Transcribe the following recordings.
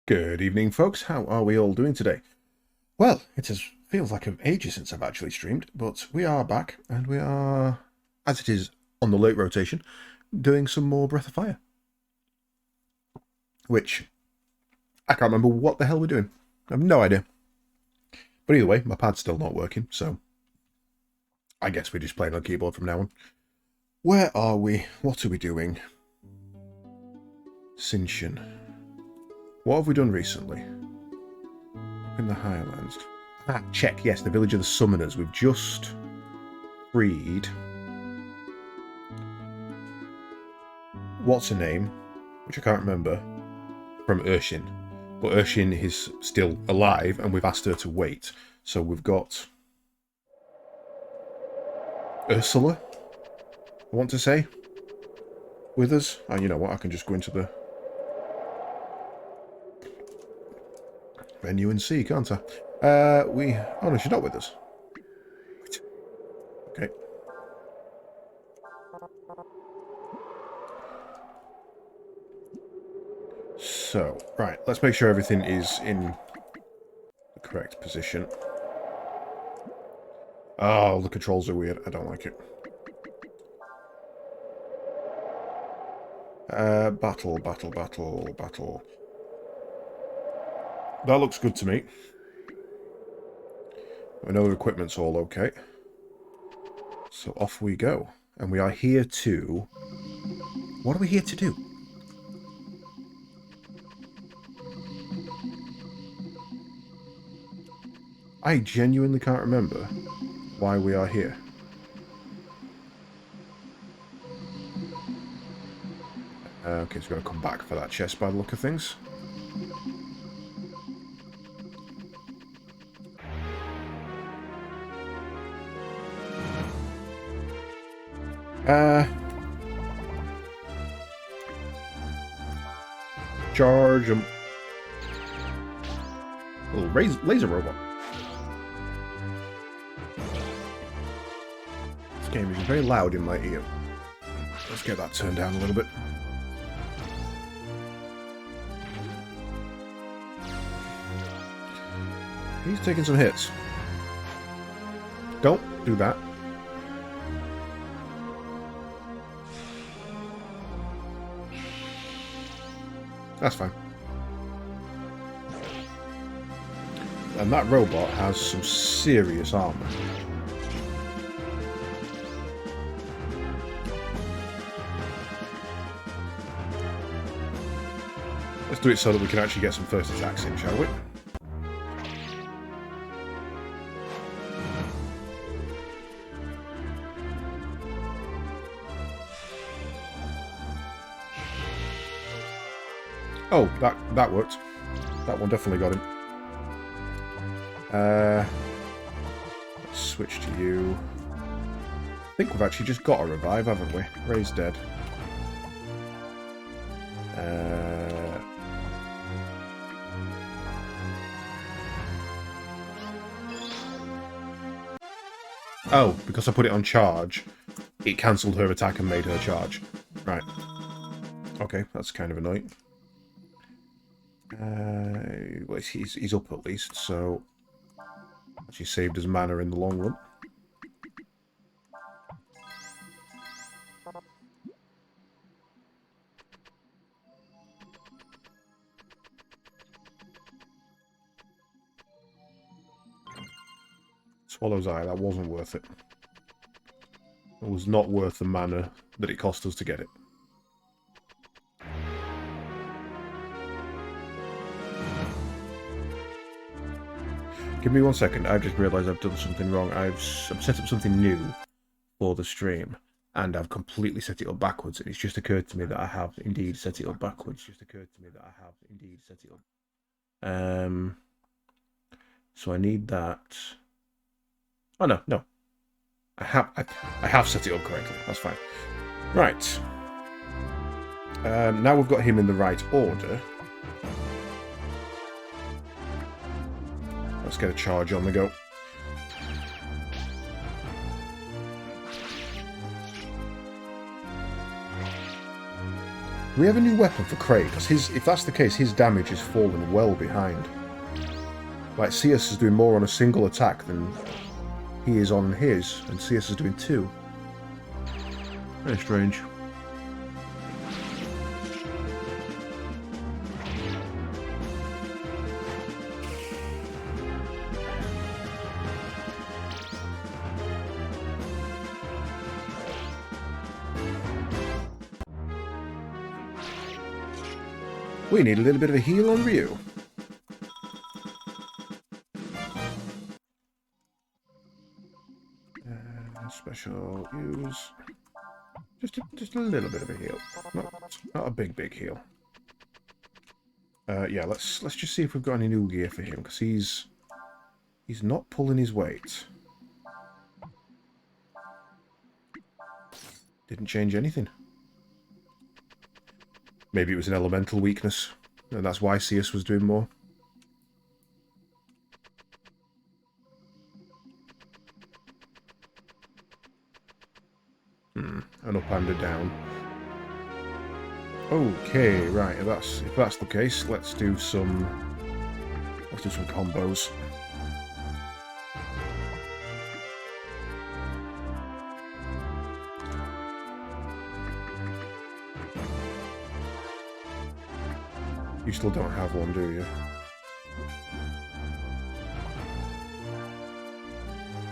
Good evening, folks. How are we all doing today? Well, feels like an ages since I've actually streamed, but we are back, and we are, as it is on the late rotation, doing some more Breath of Fire. Which, I can't remember what the hell we're doing. I have no idea. But either way, my pad's still not working, so I guess we're just playing on keyboard from now on. Where are we? What are we doing? Sintian. What have we done recently? In the Highlands. Check, yes, the Village of the Summoners. We've just freed... what's her name? Which I can't remember. From Urshin. But Urshin is still alive, and we've asked her to wait. So we've got... Ursula, I want to say, with us. And you know what, I can just go into the menu and see, can't I? Oh no, she's not with us. Okay. So, right, let's make sure everything is in the correct position. Oh, the controls are weird. I don't like it. Battle. That looks good to me. I know the equipment's all okay. So off we go. And we are here to... What are we here to do? I genuinely can't remember why we are here. Okay, so we're going to come back for that chest by the look of things. Charge them. Little laser robot. This game is very loud in my ear. Let's get that turned down a little bit. He's taking some hits. Don't do that. That's fine. And that robot has some serious armor. Let's do it so that we can actually get some first attacks in, shall we? Oh, that worked. That one definitely got him. Let's switch to you. I think we've actually just got a revive, haven't we? Ray's dead. Oh, because I put it on charge, it cancelled her attack and made her charge. Right. Okay, that's kind of annoying. Well, he's up at least, so she saved his mana in the long run. Swallow's Eye, that wasn't worth it. It was not worth the mana that it cost us to get it. Give me 1 second. I've just realised I've done something wrong. I've set up something new for the stream, and I've completely set it up backwards. And it's just occurred to me that I have indeed set it up backwards. So I need that. Oh no. I have set it up correctly. That's fine. Right. Now we've got him in the right order. Let's get a charge on the go. We have a new weapon for Cray, because if that's the case, his damage is falling well behind. Like, CS is doing more on a single attack than he is on his, and CS is doing 2. Very strange. We need a little bit of a heal on Ryu. Special use. Just a little bit of a heal. Not a big heal. Yeah, let's just see if we've got any new gear for him, because he's not pulling his weight. Didn't change anything. Maybe it was an elemental weakness, and that's why CS was doing more. An up and a down. Okay, right. If that's the case, let's do some combos. You still don't have one, do you?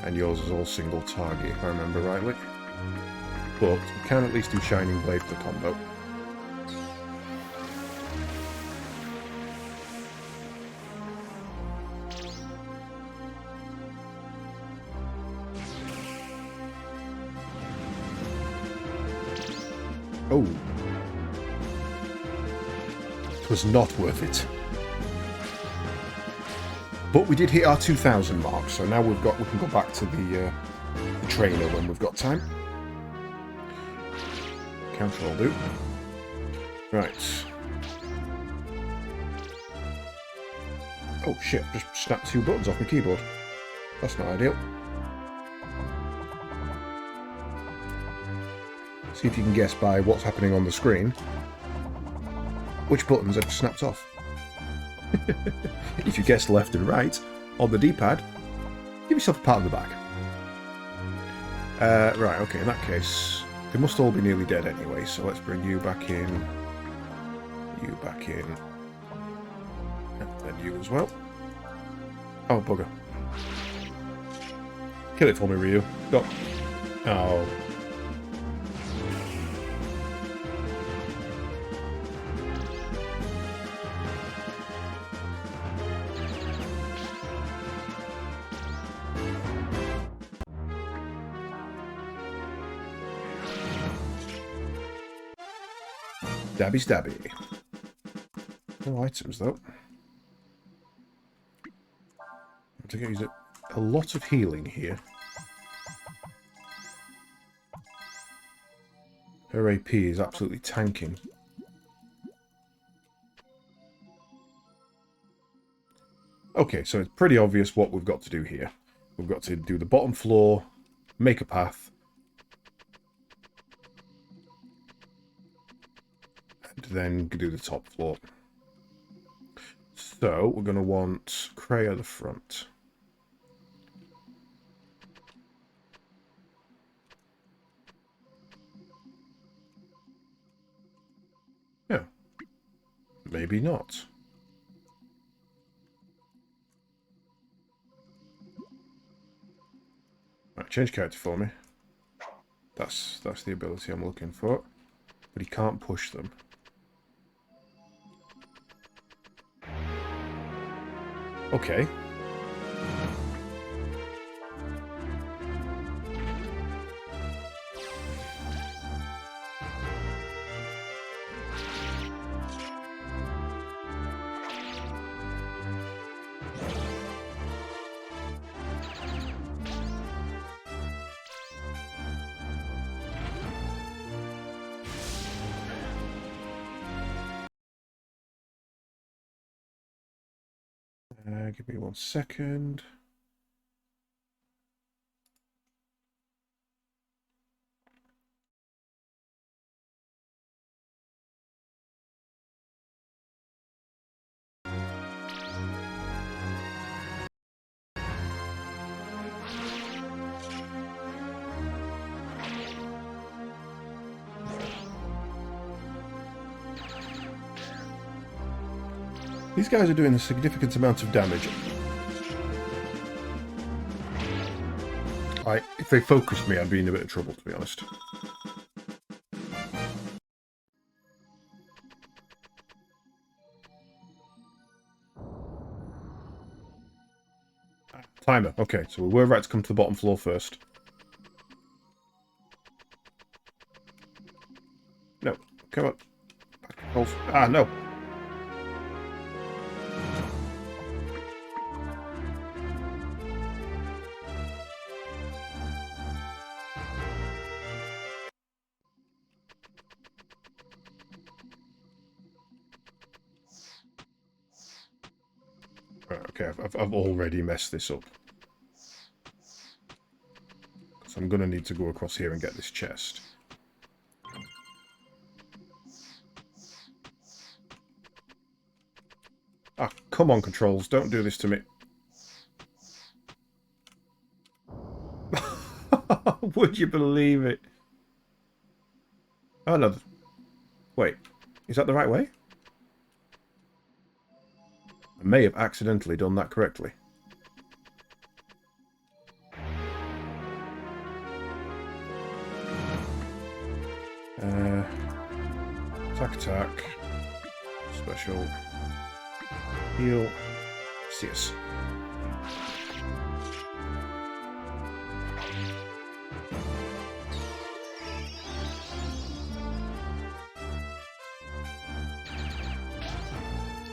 And yours is all single target, if I remember rightly. But we can at least do Shining Blade for the combo. Oh. It was not worth it. But we did hit our 2,000 mark, so now we can go back to the trainer when we've got time. Counter will do. Right. Oh shit, just snapped 2 buttons off my keyboard. That's not ideal. See if you can guess by what's happening on the screen which buttons have snapped off. If you guess left and right on the D-pad, give yourself a pat on the back. Right, okay, in that case, they must all be nearly dead anyway, so let's bring you back in, and then you as well. Oh, bugger. Kill it for me, Ryu. Go. Oh. Stabby stabby. No items though. I think I use a lot of healing here. Her AP is absolutely tanking. Okay, so it's pretty obvious what we've got to do here. We've got to do the bottom floor, make a path, and then do the top floor. So we're going to want Cray at the front. Yeah. Maybe not. Right, change character for me. That's the ability I'm looking for. But he can't push them. Okay. Give me 1 second. These guys are doing a significant amount of damage. If they focused me, I'd be in a bit of trouble, to be honest. Timer. Okay, so we're right to come to the bottom floor first. No, come on. Ah, no. Okay, I've already messed this up. So I'm going to need to go across here and get this chest. Ah, come on, controls. Don't do this to me. Would you believe it? Oh, no. Wait. Is that the right way? I may have accidentally done that correctly. Attack. Special. Heal. CS.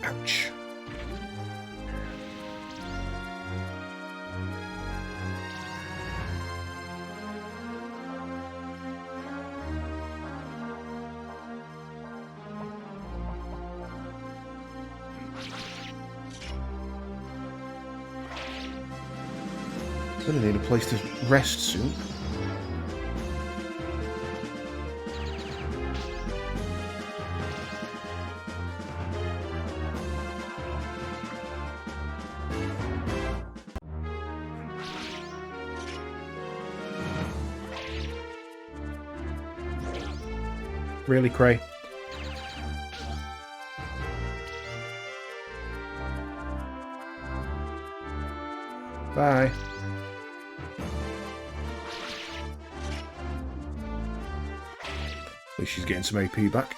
Ouch. Gonna need a place to rest soon. Really, Cray? Bye. At least she's getting some AP back.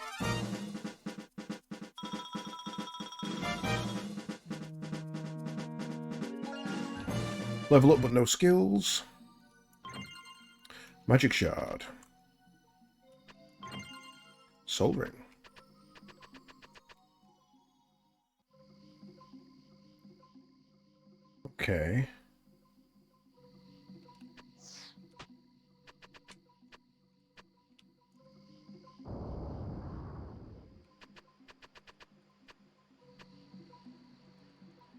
Level up but no skills. Magic shard. Soul ring. Okay.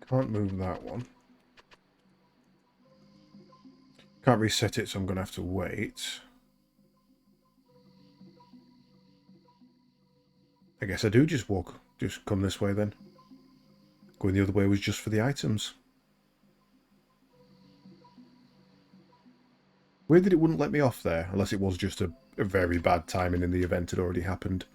Can't move that one. Can't reset it, so I'm going to have to wait. I guess I do just come this way then. Going the other way was just for the items. Weird that it wouldn't let me off there, unless it was just a very bad timing and the event had already happened.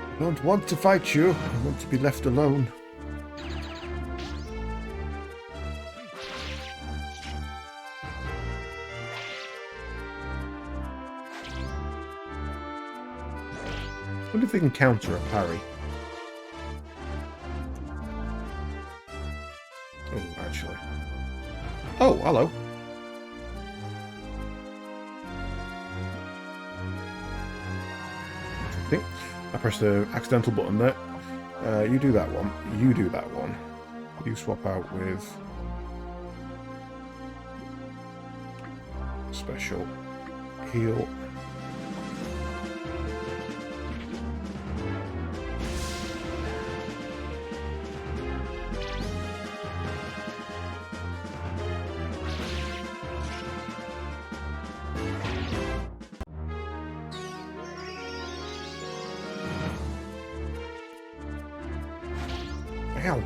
I don't want to fight you. I want to be left alone. I wonder if they can counter a parry. Oh, actually. Oh, hello. Okay. I pressed the accidental button there. You do that one. You do that one. You swap out with special heal. Ow.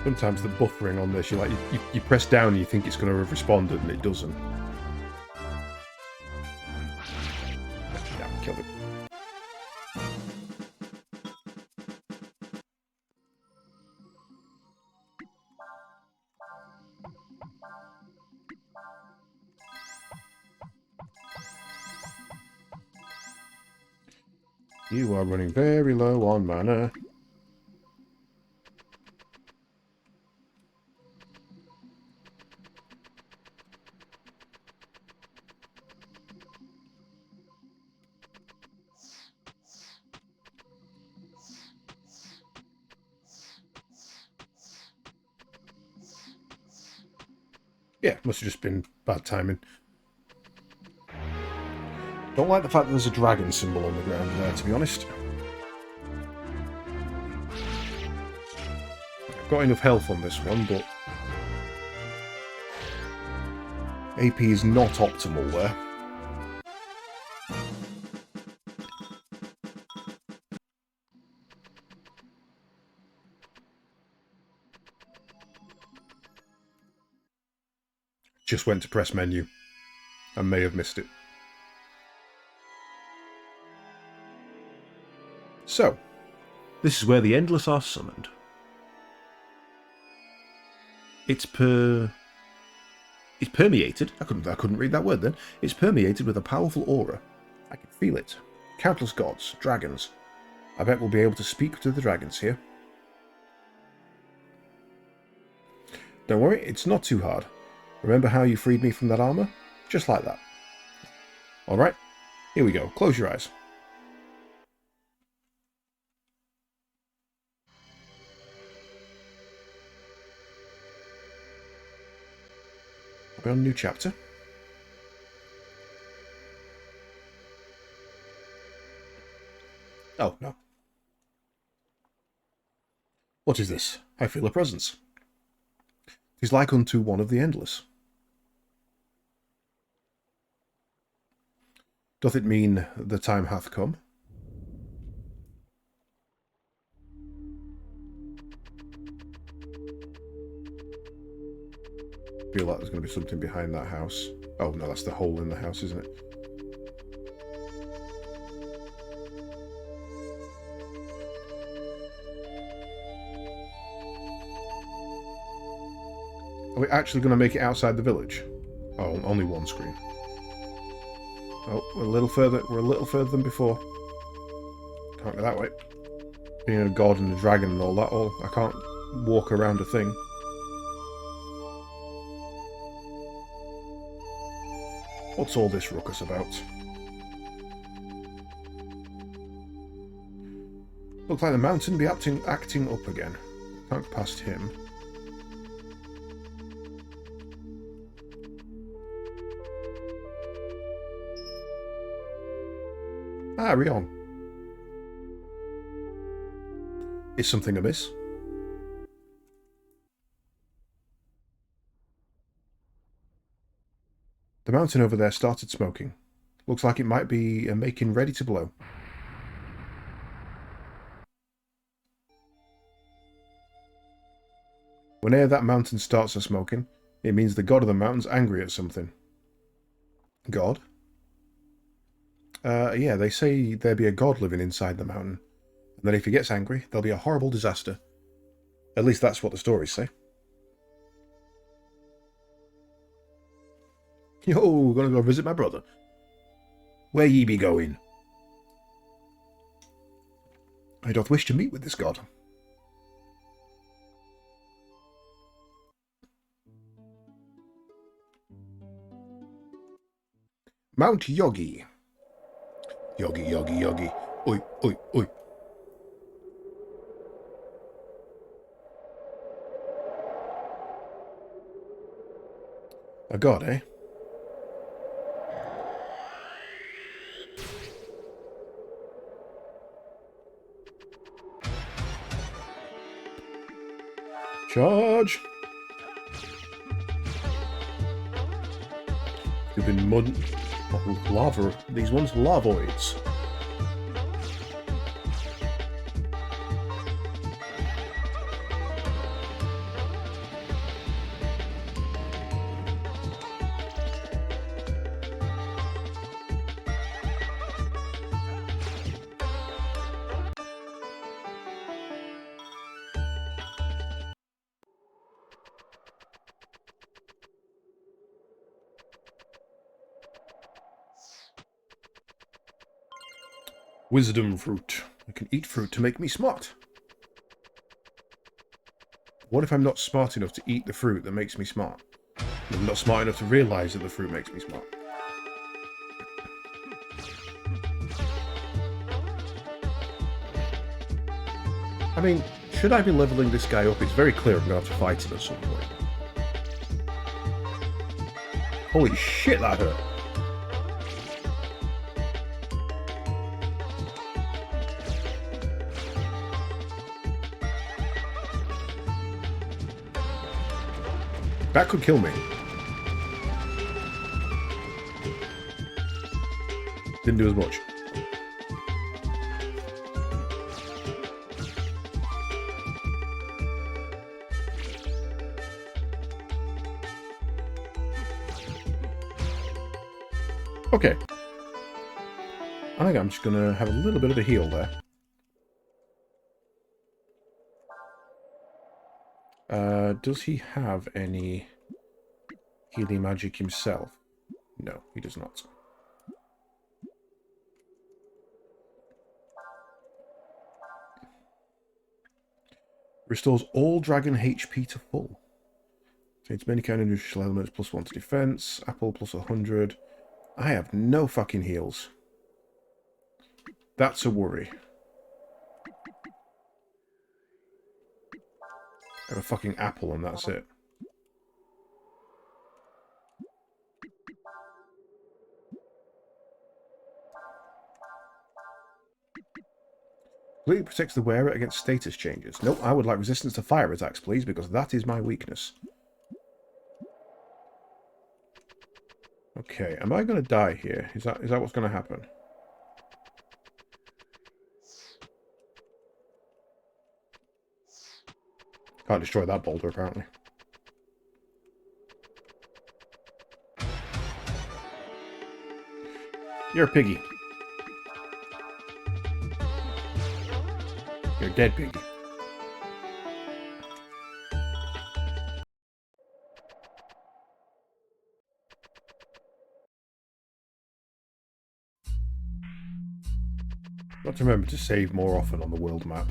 Sometimes the buffering on this, you press down and you think it's going to have responded and it doesn't. Yeah, killed it. You are running very low on mana. Yeah, must have just been bad timing. Don't like the fact that there's a dragon symbol on the ground there, to be honest. I've got enough health on this one, but AP is not optimal there. Just went to press menu. I may have missed it. So, this is where the Endless are summoned. It's permeated. I couldn't read that word then. It's permeated with a powerful aura. I can feel it. Countless gods, dragons. I bet we'll be able to speak to the dragons here. Don't worry, it's not too hard. Remember how you freed me from that armor? Just like that. Alright, here we go. Close your eyes. We're on a new chapter. Oh, no. What is this? I feel a presence. It is like unto one of the Endless. Doth it mean the time hath come? I feel like there's going to be something behind that house. Oh no, that's the hole in the house, isn't it? Are we actually going to make it outside the village? Oh, only one screen. Oh, we're a little further. We're a little further than before. Can't go that way. Being a god and a dragon and all that. Oh, I can't walk around a thing. What's all this ruckus about? Looks like the mountain be acting up again. Can't go past him. Ah, Rion. Is something amiss? The mountain over there started smoking. Looks like it might be making ready to blow. Whenever that mountain starts smoking, it means the god of the mountain's angry at something. God? Yeah, they say there be a god living inside the mountain. And then if he gets angry, there'll be a horrible disaster. At least that's what the stories say. Yo, gonna go visit my brother. Where ye be going? I doth wish to meet with this god. Mount Yogi. Yogi, Yogi, Yogi. Oi, oi, oi. A god, eh? Charge! You've been lava. These ones lavoids. Wisdom fruit. I can eat fruit to make me smart. What if I'm not smart enough to eat the fruit that makes me smart? I'm not smart enough to realise that the fruit makes me smart. I mean, should I be levelling this guy up? It's very clear I'm going to have to fight him at some point. Holy shit, that hurt. That could kill me. Didn't do as much. Okay. I think I'm just going to have a little bit of a heal there. Does he have any healing magic himself? No, he does not. Restores all dragon HP to full. Contains many kind of nutritional elements, +1 to defense. Apple +100. I have no fucking heals. That's a worry. I have a fucking apple and that's it. Completely protects the wearer against status changes. Nope, I would like resistance to fire attacks, please, because that is my weakness. Okay, am I going to die here? Is that what's going to happen? Can't destroy that boulder, apparently. You're a piggy. You're a dead piggy. Got to remember to save more often on the world map.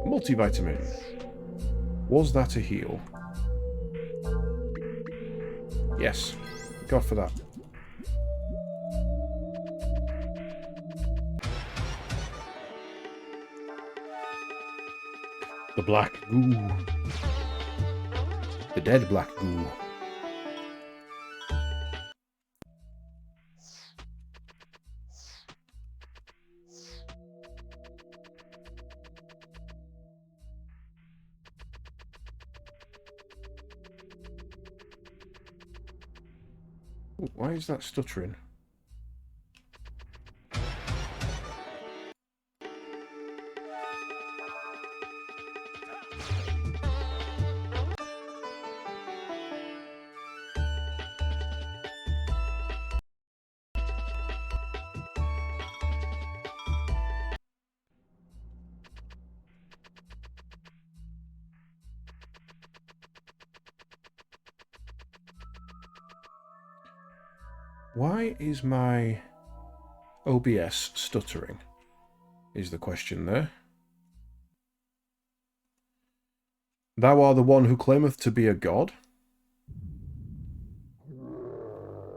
Multivitamin. Was that a heal? Yes. God for that. The black goo. The dead black goo. Ooh, why is that stuttering? Why is my OBS stuttering? Is the question there. Thou art the one who claimeth to be a god?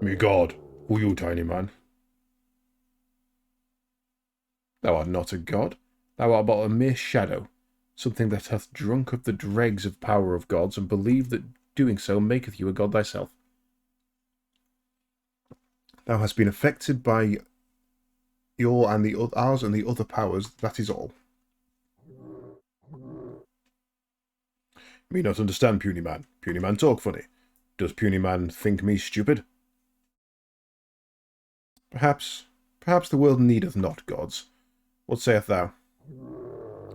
Me god, who you, tiny man? Thou art not a god. Thou art but a mere shadow, something that hath drunk of the dregs of power of gods, and believe that doing so maketh you a god thyself. Thou hast been affected by your and ours and the other powers, that is all. Me not understand, puny man. Puny man talk funny. Does puny man think me stupid? Perhaps the world needeth not gods. What sayest thou?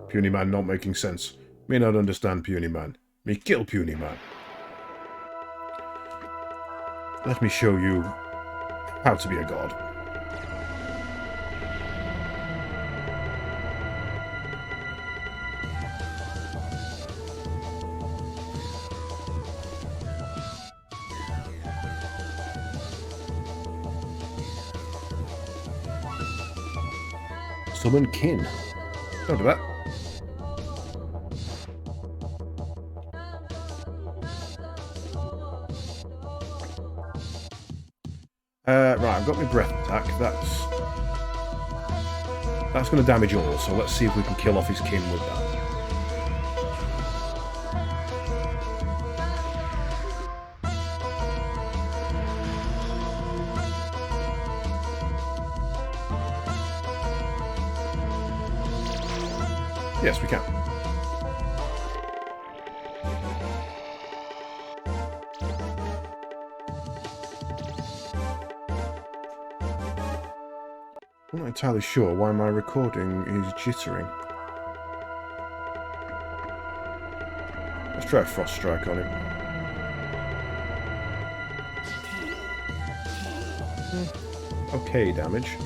Puny man not making sense. Me not understand, puny man. Me kill puny man. Let me show you how to be a god. Summon kin. Don't do that. Right, I've got my breath attack. That's going to damage all, so let's see if we can kill off his kin with that. Yes, we can. I'm not entirely sure why my recording is jittering. Let's try a Frost Strike on him. Okay, damage.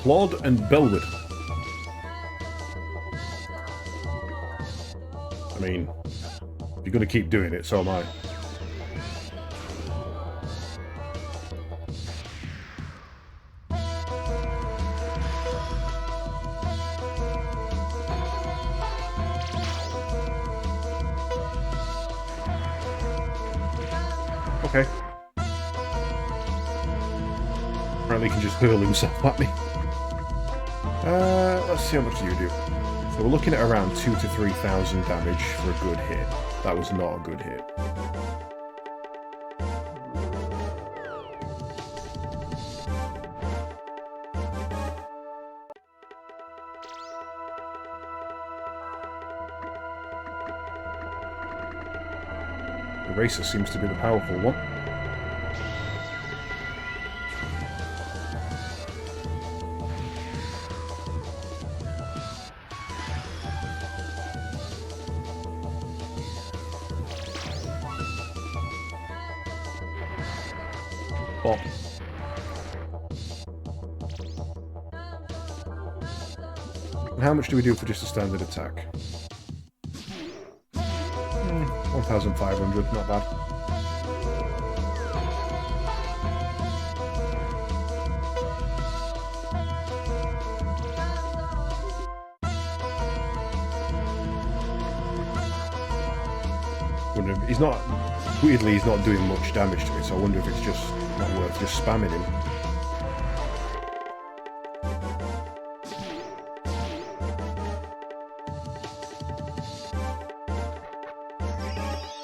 Clod and Belwood. I mean, if you're going to keep doing it, so am I. Okay. Apparently he can just hurl himself at me. Let's see how much do you do. So we're looking at around 2,000 to 3,000 damage for a good hit. That was not a good hit. Eraser seems to be the powerful one. Bop. And how much do we do for just a standard attack? 1,500, not bad. He's not, weirdly, he's not doing much damage to me, so I wonder if it's just not worth just spamming him.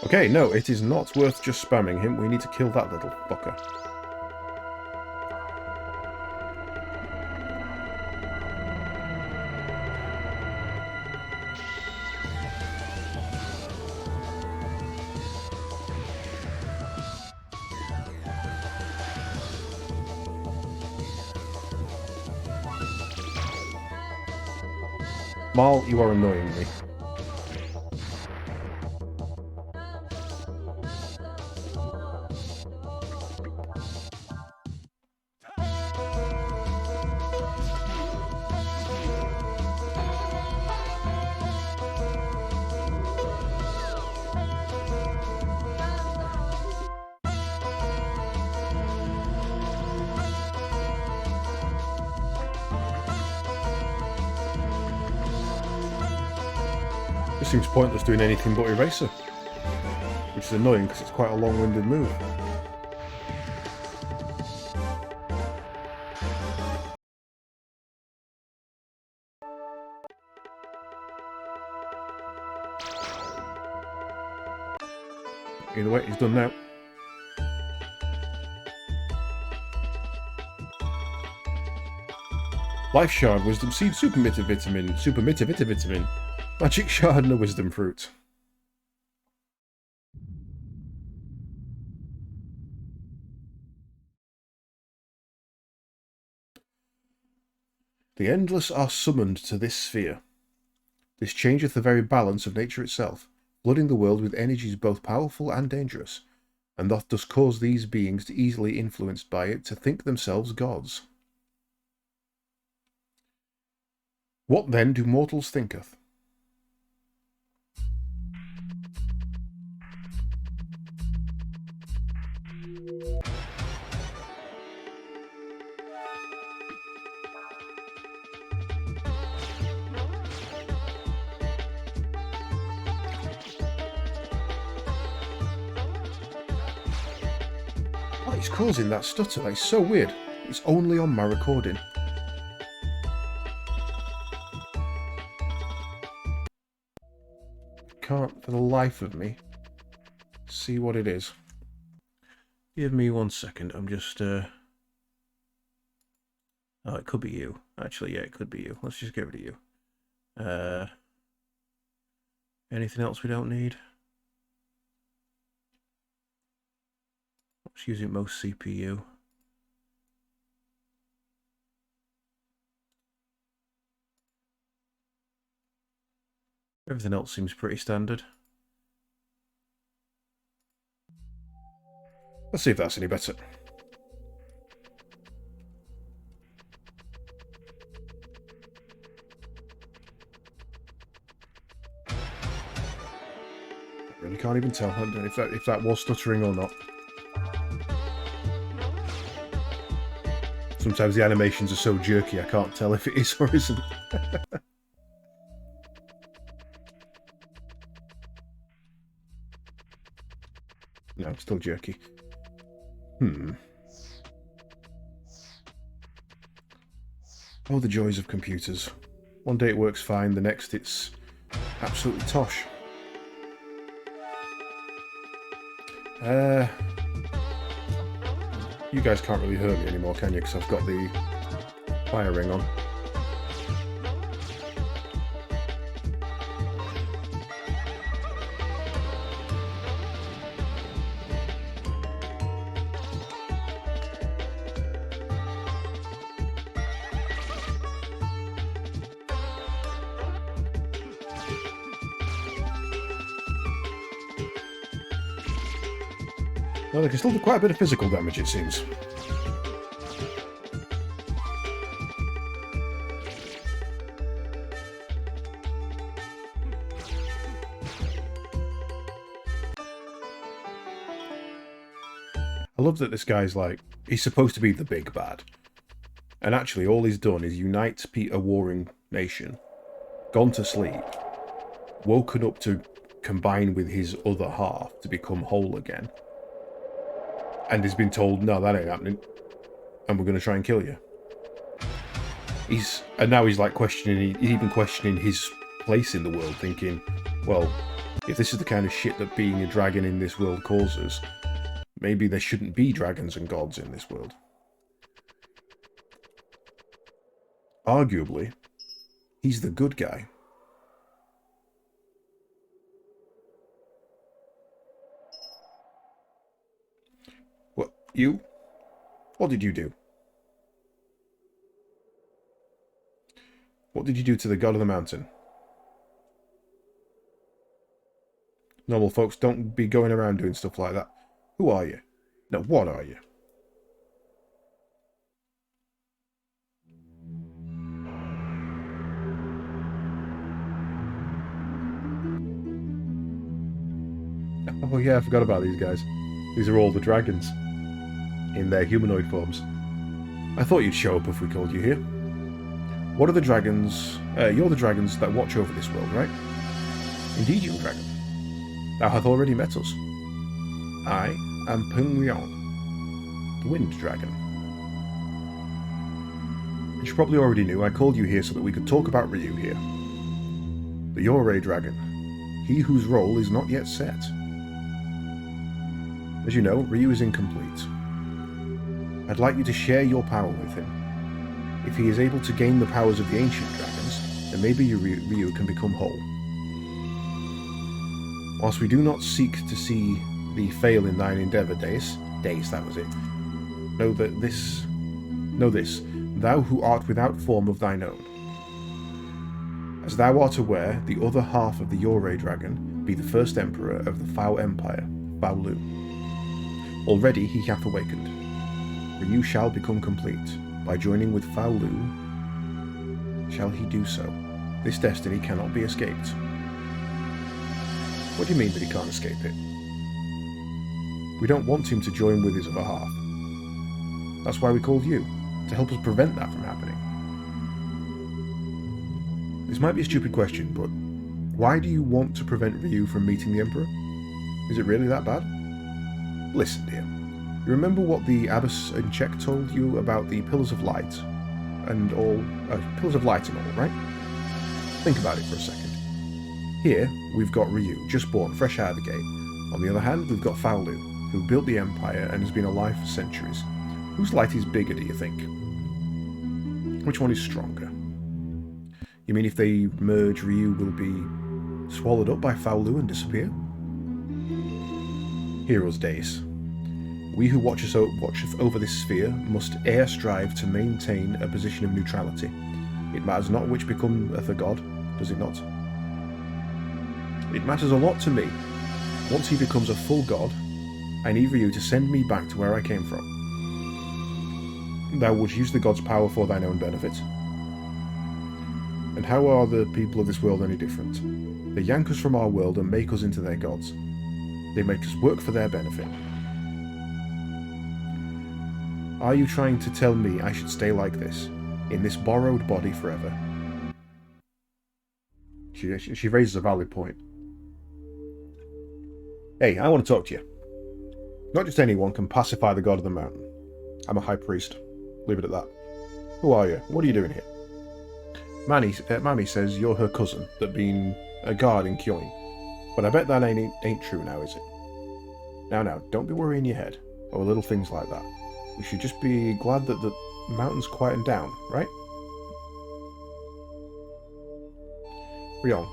Okay, no, it is not worth just spamming him. We need to kill that little fucker. Mal, you are annoying me. It seems pointless doing anything but Eraser, which is annoying because it's quite a long-winded move. Either way, he's done now. Life Shard, Wisdom Seed, Super Vitamin, Magic Shard and a Wisdom Fruit. The Endless are summoned to this sphere. This changeth the very balance of nature itself, flooding the world with energies both powerful and dangerous, and that does cause these beings to easily influenced by it to think themselves gods. What then do mortals thinketh? What is causing that stutter? It's so weird. It's only on my recording. Can't for the life of me see what it is. Give me 1 second. I'm just oh, it could be you. Actually, yeah, it could be you. Let's just get rid of you. Anything else we don't need? What's using most CPU? Everything else seems pretty standard. Let's see if that's any better. I really can't even tell if that was stuttering or not. Sometimes the animations are so jerky I can't tell if it is or isn't. No, still jerky. Oh, the joys of computers. One day it works fine, the next it's absolutely tosh. You guys can't really hurt me anymore, can you? Because I've got the fire ring on. Well, they can still do quite a bit of physical damage, it seems. I love that this guy's like, he's supposed to be the big bad. And actually all he's done is unite a warring nation, gone to sleep, woken up to combine with his other half to become whole again. And he's been told, no, that ain't happening, and we're going to try and kill you. And now he's like questioning, he's even questioning his place in the world, thinking, well, if this is the kind of shit that being a dragon in this world causes, maybe there shouldn't be dragons and gods in this world. Arguably, he's the good guy. What, you? What did you do? What did you do to the god of the mountain? Normal folks don't be going around doing stuff like that. Who are you? No, what are you? Oh yeah, I forgot about these guys. These are all the dragons. In their humanoid forms. I thought you'd show up if we called you here. What are the dragons? You're the dragons that watch over this world, right? Indeed, young dragon. Thou hast already met us. I am Penglion, the Wind Dragon. As you probably already knew, I called you here so that we could talk about Ryu here. The Yorei Dragon, he whose role is not yet set. As you know, Ryu is incomplete. I'd like you to share your power with him. If he is able to gain the powers of the ancient dragons, then maybe Ryu can become whole. Whilst we do not seek to see thee fail in thine endeavour, Deus, that was it. Know this, thou who art without form of thine own. As thou art aware, the other half of the Yorei Dragon be the first emperor of the Foul Empire, Bao Lu. Already he hath awakened. Ryu shall become complete. By joining with Foul Lu, shall he do so. This destiny cannot be escaped. What do you mean that he can't escape it? We don't want him to join with his other half. That's why we called you, to help us prevent that from happening. This might be a stupid question, but why do you want to prevent Ryu from meeting the Emperor? Is it really that bad? Listen, dear. You remember what the Abbess in Czech told you about the Pillars of Light and all... Pillars of Light and all, right? Think about it for a second. Here, we've got Ryu, just born, fresh out of the gate. On the other hand, we've got Faolu, who built the Empire and has been alive for centuries. Whose light is bigger, do you think? Which one is stronger? You mean if they merge, Ryu will be swallowed up by Faolu and disappear? Heroes' days. We who watcheth over this sphere must e'er strive to maintain a position of neutrality. It matters not which becometh a god, does it not? It matters a lot to me. Once he becomes a full god, I need Ryu to send me back to where I came from. Thou wouldst use the god's power for thine own benefit. And how are the people of this world any different? They yank us from our world and make us into their gods. They make us work for their benefit. Are you trying to tell me I should stay like this, in this borrowed body forever? She raises a valid point. Hey, I want to talk to you. Not just anyone can pacify the god of the mountain. I'm a high priest. Leave it at that. Who are you? What are you doing here? Mammy says you're her cousin, that been a guard in Kyoin. But I bet that ain't true now, is it? Now, don't be worrying your head, or little things like that. We should just be glad that the mountain's quieting down, right? Rion,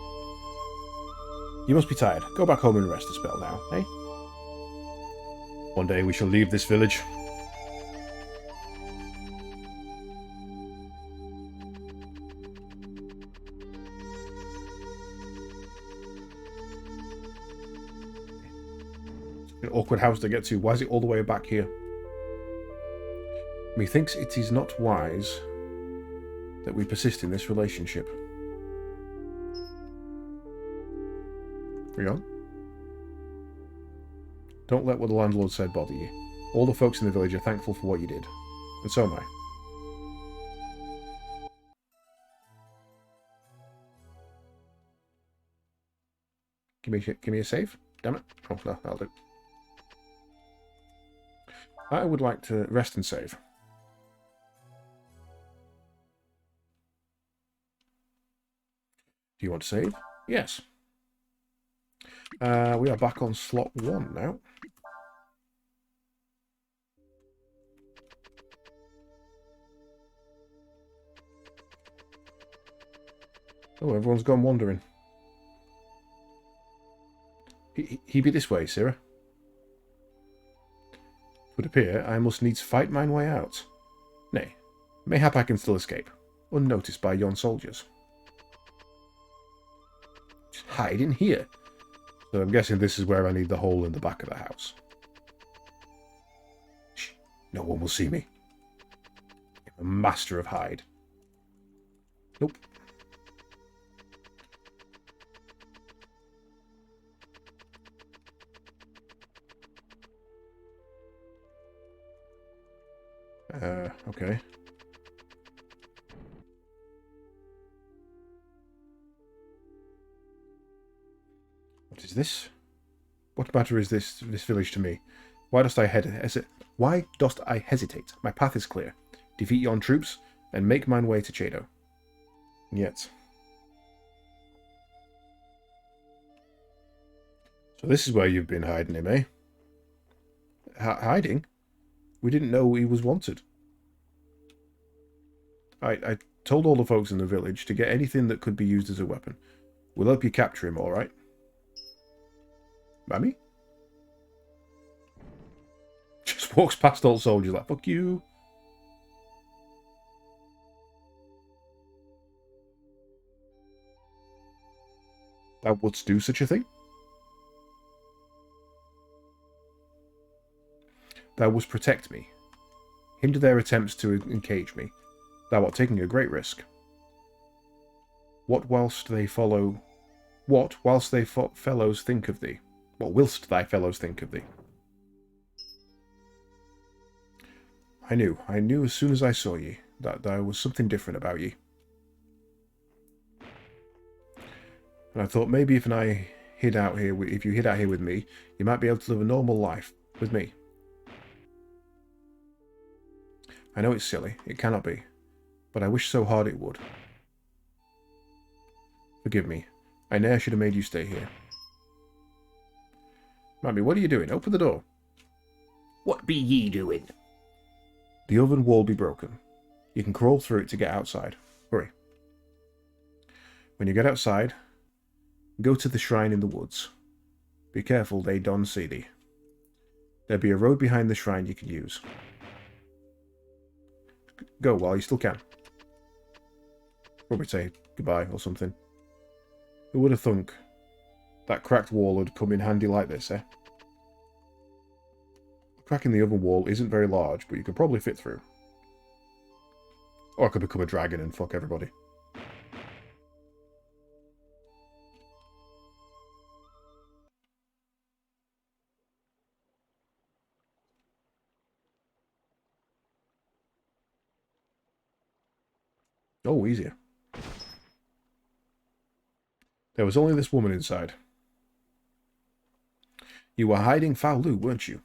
you must be tired. Go back home and rest a spell now, eh? One day we shall leave this village. An awkward house to get to. Why is it all the way back here? Methinks it is not wise that we persist in this relationship. Rion? Don't let what the landlord said bother you. All the folks in the village are thankful for what you did. And so am I. Give me a save? Damn it. Oh, no, that'll do. I would like to rest and save. Do you want to save? Yes. We are back on slot 1 now. Oh, everyone's gone wandering. He be this way, Sirrah. It would appear I must needs fight mine way out. Nay, mayhap I can still escape, unnoticed by yon soldiers. Just hide in here. So I'm guessing this is where I need the hole in the back of the house. Shh, no one will see me. I'm a master of hide. Nope. Okay. What is this? What matter is this village to me? Why dost I hesitate? My path is clear. Defeat yon troops, and make mine way to Chado. Yet. So this is where you've been hiding him, eh? Hiding? We didn't know he was wanted. I told all the folks in the village to get anything that could be used as a weapon. We'll help you capture him, alright? Mammy? Just walks past all soldiers like, fuck you. Thou wouldst do such a thing? Thou wouldst protect me. Hinder their attempts to encage me. Thou art taking a great risk. What whilst thy fellows think of thee? What whilst thy fellows think of thee? I knew as soon as I saw ye, that there was something different about ye. And I thought maybe if you hid out here with me, you might be able to live a normal life with me. I know it's silly. It cannot be. But I wish so hard it would. Forgive me. I ne'er should have made you stay here. Mammy, what are you doing? Open the door. What be ye doing? The oven wall be broken. You can crawl through it to get outside. Hurry. When you get outside, go to the shrine in the woods. Be careful they don't see thee. There'll be a road behind the shrine you can use. Go while you still can. Probably say goodbye or something. Who would have thunk that cracked wall would come in handy like this, eh? The crack in the oven wall isn't very large, but you could probably fit through. Or I could become a dragon and fuck everybody. Oh, easier. There was only this woman inside. You were hiding Faolu, weren't you?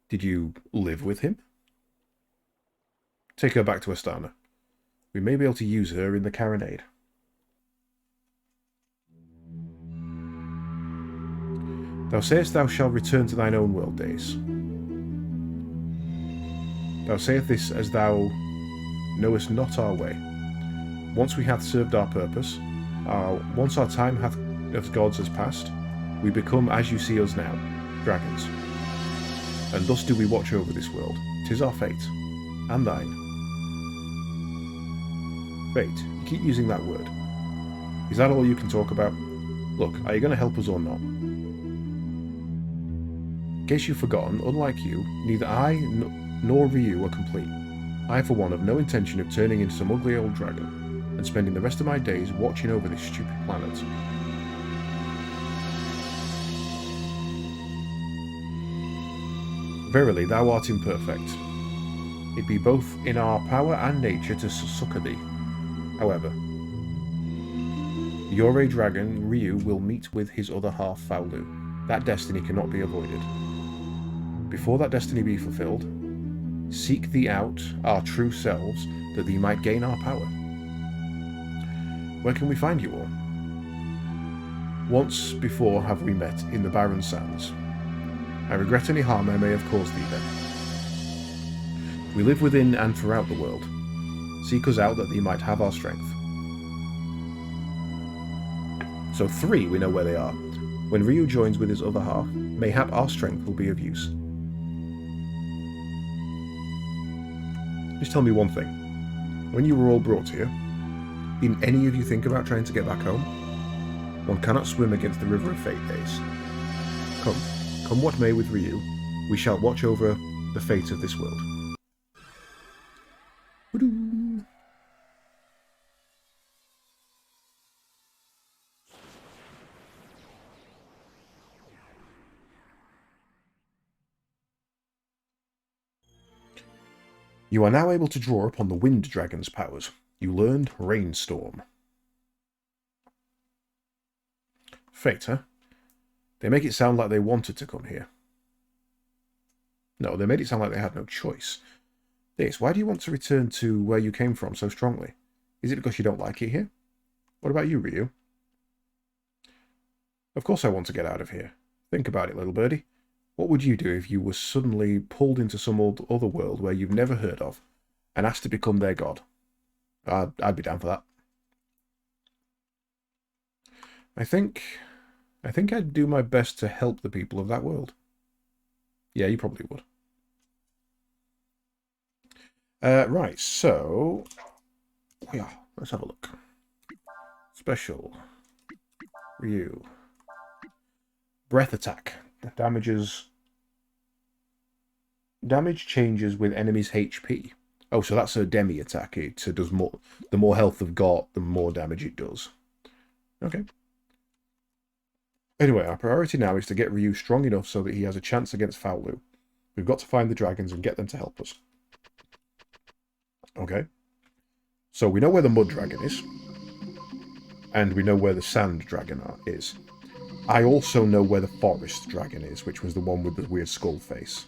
Did you live with him? Take her back to Astana. We may be able to use her in the Carronade. Thou sayest thou shalt return to thine own world days. Thou sayest this as thou knowest not our way. Once we hath served our purpose, once our time hath of gods has passed, we become as you see us now, dragons. And thus do we watch over this world. 'Tis our fate, and thine. Fate, you keep using that word. Is that all you can talk about? Look, are you going to help us or not? In case you've forgotten, unlike you, neither I nor Ryu are complete. I, for one, have no intention of turning into some ugly old dragon, and spending the rest of my days watching over this stupid planet. Verily, thou art imperfect. It be both in our power and nature to succour thee. However, the Yorei dragon, Ryu, will meet with his other half, Faolu. That destiny cannot be avoided. Before that destiny be fulfilled, seek thee out, our true selves, that thee might gain our power. Where can we find you all? Once before have we met in the Barren Sands. I regret any harm I may have caused thee then. We live within and throughout the world. Seek us out that thee might have our strength. So 3, we know where they are. When Ryu joins with his other half, mayhap our strength will be of use. Just tell me one thing. When you were all brought here, didn't any of you think about trying to get back home? One cannot swim against the river of fate, Days. Come what may with Ryu, we shall watch over the fate of this world. Woo-doo. You are now able to draw upon the Wind Dragon's powers. You learned Rainstorm. Fate, huh? They make it sound like they wanted to come here. No, they made it sound like they had no choice. This, why do you want to return to where you came from so strongly? Is it because you don't like it here? What about you, Ryu? Of course I want to get out of here. Think about it, little birdie. What would you do if you were suddenly pulled into some other world where you've never heard of and asked to become their god? I'd be down for that. I think I'd do my best to help the people of that world. Yeah, you probably would. Right, so... yeah, let's have a look. Special. Ryu. Breath attack. Damage changes with enemies' HP. Oh, so that's a demi attack. It does more. The more health they've got, the more damage it does. Okay. Anyway, our priority now is to get Ryu strong enough so that he has a chance against Faolu. We've got to find the dragons and get them to help us. Okay. So we know where the Mud Dragon is. And we know where the Sand Dragon is. I also know where the Forest Dragon is, which was the one with the weird skull face.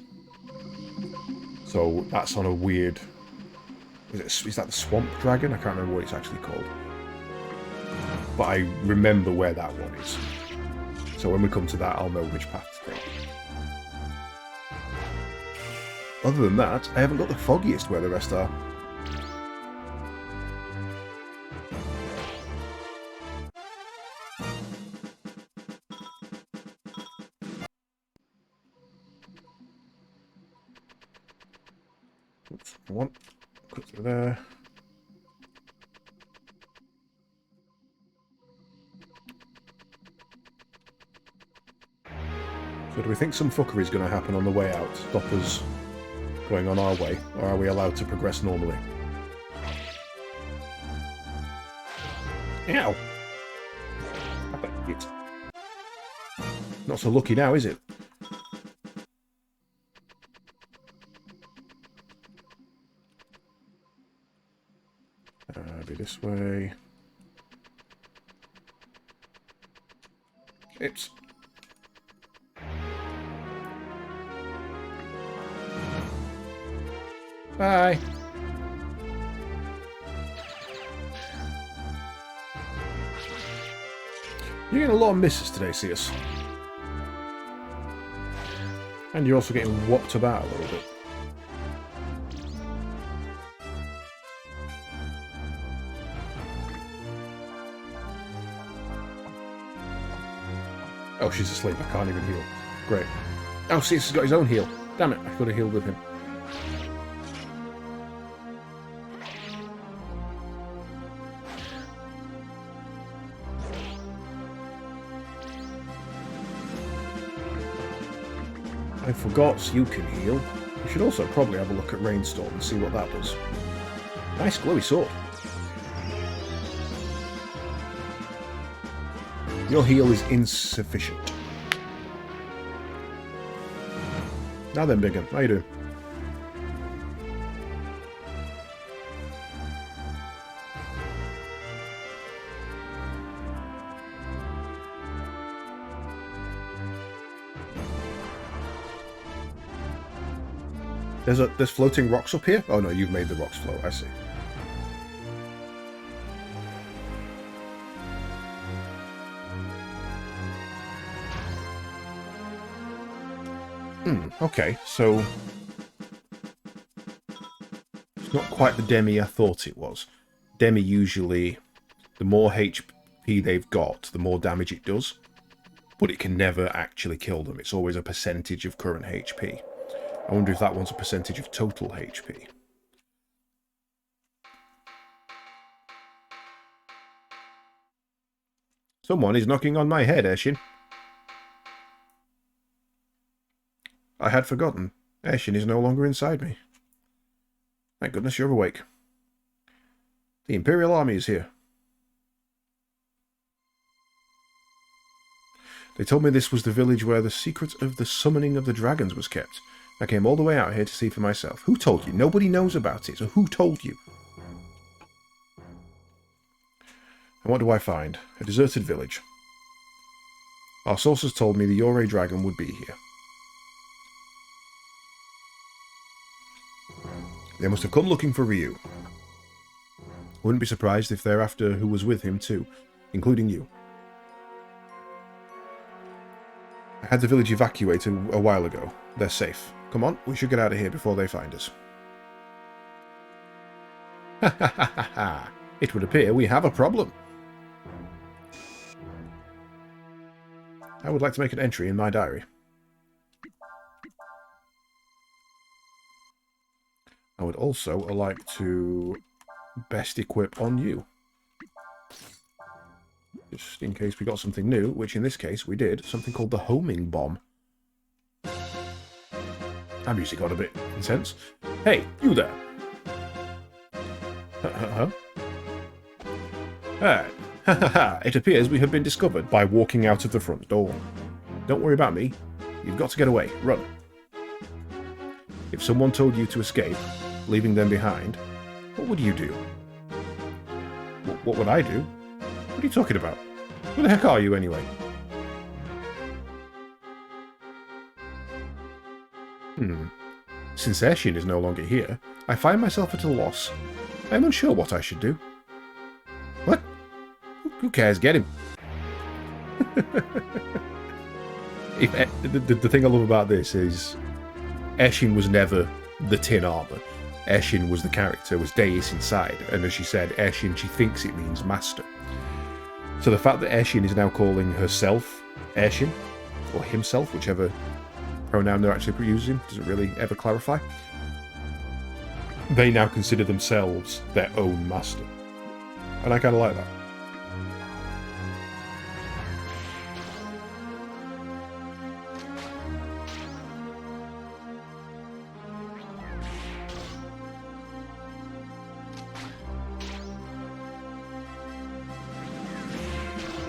So that's on a weird... Is that the Swamp Dragon? I can't remember what it's actually called. But I remember where that one is. So when we come to that, I'll know which path to take. Other than that, I haven't got the foggiest where the rest are. Oops, one. Cut through there. So do we think some fuckery is going to happen on the way out? Stop us going on our way? Or are we allowed to progress normally? Ow! It. Not so lucky now, is it? Be this way. Oops. Bye. You're getting a lot of misses today, Sears. And you're also getting whopped about a little bit. Oh, she's asleep. I can't even heal. Great. Oh, Sears has got his own heal. Damn it, I could have healed with him. I forgot you can heal. We should also probably have a look at Rainstorm and see what that does. Nice glowy sword. Your heal is insufficient. Now then, Big 'Un, how you doing? There's floating rocks up here? Oh no, you've made the rocks float, I see. Okay, so... It's not quite the Demi I thought it was. Demi usually, the more HP they've got, the more damage it does. But it can never actually kill them. It's always a percentage of current HP. I wonder if that one's a percentage of total HP. Someone is knocking on my head, Eshin. I had forgotten. Eshin is no longer inside me. Thank goodness you're awake. The Imperial Army is here. They told me this was the village where the secret of the summoning of the dragons was kept. I came all the way out here to see for myself. Who told you? Nobody knows about it, so who told you? And what do I find? A deserted village. Our sources told me the Yore dragon would be here. They must have come looking for Ryu. Wouldn't be surprised if they're after who was with him too, including you. I had the village evacuated a while ago. They're safe. Come on, we should get out of here before they find us. Ha ha ha ha ha! It would appear we have a problem. I would like to make an entry in my diary. I would also like to best equip on you. Just in case we got something new, which in this case we did, something called the homing bomb. That music got a bit intense. Hey, you there! It appears we have been discovered by walking out of the front door. Don't worry about me. You've got to get away. Run. If someone told you to escape, leaving them behind, what would you do? What would I do? What are you talking about? Who the heck are you, anyway? Since Eshin is no longer here, I find myself at a loss. I am unsure what I should do. What? Who cares? Get him. The thing I love about this is Eshin was never the tin armor. Eshin was the character, was Deus inside, and as she said, Eshin, she thinks it means master. So the fact that Eshin is now calling herself Eshin, or himself, whichever pronoun they're actually using, doesn't really ever clarify. They now consider themselves their own master. And I kind of like that.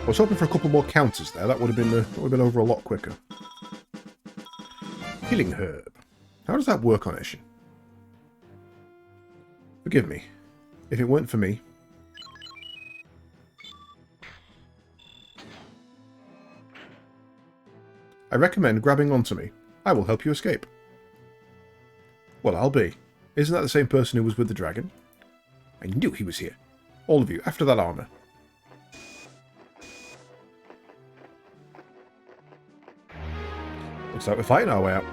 I was hoping for a couple more counters there. That would have been over a lot quicker. Healing herb. How does that work on Eshin? Forgive me. If it weren't for me... I recommend grabbing onto me. I will help you escape. Well, I'll be. Isn't that the same person who was with the dragon? I knew he was here. All of you, after that armor. Looks like we're fighting our way out.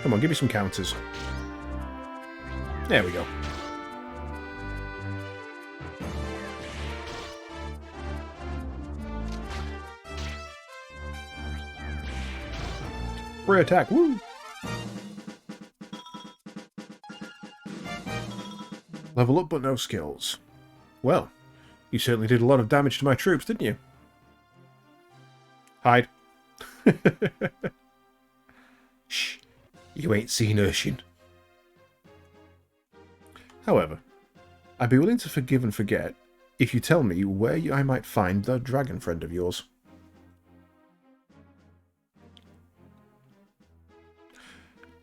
Come on, give me some counters. There we go. Free attack, woo! Level up but no skills. Well, you certainly did a lot of damage to my troops, didn't you? Hide. Shh. You ain't seen Urshin. However, I'd be willing to forgive and forget if you tell me where I might find the dragon friend of yours.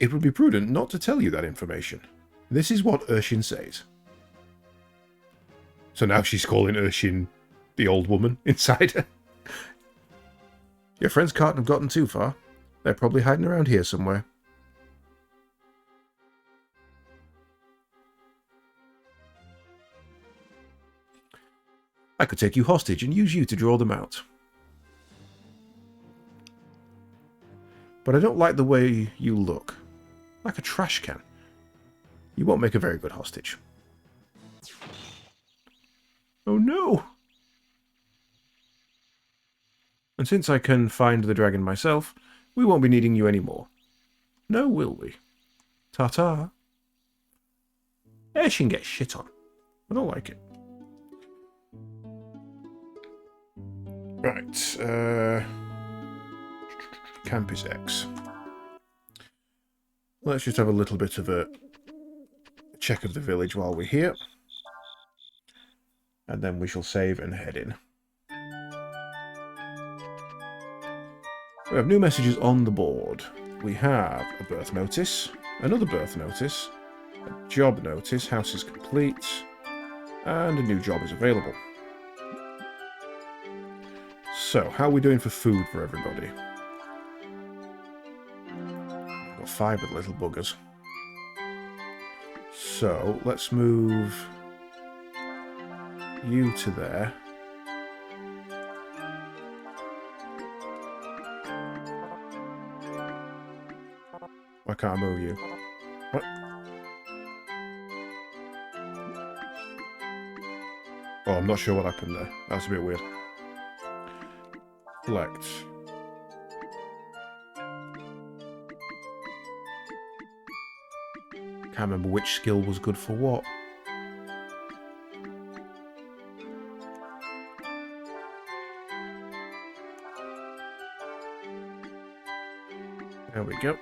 It would be prudent not to tell you that information. This is what Urshin says. So now she's calling Urshin the old woman inside her. Your friends can't have gotten too far. They're probably hiding around here somewhere. I could take you hostage and use you to draw them out. But I don't like the way you look. Like a trash can. You won't make a very good hostage. Oh no! And since I can find the dragon myself, we won't be needing you anymore. No, will we? Ta-ta. Eshin gets shit on. I don't like it. Right, Camp is X. Let's just have a little bit of a check of the village while we're here. And then we shall save and head in. We have new messages on the board. We have a birth notice, another birth notice, a job notice, house is complete, and a new job is available. So, how are we doing for food for everybody? We've got 5 of the little buggers. So, let's move you to there. Why can't I move you? What? Oh, I'm not sure what happened there. That's a bit weird. Select. Can't remember which skill was good for what. There we go.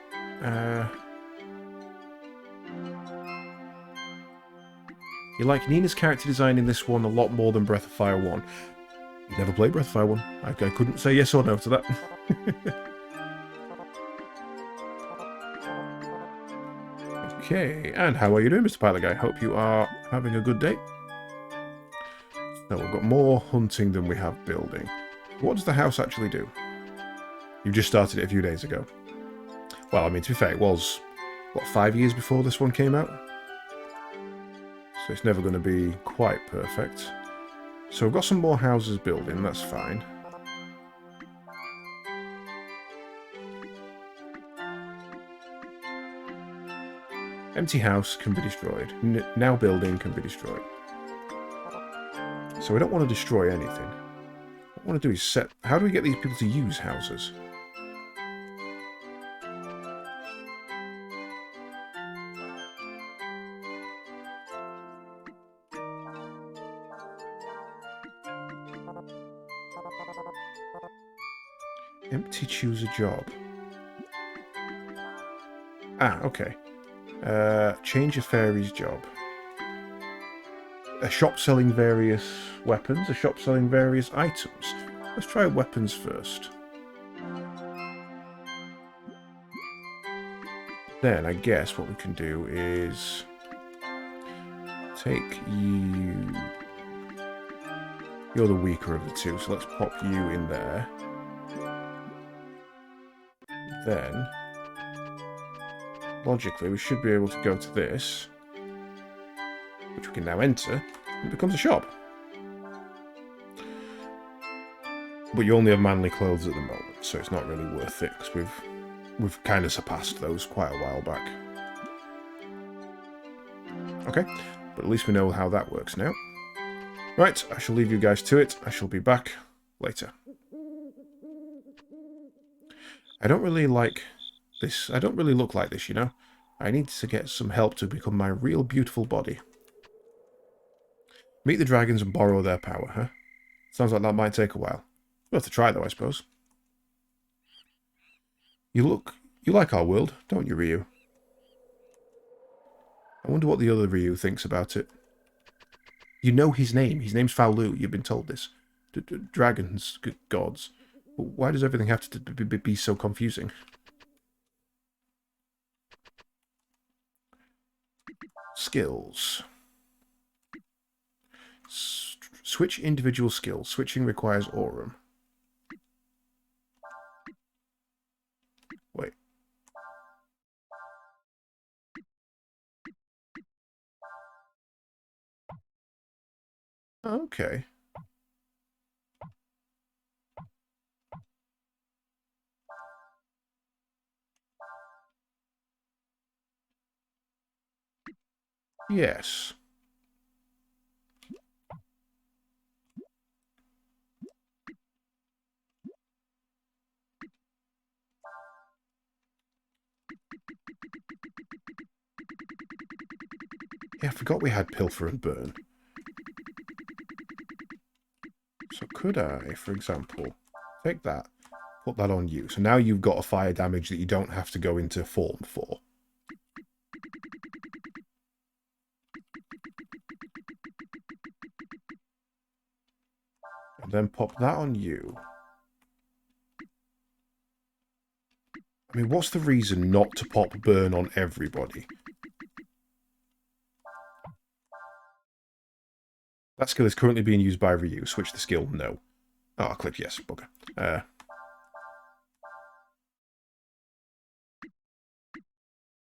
You like Nina's character design in this one a lot more than Breath of Fire 1. Never played Breath of Fire 1. I couldn't say yes or no to that. Okay, and how are you doing, Mr. Pilot Guy? Hope you are having a good day. No, we've got more hunting than we have building. What does the house actually do? You've just started it a few days ago. Well, I mean, to be fair, it was, what, 5 years before this one came out? So it's never going to be quite perfect. So we've got some more houses building, that's fine. Empty house can be destroyed. Now building can be destroyed. So we don't want to destroy anything. What I want to do is set... How do we get these people to use houses? Empty choose a job. Ah, okay. Change a fairy's job. A shop selling various weapons, a shop selling various items. Let's try weapons first. Then I guess what we can do is take you... You're the weaker of the two, so let's pop you in there. Then, logically, we should be able to go to this, which we can now enter, and it becomes a shop. But you only have manly clothes at the moment, so it's not really worth it, because we've kind of surpassed those quite a while back. Okay, but at least we know how that works now. Right, I shall leave you guys to it. I shall be back later. I don't really like this. I don't really look like this, you know. I need to get some help to become my real beautiful body. Meet the dragons and borrow their power, huh? Sounds like that might take a while. We'll have to try, though, I suppose. You like our world, don't you, Ryu? I wonder what the other Ryu thinks about it. You know his name. His name's Faolu. You've been told this. Dragons, gods. Why does everything have to be so confusing? Skills. Switch individual skills. Switching requires Aurum. Wait. Okay. Yes. Yeah, I forgot we had Pilfer and Burn. So could I, for example, take that, put that on you. So now you've got a fire damage that you don't have to go into form for. And then pop that on you. I mean, what's the reason not to pop Burn on everybody? That skill is currently being used by Ryu. Switch the skill, no. Oh, I'll click yes, bugger.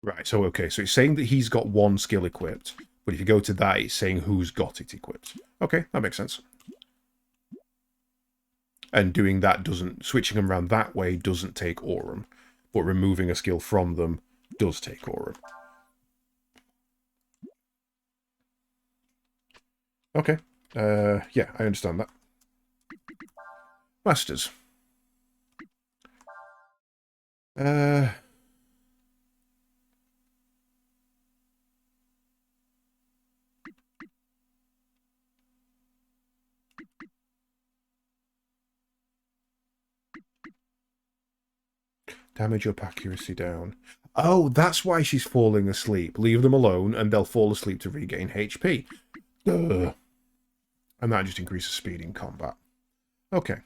Right, so okay, so it's saying that he's got one skill equipped, but if you go to that, it's saying who's got it equipped. Okay, that makes sense. And doing that doesn't, switching them around that way doesn't take Aurum, but removing a skill from them does take Aurum. Okay, yeah, I understand that. Masters. Damage up accuracy down. Oh, that's why she's falling asleep. Leave them alone and they'll fall asleep to regain HP. Ugh. And that just increases speed in combat. Okay.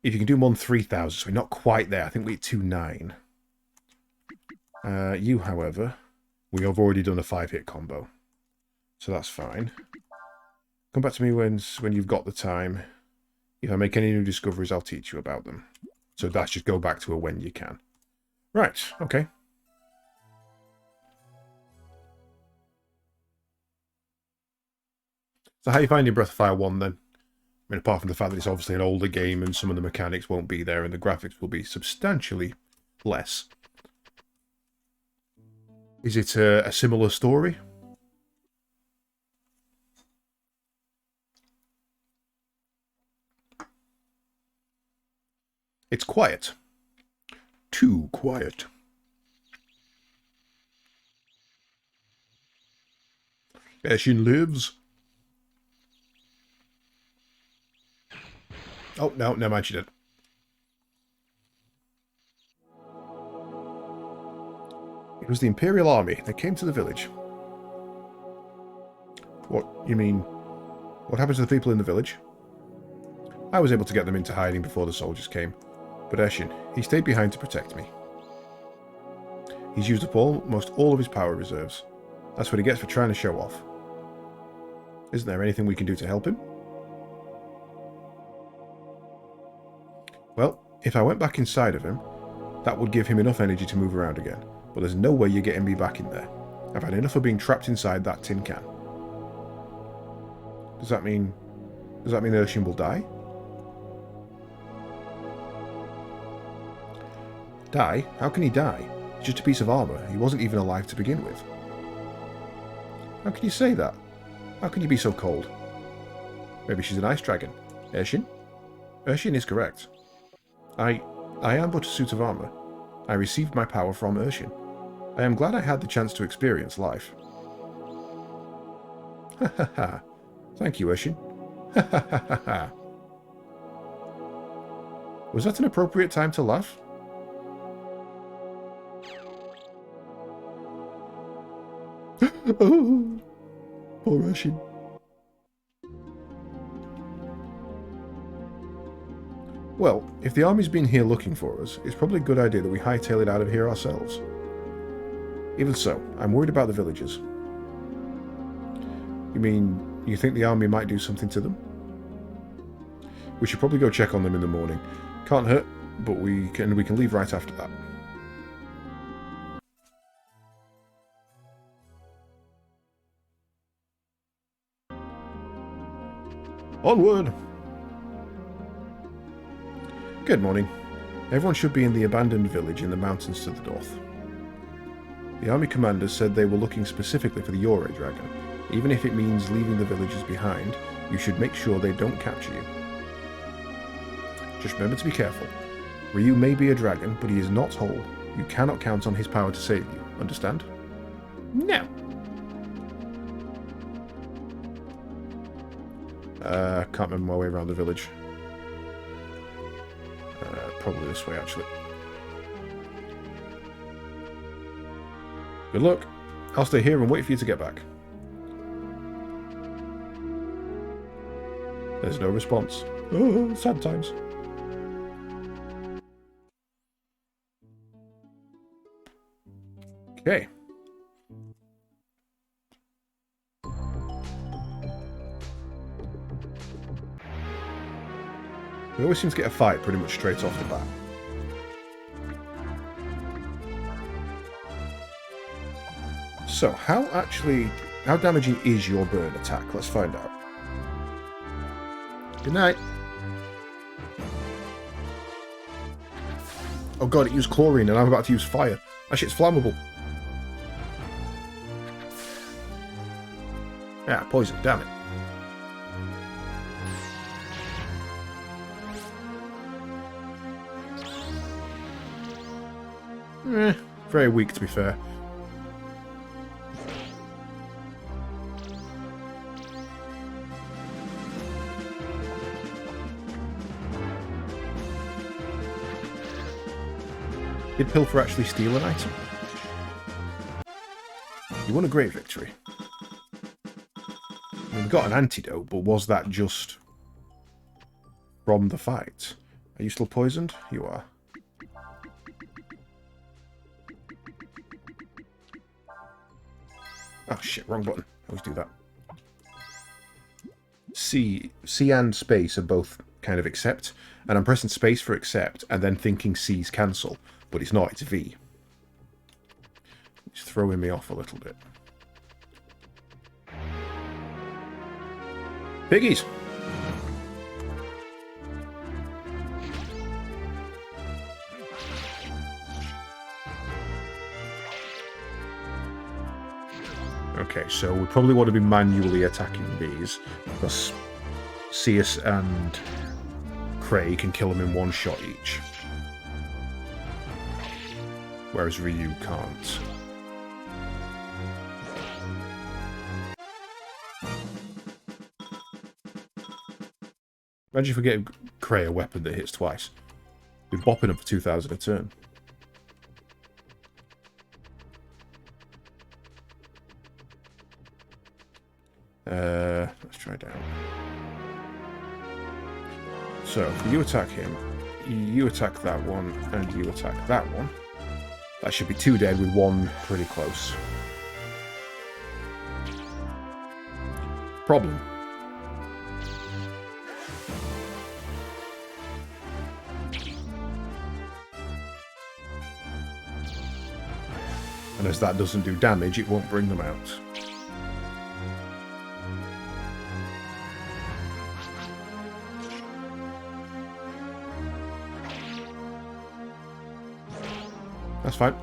If you can do more than 3,000, so we're not quite there. I think we're at 2,900. You, however, we have already done a 5-hit combo. So that's fine. Come back to me when you've got the time. If I make any new discoveries, I'll teach you about them. So that's just go back to her when you can. Right, okay. So how you finding Breath of Fire 1 then? I mean, apart from the fact that it's obviously an older game and some of the mechanics won't be there and the graphics will be substantially less. Is it a similar story? It's quiet. Too quiet. Eshin lives. Oh, no, never mind, she did. It was the Imperial Army that came to the village. What, you mean, what happened to the people in the village? I was able to get them into hiding before the soldiers came, but Eshin, he stayed behind to protect me. He's used up almost all of his power reserves. That's what he gets for trying to show off. Isn't there anything we can do to help him? Well, if I went back inside of him, that would give him enough energy to move around again. But there's no way you're getting me back in there. I've had enough of being trapped inside that tin can. Does that mean Urshin will die? Die? How can he die? It's just a piece of armour. He wasn't even alive to begin with. How can you say that? How can you be so cold? Maybe she's an ice dragon. Urshin? Urshin is correct. I am but a suit of armour. I received my power from Urshin. I am glad I had the chance to experience life. Ha ha ha. Thank you, Urshin. Ha ha ha ha ha. Was that an appropriate time to laugh? Oh, poor Urshin. Well, if the army's been here looking for us, it's probably a good idea that we hightail it out of here ourselves. Even so, I'm worried about the villagers. You mean, you think the army might do something to them? We should probably go check on them in the morning. Can't hurt, but we can leave right after that. Onward! Good morning. Everyone should be in the abandoned village in the mountains to the north. The army commanders said they were looking specifically for the Yore dragon. Even if it means leaving the villagers behind, you should make sure they don't capture you. Just remember to be careful. Ryu may be a dragon, but he is not whole. You cannot count on his power to save you. Understand? No. Can't remember my way around the village. Probably this way, actually. Good luck. I'll stay here and wait for you to get back. There's no response. Oh, sad times. Okay. We always seem to get a fight pretty much straight off the bat. So, how damaging is your burn attack? Let's find out. Good night. Oh god, it used chlorine and I'm about to use fire. That shit's flammable. Yeah, poison, damn it. Very weak, to be fair. Did Pilfer actually steal an item? You won a great victory. I mean, we got an antidote, but was that just from the fight? Are you still poisoned? You are. Oh shit, wrong button. I always do that. C and space are both kind of accept, and I'm pressing space for accept, and then thinking C's cancel, but it's not, it's V. It's throwing me off a little bit. Piggies! Okay, so we probably want to be manually attacking these, because Seus and Cray can kill them in one shot each. Whereas Ryu can't. Imagine if we get Cray a weapon that hits twice. We're bopping up for 2,000 a turn. Let's try down. So, if you attack him, you attack that one, and you attack that one. That should be 2 dead with 1 pretty close. Problem. And as that doesn't do damage, it won't bring them out. That's fine.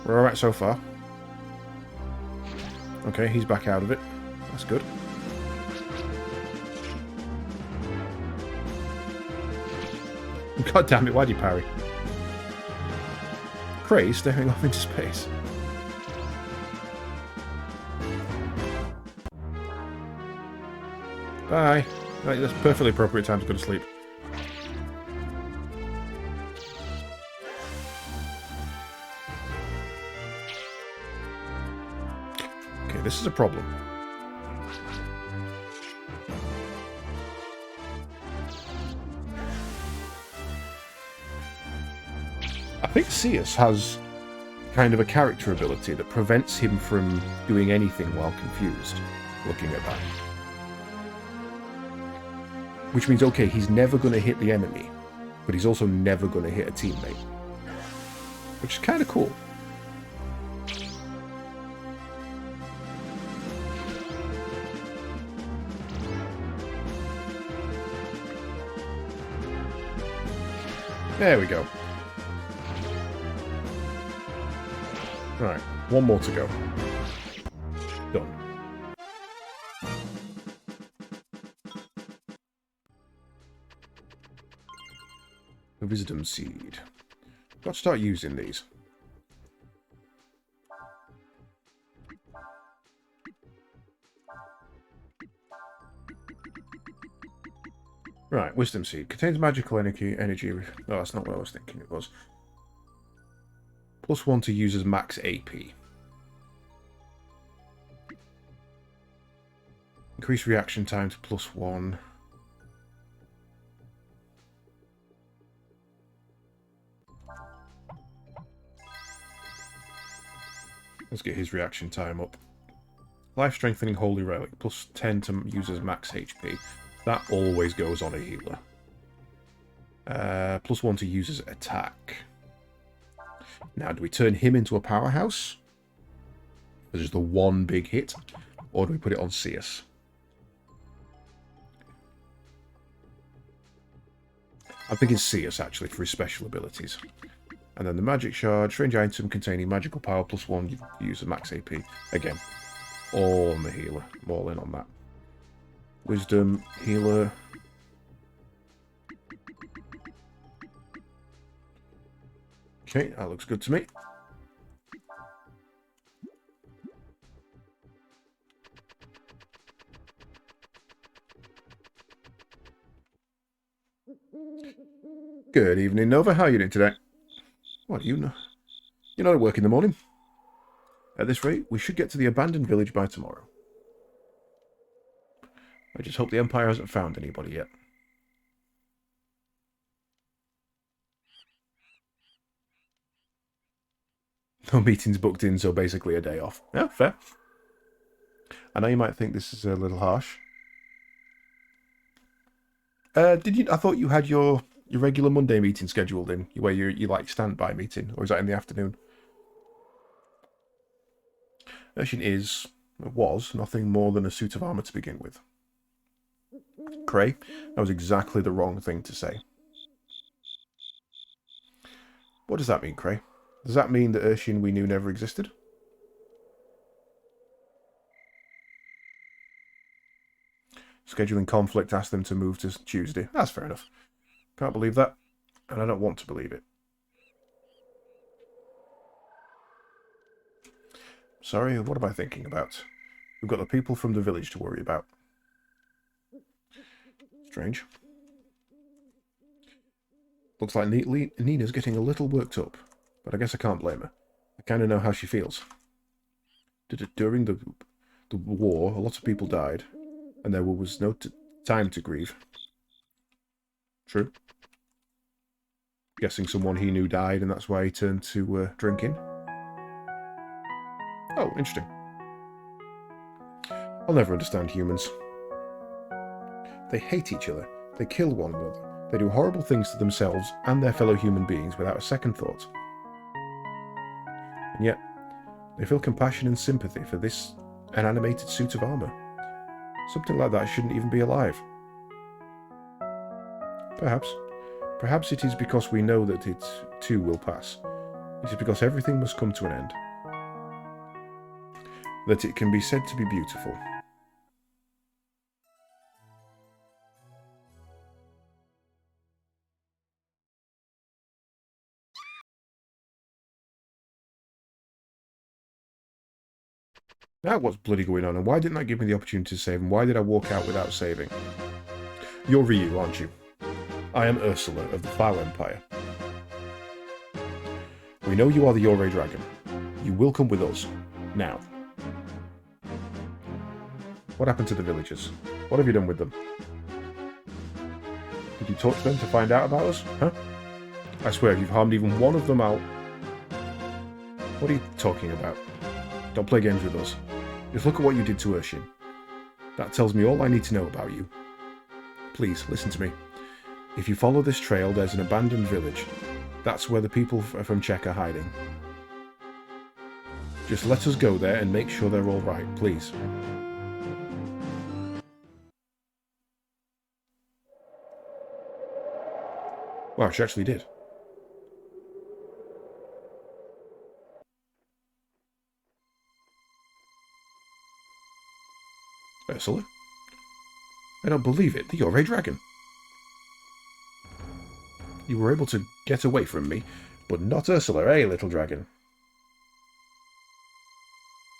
We're alright so far. Okay, he's back out of it. That's good. God damn it, why'd you parry? Cray staring off into space. Bye. Right, that's a perfectly appropriate time to go to sleep. Okay, this is a problem. I think Seus has kind of a character ability that prevents him from doing anything while confused, looking at that. Which means, okay, he's never going to hit the enemy, but he's also never going to hit a teammate. Which is kind of cool. There we go. Right, one more to go. Done. A wisdom seed. Got to start using these. Right, wisdom seed. Contains magical energy. Oh, that's not what I was thinking it was. +1 to user's max AP. Increase reaction time to +1. Let's get his reaction time up. Life strengthening holy relic. +10 to user's max HP. That always goes on a healer. +1 to user's attack. Now, do we turn him into a powerhouse? Or just the one big hit? Or do we put it on Seus? I'm thinking Seus, actually, for his special abilities. And then the magic shard, strange item containing magical power +1, you use the max AP. Again, all on the healer. I'm all in on that. Wisdom, healer. Okay, that looks good to me. Good evening, Nova. How are you doing today? What, you know? You're not at work in the morning? At this rate, we should get to the abandoned village by tomorrow. I just hope the Empire hasn't found anybody yet. No meetings booked in, so basically a day off. Yeah, fair. I know you might think this is a little harsh. Did you? I thought you had your regular Monday meeting scheduled in, where you like standby meeting, or is that in the afternoon? Urshin was nothing more than a suit of armor to begin with. Cray, that was exactly the wrong thing to say. What does that mean, Cray? Does that mean that Urshin we knew never existed? Scheduling conflict asked them to move to Tuesday. That's fair enough. Can't believe that, and I don't want to believe it. Sorry, what am I thinking about? We've got the people from the village to worry about. Strange. Looks like Nina's getting a little worked up, but I guess I can't blame her. I kind of know how she feels. During the war, a lot of people died, and there was no time to grieve. True. Guessing someone he knew died, and that's why he turned to drinking. Oh, interesting. I'll never understand humans. They hate each other. They kill one another. They do horrible things to themselves and their fellow human beings without a second thought. And yet, they feel compassion and sympathy for this animated suit of armor. Something like that shouldn't even be alive. Perhaps. Perhaps it is because we know that it too will pass. It is because everything must come to an end. That it can be said to be beautiful. Now what's bloody going on, and why didn't that give me the opportunity to save, and why did I walk out without saving? You're Ryu, aren't you? I am Ursula of the Plough Empire. We know you are the Yorei Dragon. You will come with us. Now. What happened to the villagers? What have you done with them? Did you talk to them to find out about us? Huh? I swear, if you've harmed even one of them out... What are you talking about? Don't play games with us. Just look at what you did to Urshin. That tells me all I need to know about you. Please, listen to me. If you follow this trail, there's an abandoned village. That's where the people from Czech are hiding. Just let us go there and make sure they're all right, please. Wow, she actually did. Ursula? I don't believe it. The Yorei Dragon. You were able to get away from me, but not Ursula, eh, little dragon?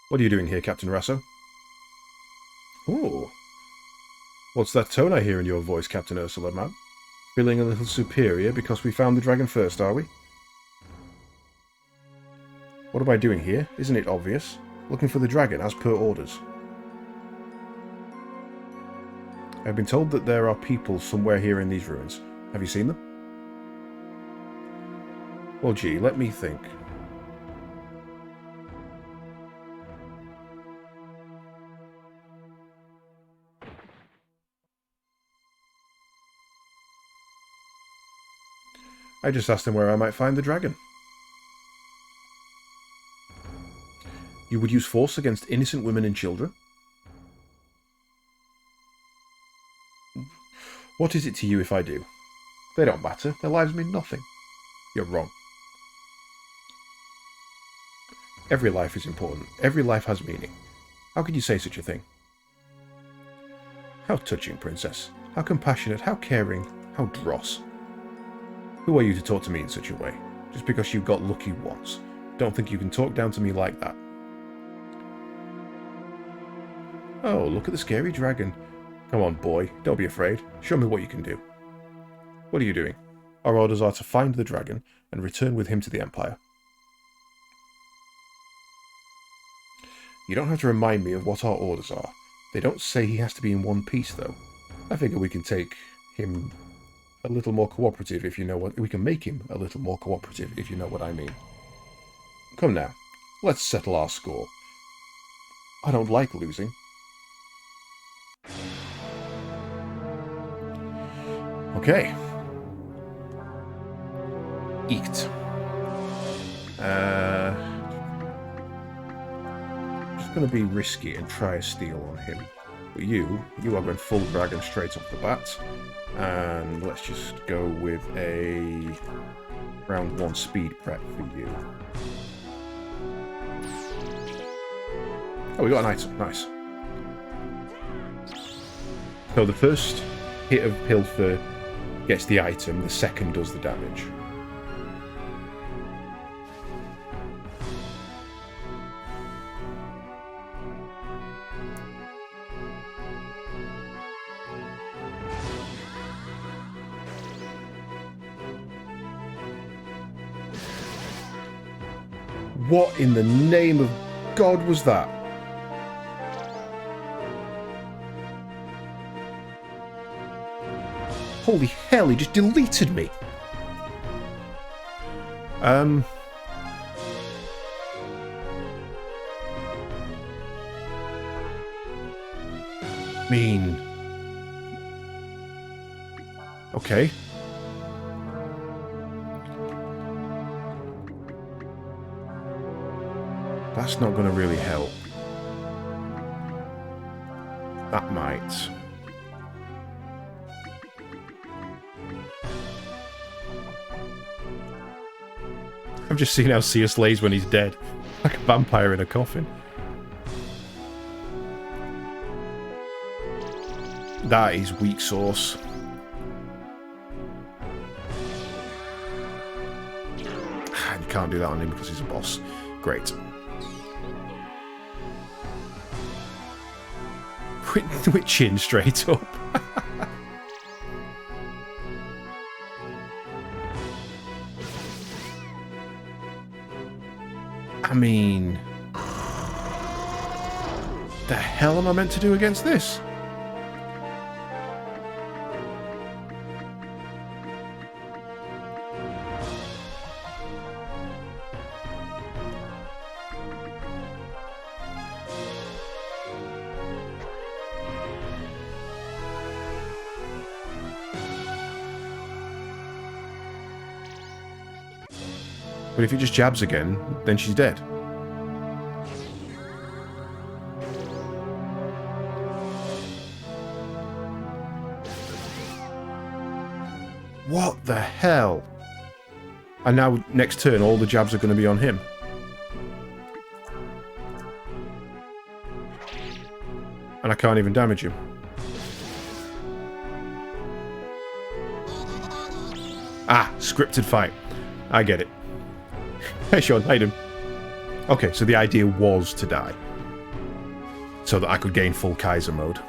What are you doing here, Captain Rasso? Ooh. What's that tone I hear in your voice, Captain Ursula, man? Feeling a little superior because we found the dragon first, are we? What am I doing here? Isn't it obvious? Looking for the dragon, as per orders. I've been told that there are people somewhere here in these ruins. Have you seen them? Well, gee, let me think. I just asked him where I might find the dragon. You would use force against innocent women and children? What is it to you if I do? They don't matter. Their lives mean nothing. You're wrong. Every life is important. Every life has meaning. How could you say such a thing? How touching, Princess. How compassionate, how caring, how dross. Who are you to talk to me in such a way? Just because you got lucky once. Don't think you can talk down to me like that. Oh, look at the scary dragon. Come on, boy. Don't be afraid. Show me what you can do. What are you doing? Our orders are to find the dragon and return with him to the Empire. You don't have to remind me of what our orders are. They don't say he has to be in one piece, though. I figure we can take him a little more cooperative, if you know what... We can make him a little more cooperative, if you know what I mean. Come now. Let's settle our score. I don't like losing. Okay. Eat. Just going to be risky and try a steal on him. But you are going full dragon straight off the bat. And let's just go with a round 1 speed prep for you. Oh, we got an item. Nice. So the first hit of Pilfer gets the item, the second does the damage. What in the name of God was that? Holy hell, he just deleted me. Mean. Okay. That's not going to really help. That might. I've just seen how Seer slays when he's dead. Like a vampire in a coffin. That is weak sauce. You can't do that on him because he's a boss. Great. Witching straight up. I mean... the hell am I meant to do against this? But if he just jabs again, then she's dead. What the hell? And now, next turn, all the jabs are going to be on him. And I can't even damage him. Ah, scripted fight. I get it. Hey, Sean, hide him. Okay, so the idea was to die. So that I could gain full Kaiser mode.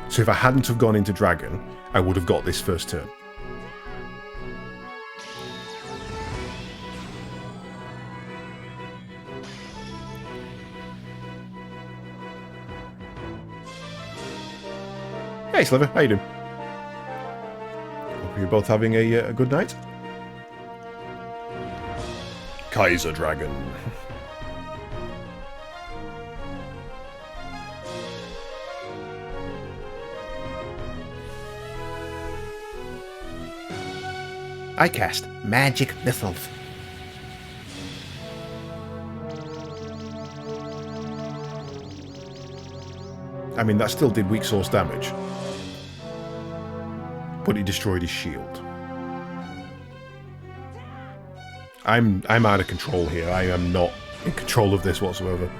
So if I hadn't have gone into Dragon, I would have got this first turn. Hey, Sliver, how you doing? Hope you're both having a good night. Kaiser Dragon. I cast Magic Missiles. I mean, that still did weak source damage. But it destroyed his shield. I'm out of control here. I am not in control of this whatsoever.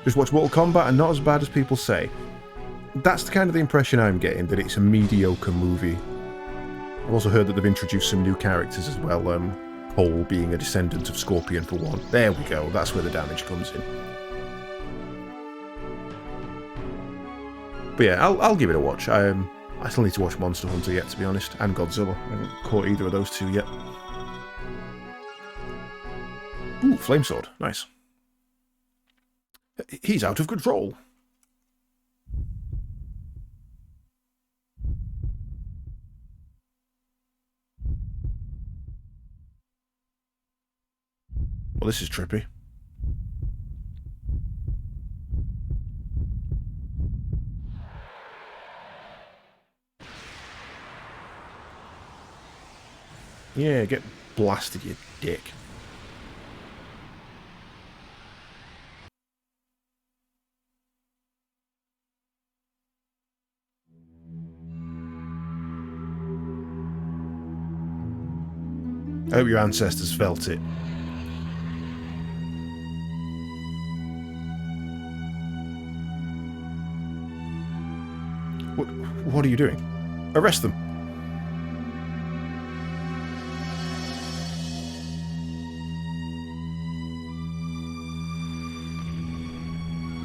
Just watch Mortal Kombat and not as bad as people say. That's the kind of the impression I'm getting, that it's a mediocre movie. I've also heard that they've introduced some new characters as well. Cole being a descendant of Scorpion for one. There we go. That's where the damage comes in. But yeah, I'll give it a watch. I still need to watch Monster Hunter yet, to be honest, and Godzilla. I haven't caught either of those two yet. Ooh, Flame Sword. Nice. He's out of control. Well, this is trippy. Yeah, get blasted, you dick. I hope your ancestors felt it. What are you doing? Arrest them.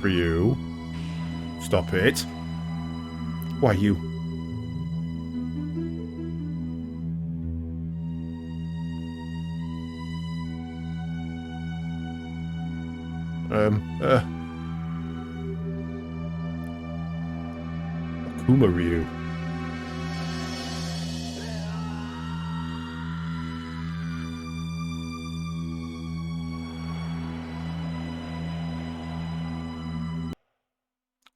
Ryu. Stop it. Why you? Akuma Ryu.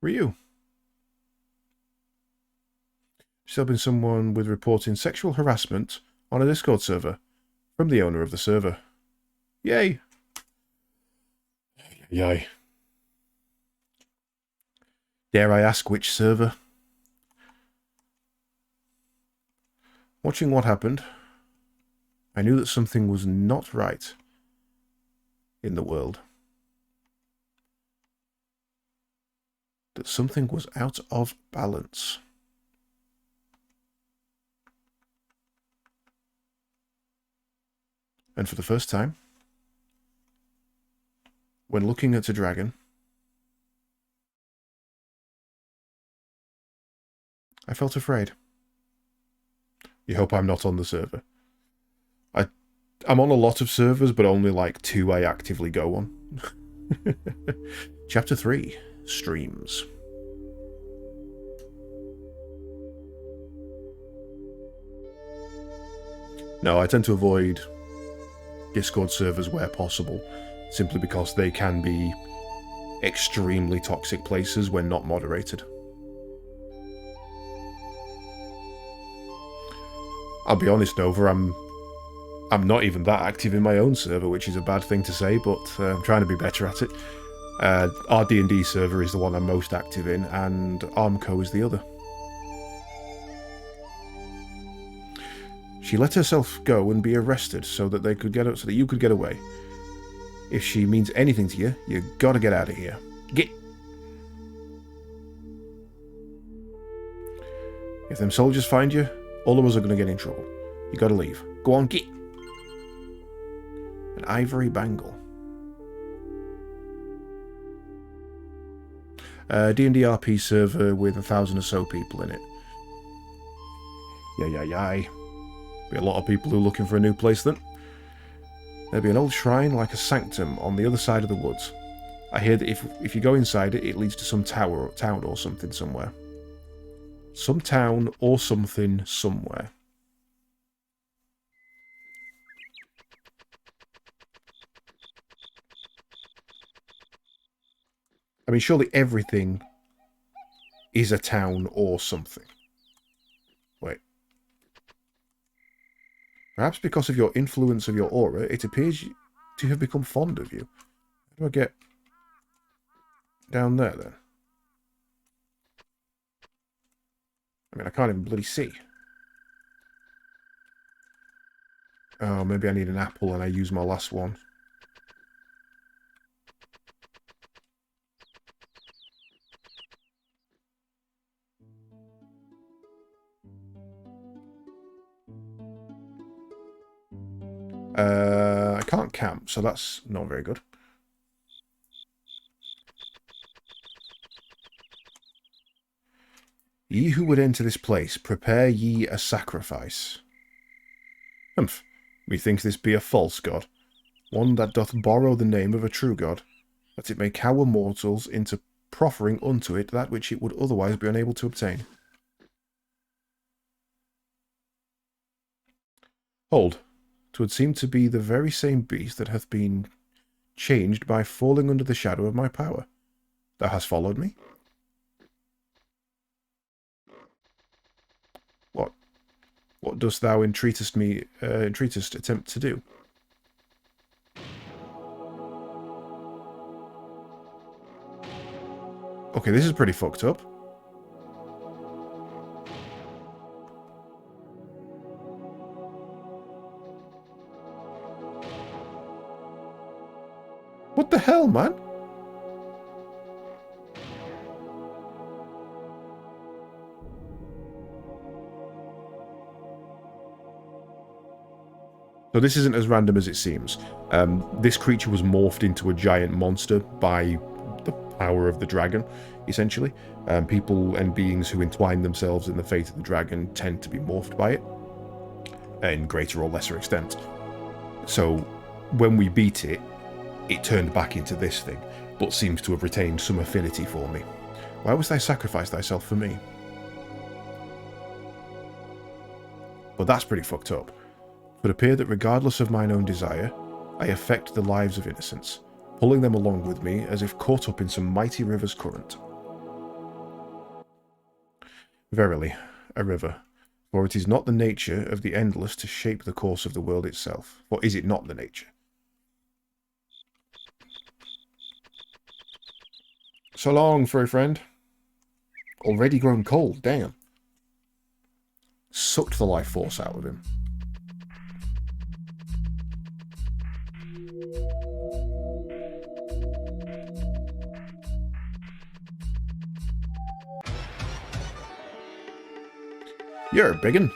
Ryu. She's helping someone with reporting sexual harassment on a Discord server from the owner of the server. Yay! Yay. Dare I ask which server? Watching what happened, I knew that something was not right in the world. That something was out of balance. And for the first time, when looking at a dragon, I felt afraid. You hope I'm not on the server. I'm on a lot of servers, but only like 2 I actively go on. Chapter 3. Streams. No, I tend to avoid Discord servers where possible, simply because they can be extremely toxic places when not moderated. I'll be honest, Nova, I'm not even that active in my own server, which is a bad thing to say, but I'm trying to be better at it. Our D&D server is the one I'm most active in, and Armco is the other. She let herself go and be arrested so that you could get away. If she means anything to you, you gotta get out of here. Get. If them soldiers find you, all of us are gonna get in trouble. You gotta leave. Go on, get. An ivory bangle. D&D RP server with 1,000 or so people in it. Yay. Be a lot of people who are looking for a new place then. There'll be an old shrine like a sanctum on the other side of the woods. I hear that if you go inside it, it leads to some town or something somewhere. Some town or something somewhere. I mean, surely everything is a town or something. Wait. Perhaps because of your influence of your aura, it appears to have become fond of you. How do I get down there, then? I mean, I can't even bloody see. Oh, maybe I need an apple and I use my last one. I can't camp, so that's not very good. Ye who would enter this place, prepare ye a sacrifice. Humph, methinks this be a false god, one that doth borrow the name of a true god, that it may cower mortals into proffering unto it that which it would otherwise be unable to obtain. Hold, 'twould seem to be the very same beast that hath been changed by falling under the shadow of my power. Thou hast followed me? What? What dost thou entreatest attempt to do? Okay, this is pretty fucked up. What the hell, man? So this isn't as random as it seems. This creature was morphed into a giant monster by the power of the dragon, essentially. People and beings who entwine themselves in the fate of the dragon tend to be morphed by it, in greater or lesser extent. So when we beat it, it turned back into this thing, but seems to have retained some affinity for me. Why wouldst thou sacrifice thyself for me? But that's pretty fucked up. It would appear that regardless of mine own desire, I affect the lives of innocents, pulling them along with me as if caught up in some mighty river's current. Verily, a river, for it is not the nature of the endless to shape the course of the world itself. Or is it not the nature? So long, furry friend. Already grown cold, damn. Sucked the life force out of him. You're a biggin.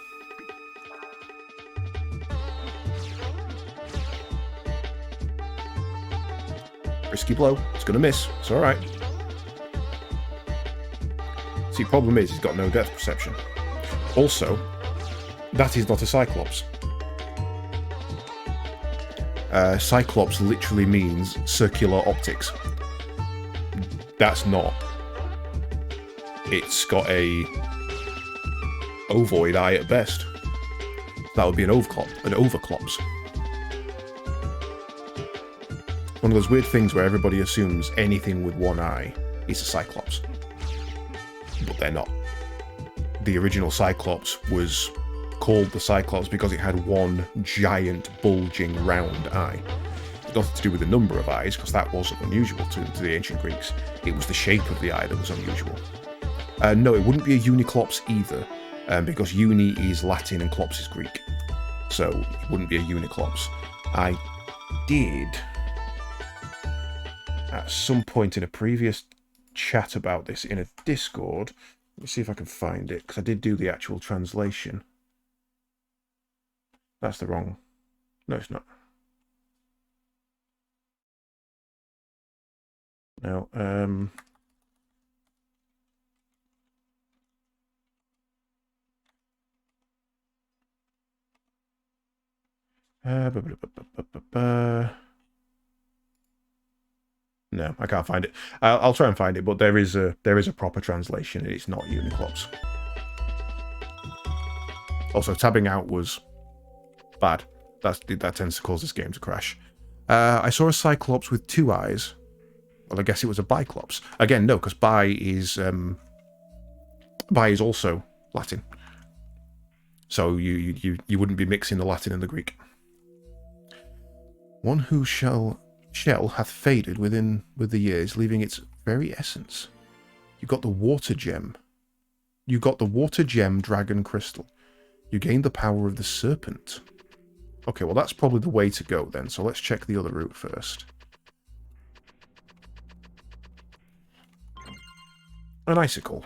Risky blow. It's gonna miss. It's alright. See, problem is he's got no depth perception. Also, that is not a Cyclops. Cyclops literally means circular optics. That's not. It's got a ovoid eye at best. That would be an overclops. One of those weird things where everybody assumes anything with one eye is a Cyclops. But they're not. The original Cyclops was called the Cyclops because it had one giant, bulging, round eye. It's nothing to do with the number of eyes, because that wasn't unusual to the ancient Greeks. It was the shape of the eye that was unusual. No, it wouldn't be a Uniclops either, because uni is Latin and clops is Greek. So it wouldn't be a Uniclops. I did, at some point in a previous chat about this in a Discord. Let me see if I can find it, because I did do the actual translation. That's the wrong... No, it's not. No, No, I can't find it. I'll try and find it, but there is a proper translation, and it's not Uniclops. Also, tabbing out was bad. That tends to cause this game to crash. I saw a Cyclops with two eyes. Well, I guess it was a Biclops. Again, no, because bi is also Latin. So you wouldn't be mixing the Latin and the Greek. One whose shell hath faded with the years, leaving its very essence. You got the water gem. You got the water gem dragon crystal. You gained the power of the serpent. Okay, well that's probably the way to go then, so let's check the other route first. An icicle.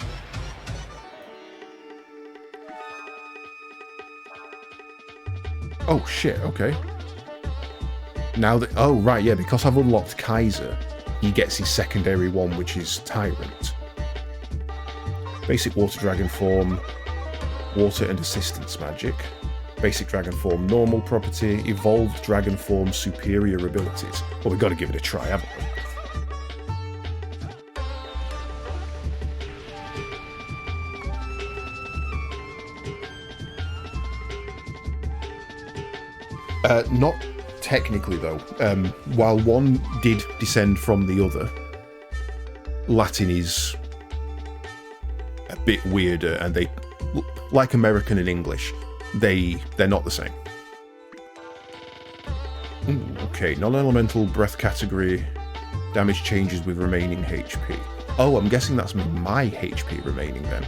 Oh shit, okay. Now that... Oh, right, yeah, because I've unlocked Kaiser, he gets his secondary one, which is Tyrant. Basic Water Dragon form, Water and Assistance magic. Basic Dragon form, normal property. Evolved Dragon form, superior abilities. Well, we've got to give it a try, haven't we? Not technically, though. While one did descend from the other, Latin is a bit weirder, and they, like American and English, They're not the same. Ooh, okay, non-elemental breath category. Damage changes with remaining HP. Oh, I'm guessing that's my HP remaining then.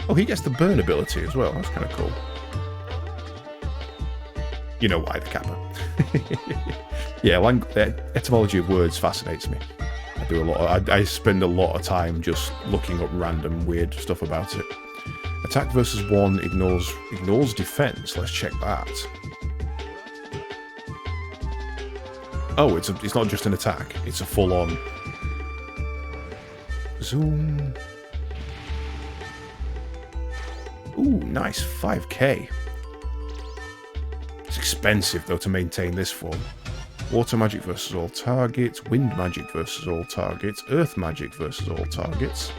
Oh, he gets the burn ability as well. That's kind of cool. You know why, the Kappa. Yeah, the etymology of words fascinates me. I spend a lot of time just looking up random weird stuff about it. Attack versus 1 ignores defense. Let's check that. Oh, it's not just an attack. It's a full-on zoom. Ooh, nice, 5k. It's expensive though to maintain this form. Water magic versus all targets, wind magic versus all targets, earth magic versus all targets.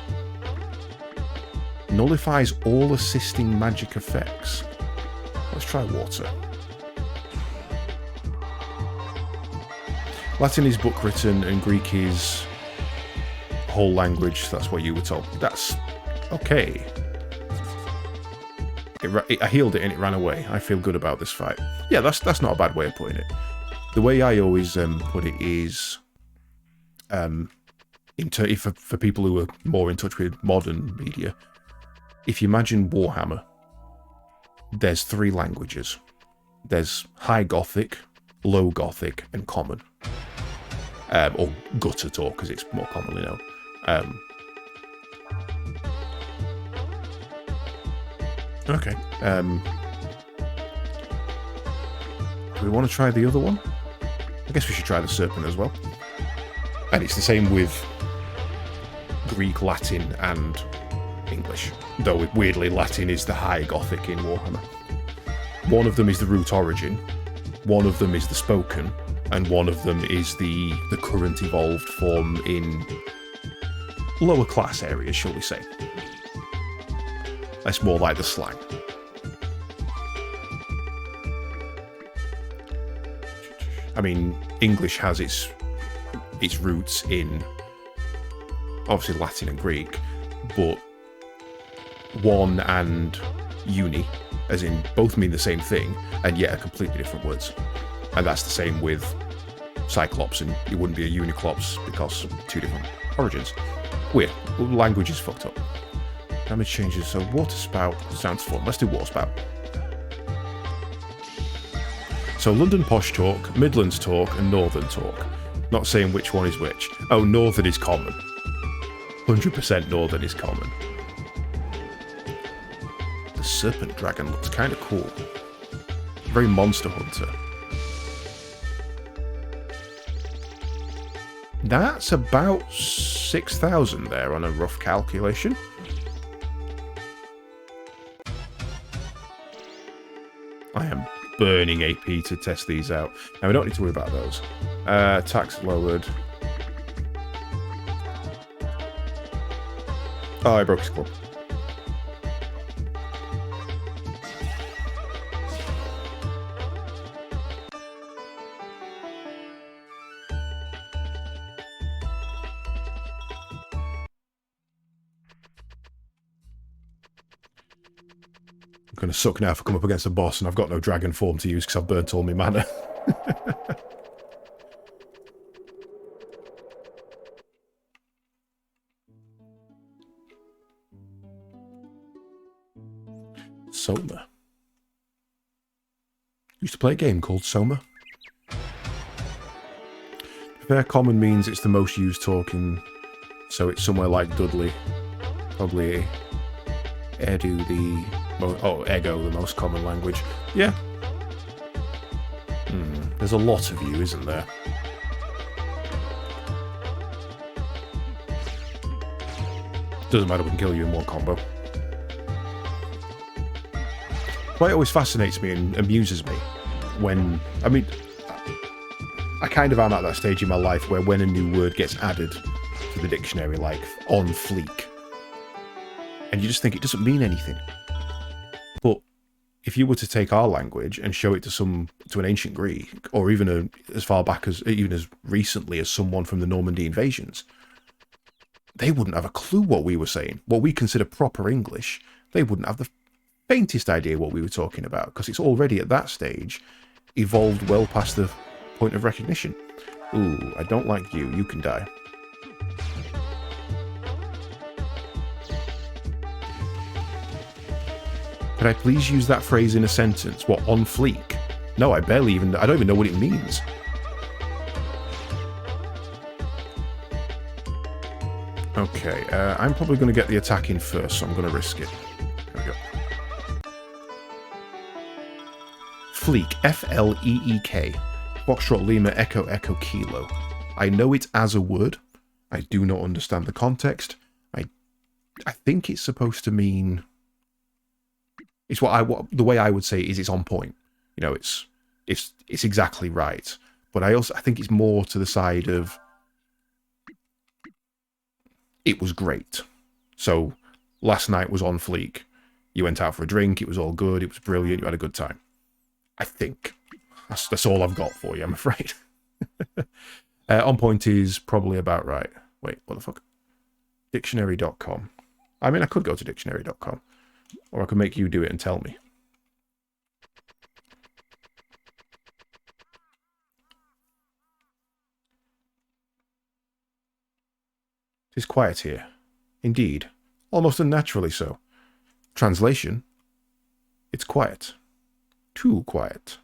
Nullifies all assisting magic effects. Let's try water. Latin is book written and Greek is whole language. That's what you were told. That's okay. I healed it and it ran away. I feel good about this fight. Yeah, that's not a bad way of putting it. The way I always put it is, for people who are more in touch with modern media, if you imagine Warhammer, there's 3 languages. There's High Gothic, Low Gothic, and Common. Or Gutter Talk, as it's more commonly known. Okay. Do we want to try the other one? I guess we should try the Serpent as well. And it's the same with Greek, Latin, and English. Though, weirdly, Latin is the High Gothic in Warhammer. One of them is the root origin, one of them is the spoken, and one of them is the current evolved form in lower class areas, shall we say. That's more like the slang. I mean, English has its roots in, obviously, Latin and Greek, but one and uni, as in both mean the same thing, and yet are completely different words. And that's the same with Cyclops, and it wouldn't be a Uniclops because of 2 different origins. Weird. Language is fucked up. Damage changes, so Water Spout sounds fun. Let's do Water Spout. So London Posh Talk, Midlands Talk, and Northern Talk. Not saying which one is which. Oh, Northern is common. 100% Northern is common. The Serpent Dragon looks kind of cool. Very Monster Hunter. That's about 6,000 there on a rough calculation. I am burning AP to test these out. Now, we don't need to worry about those. Attacks lowered. Oh, I broke his club. I'm going to suck now if I come up against a boss and I've got no dragon form to use because I've burnt all my mana. Soma. Used to play a game called Soma. Fair common means it's the most used token, so it's somewhere like Dudley. Probably Edu, Ego, the most common language. Yeah. There's a lot of you, isn't there? Doesn't matter, we can kill you in one combo. Why it always fascinates me and amuses me when, I mean, I kind of am at that stage in my life where when a new word gets added to the dictionary, like on fleek, and you just think it doesn't mean anything. But if you were to take our language and show it to an ancient Greek, or even as far back as recently as someone from the Normandy invasions, they wouldn't have a clue what we were saying. What we consider proper English, they wouldn't have the faintest idea what we were talking about, because it's already at that stage evolved well past the point of recognition. Ooh, I don't like you. You can die. Could I please use that phrase in a sentence? What, on fleek? No, I don't even know what it means. Okay, I'm probably going to get the attack in first, so I'm going to risk it. There we go. Fleek, F-L-E-E-K. Foxtrot Lima Echo Echo Kilo. I know it as a word. I do not understand the context. I think it's supposed to mean... It's the way I would say it is it's on point. You know, it's exactly right. But I think it's more to the side of it was great. So last night was on fleek. You went out for a drink, it was all good, it was brilliant, you had a good time. I think. That's all I've got for you, I'm afraid. On point is probably about right. Wait, what the fuck? Dictionary.com. I mean, I could go to dictionary.com. Or I could make you do it and tell me. It is quiet here. Indeed. Almost unnaturally so. Translation. It's quiet. Too quiet.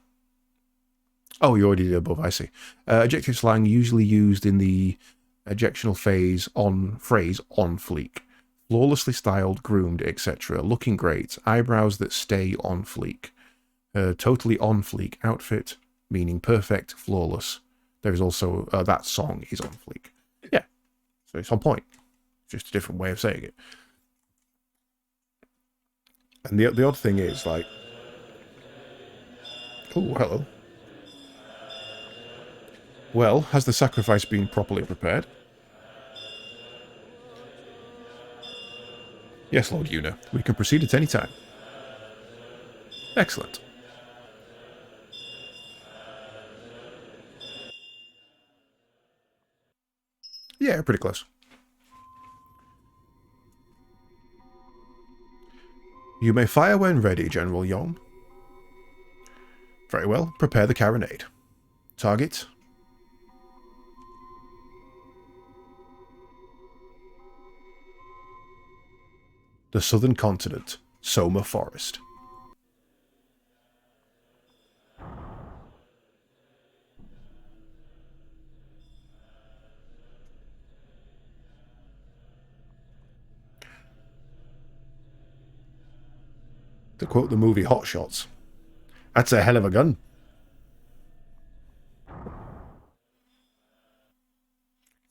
Oh, you already did above, I see. Adjective slang usually used in the adjectional phrase on fleek. Flawlessly styled, groomed, etc. Looking great. Eyebrows that stay on fleek. Totally on fleek outfit, meaning perfect, flawless. There is also, that song is on fleek. Yeah, so it's on point. Just a different way of saying it. And the odd thing is, like... Oh, hello. Well, has the sacrifice been properly prepared? Yes, Lord Una. We can proceed at any time. Excellent. Yeah, pretty close. You may fire when ready, General Yom. Very well. Prepare the carronade. Target. The southern continent. Soma Forest. To quote the movie Hot Shots, that's a hell of a gun.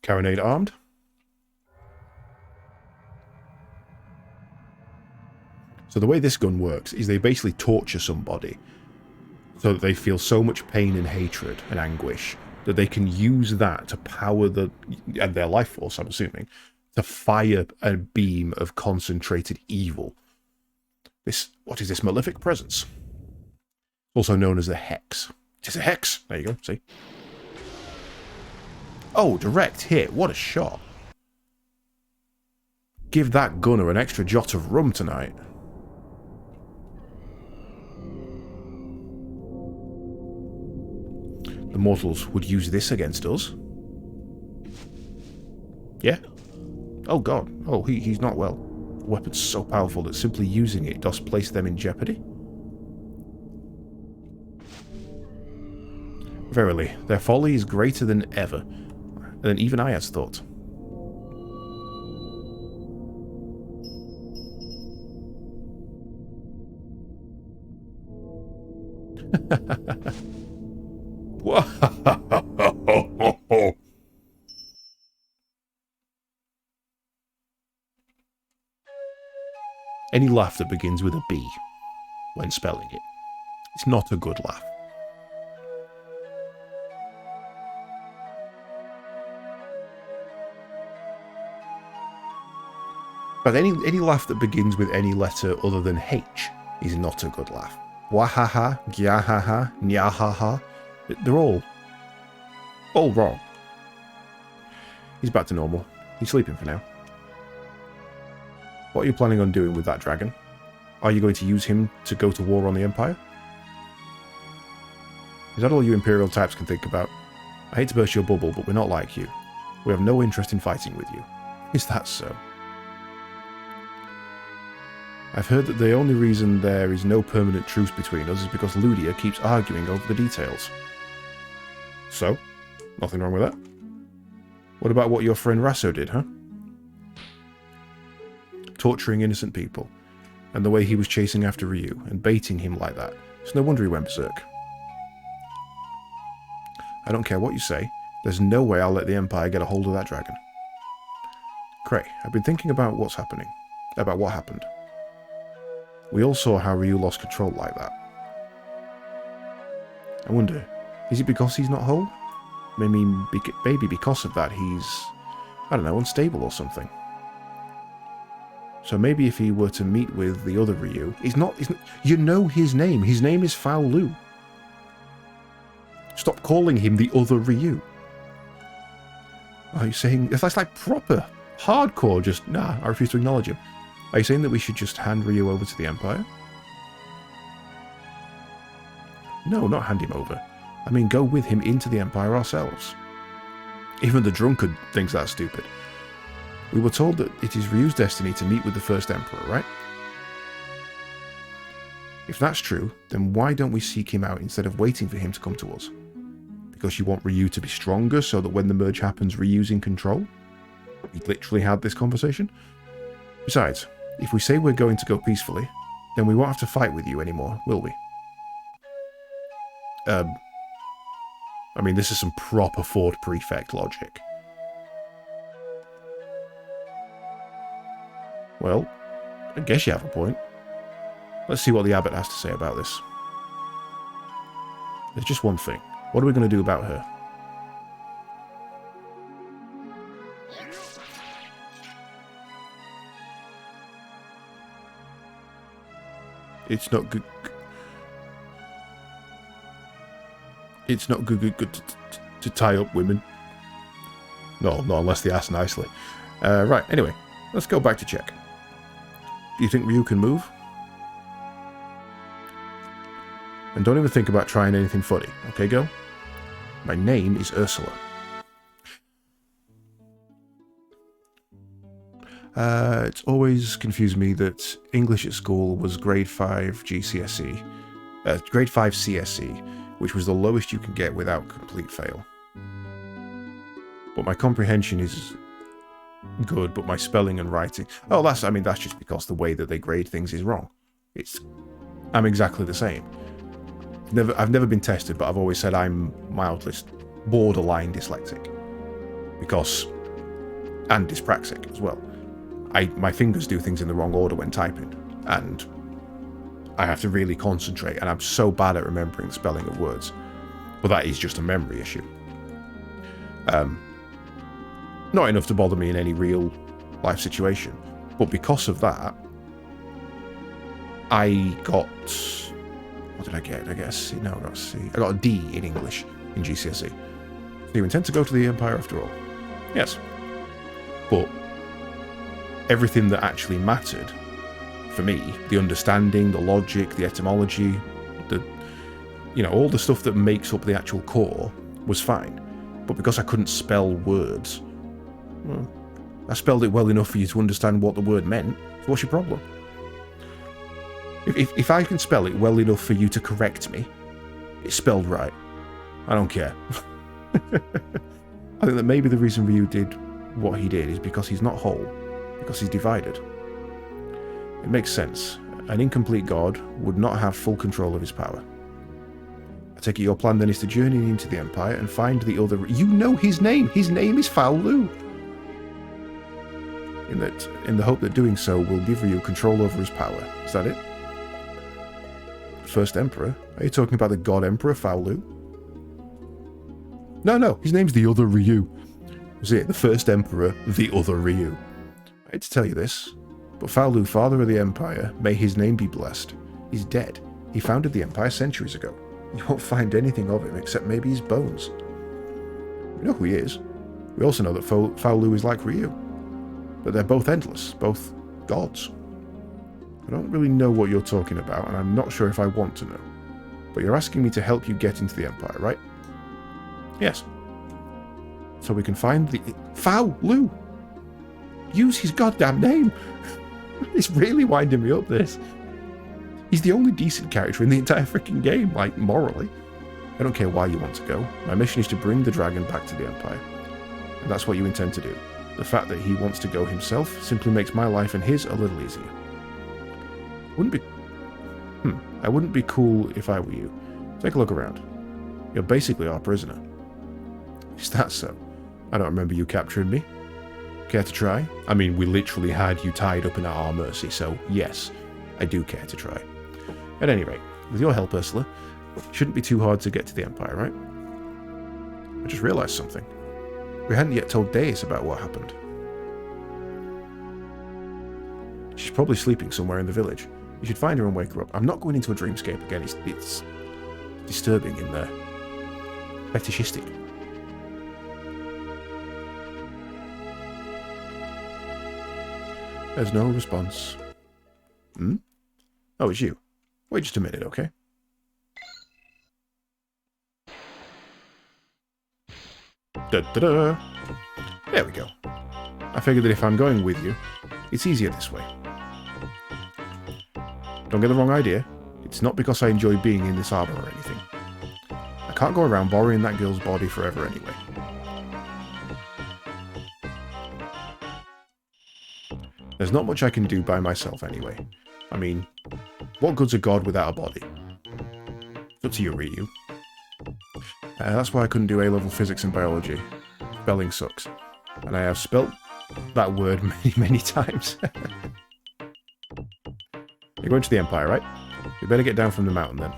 Carronade armed. So the way this gun works is they basically torture somebody so that they feel so much pain and hatred and anguish that they can use that to power their life force, I'm assuming, to fire a beam of concentrated evil. What is this malefic presence? Also known as the Hex. It is a Hex! There you go, see? Oh, direct hit. What a shot. Give that gunner an extra jot of rum tonight. The mortals would use this against us. Yeah. Oh god. Oh, he's not well. A weapon so powerful that simply using it does place them in jeopardy. Verily, their folly is greater than ever, than even I had thought. Any laugh that begins with a B when spelling it, it's not a good laugh. But any laugh that begins with any letter other than H is not a good laugh. Wahaha, gyahaha, nyahaha, they're all wrong. He's back to normal. He's sleeping for now. What are you planning on doing with that dragon? Are you going to use him to go to war on the Empire? Is that all you Imperial types can think about? I hate to burst your bubble, but we're not like you. We have no interest in fighting with you. Is that so? I've heard that the only reason there is no permanent truce between us is because Ludia keeps arguing over the details. So? Nothing wrong with that? What about what your friend Rasso did, huh? Torturing innocent people, and the way he was chasing after Ryu, and baiting him like that. It's no wonder he went berserk. I don't care what you say, there's no way I'll let the Empire get a hold of that dragon. Cray, I've been thinking about what's happening. About what happened. We all saw how Ryu lost control like that. I wonder, is it because he's not whole? Maybe because of that he's, I don't know, unstable or something. So maybe if he were to meet with the other Ryu, he's not, you know his name. His name is Foul Lu. Stop calling him the other Ryu. Are you saying, that's like proper, hardcore, just, nah, I refuse to acknowledge him. Are you saying that we should just hand Ryu over to the Empire? No, not hand him over. I mean, go with him into the Empire ourselves. Even the drunkard thinks that's stupid. We were told that it is Ryu's destiny to meet with the first Emperor, right? If that's true, then why don't we seek him out instead of waiting for him to come to us? Because you want Ryu to be stronger so that when the merge happens, Ryu's in control? We literally had this conversation. Besides, if we say we're going to go peacefully, then we won't have to fight with you anymore, will we? I mean, this is some proper Ford Prefect logic. Well, I guess you have a point. Let's see what the abbot has to say about this. There's just one thing. What are we going to do about her? It's not good. It's not good to tie up women. No, not unless they ask nicely. Right, anyway, let's go back to check. Do you think Ryu can move? And don't even think about trying anything funny, okay, girl? My name is Ursula. It's always confused me that English at school was grade 5 GCSE, grade 5 CSE, which was the lowest you can get without complete fail. But my comprehension is good, but my spelling and writing... Oh, that's just because the way that they grade things is wrong. I'm exactly the same. I've never been tested, but I've always said I'm mildly borderline dyslexic. And dyspraxic as well. My fingers do things in the wrong order when typing, and I have to really concentrate, and I'm so bad at remembering the spelling of words. But that is just a memory issue. Not enough to bother me in any real life situation. But because of that, I got... What did I get, I guess? No, I got a C. I got a D in English in GCSE. So you intend to go to the Empire after all? Yes. But everything that actually mattered for me, the understanding, the logic, the etymology, all the stuff that makes up the actual core was fine. But because I couldn't spell words, well, I spelled it well enough for you to understand what the word meant. So what's your problem? If I can spell it well enough for you to correct me, it's spelled right. I don't care. I think that maybe the reason Ryu did what he did is because he's not whole, because he's divided. It makes sense. An incomplete god would not have full control of his power. I take it your plan then is to journey into the Empire and find the other... You know his name! His name is Foul Lu! In the hope that doing so will give Ryu control over his power. Is that it? First Emperor? Are you talking about the God Emperor Foul Lu? No, his name's the other Ryu. Was it the First Emperor, the other Ryu? I hate to tell you this, but Foul Lu, father of the Empire, may his name be blessed, is dead. He founded the Empire centuries ago. You won't find anything of him except maybe his bones. We know who he is. We also know that Foul Lu is like Ryu. But they're both endless, both gods. I don't really know what you're talking about, and I'm not sure if I want to know. But you're asking me to help you get into the Empire, right? Yes. So we can find the... Fao Lu! Use his goddamn name! It's really winding me up, this. He's the only decent character in the entire freaking game, like, morally. I don't care why you want to go. My mission is to bring the dragon back to the Empire. And that's what you intend to do. The fact that he wants to go himself simply makes my life and his a little easier. I wouldn't be cool if I were you. Take a look around. You're basically our prisoner. Is that so? I don't remember you capturing me. Care to try? I mean, we literally had you tied up in our mercy, so yes, I do care to try. At any rate, with your help, Ursula, it shouldn't be too hard to get to the Empire, right? I just realised something. We hadn't yet told Deus about what happened. She's probably sleeping somewhere in the village. You should find her and wake her up. I'm not going into a dreamscape again. It's disturbing in there. Fetishistic. There's no response. Hmm? Oh, it's you. Wait just a minute, okay? Da-da-da! There we go. I figured that if I'm going with you, it's easier this way. Don't get the wrong idea. It's not because I enjoy being in this arbour or anything. I can't go around borrowing that girl's body forever anyway. There's not much I can do by myself anyway. I mean, what good's a god without a body? It's up to you, Ryu. That's why I couldn't do A-level physics and biology. Spelling sucks. And I have spelt that word many, many times. You're going to the Empire, right? You better get down from the mountain then.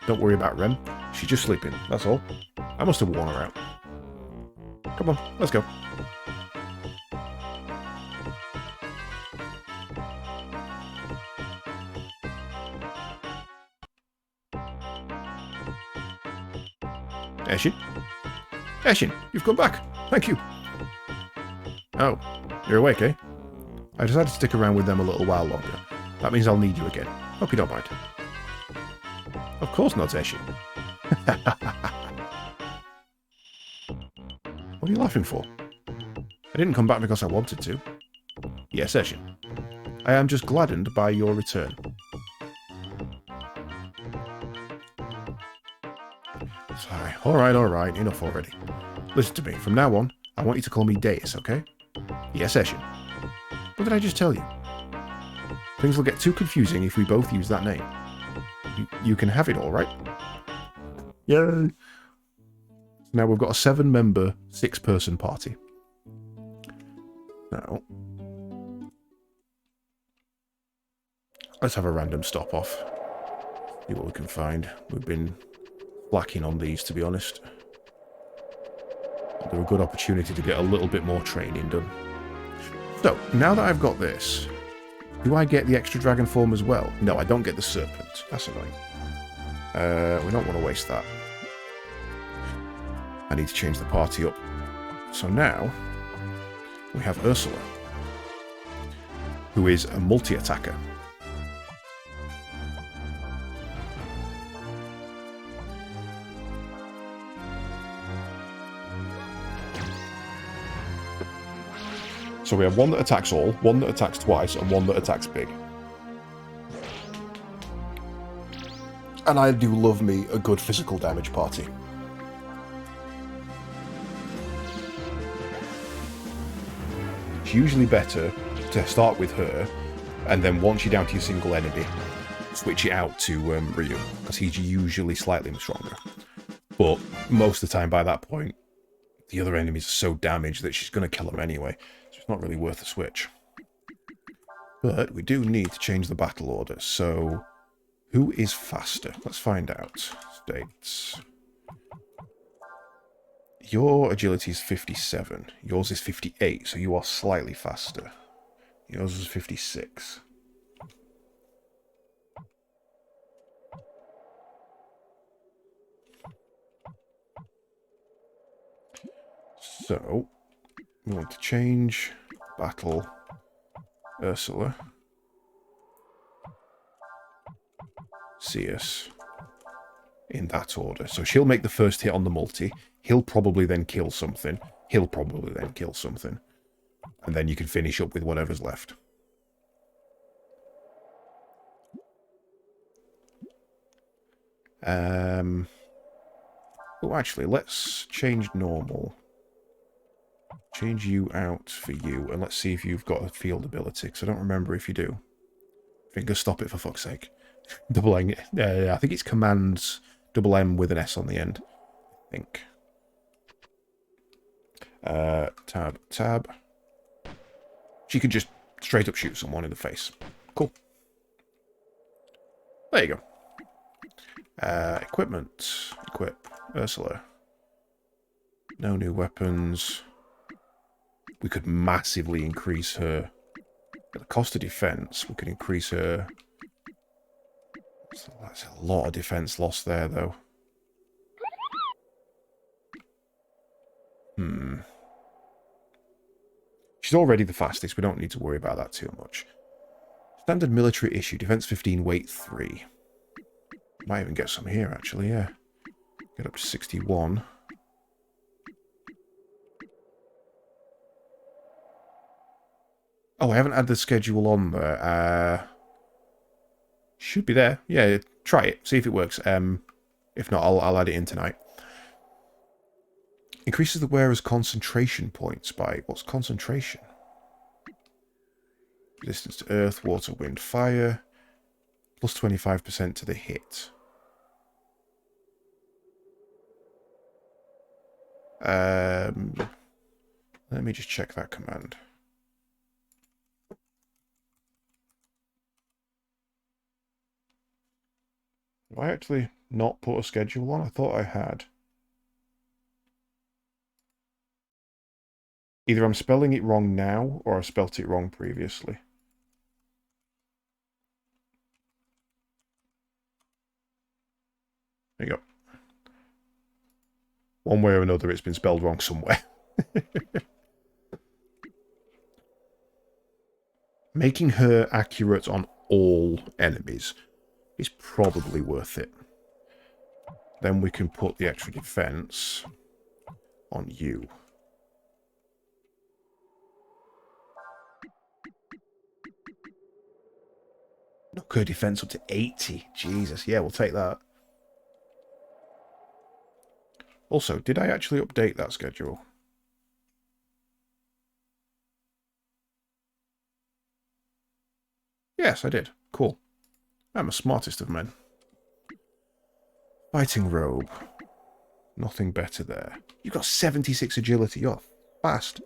Don't worry about Rem. She's just sleeping, that's all. I must have worn her out. Come on, let's go. Eshin? Eshin, you've come back. Thank you. Oh, you're awake, eh? I decided to stick around with them a little while longer. That means I'll need you again. Hope you don't mind. Of course not, Eshin. What are you laughing for? I didn't come back because I wanted to. Yes, Eshin. I am just gladdened by your return. Sorry. Alright, enough already. Listen to me, from now on, I want you to call me Deus, okay? Yes, Eshin. What did I just tell you? Things will get too confusing if we both use that name. You can have it all, right? Yay! Now we've got a 7-member, 6-person party. Now, let's have a random stop-off. See what we can find. We've been lacking on these, to be honest. They're a good opportunity to get a little bit more training done. So, now that I've got this, do I get the extra dragon form as well? No, I don't get the serpent. That's annoying. We don't want to waste that. I need to change the party up. So now, we have Ursula, who is a multi-attacker. So we have one that attacks all, one that attacks twice, and one that attacks big. And I do love me a good physical damage party. It's usually better to start with her, and then once you're down to your single enemy, switch it out to Ryu, because he's usually slightly stronger. But most of the time by that point, the other enemies are so damaged that she's going to kill them anyway. Not really worth a switch. But we do need to change the battle order, so who is faster? Let's find out. States. Your agility is 57. Yours is 58, so you are slightly faster. Yours is 56. So we want to change battle Ursula. Seus. In that order. So she'll make the first hit on the multi. He'll probably then kill something. He'll probably then kill something. And then you can finish up with whatever's left. Oh, actually, let's change normal. Change you out for you, and let's see if you've got a field ability, because I don't remember if you do. Finger stop it, for fuck's sake. Double M. I think it's commands double M with an S on the end. I think. Tab. She could just straight up shoot someone in the face. Cool. There you go. Equipment. Equip. Ursula. No new weapons. We could massively increase her... At the cost of defense, we could increase her... That's a lot of defense lost there, though. She's already the fastest. We don't need to worry about that too much. Standard military issue. Defense 15, weight 3. Might even get some here, actually, yeah. Get up to 61. Oh, I haven't had the schedule on there. Should be there. Yeah, try it. See if it works. If not, I'll add it in tonight. Increases the wearer's concentration points by... What's concentration? Resistance to earth, water, wind, fire. Plus 25% to the hit. Let me just check that command. Have I actually not put a schedule on? I thought I had. Either I'm spelling it wrong now, or I spelt it wrong previously. There you go. One way or another, it's been spelled wrong somewhere. Making her accurate on all enemies is probably worth it. Then we can put the extra defense on you. Knock her defense up to 80. Jesus, yeah, we'll take that. Also, did I actually update that schedule? Yes, I did. Cool. I'm the smartest of men. Fighting robe. Nothing better there. You've got 76 agility. You're fast.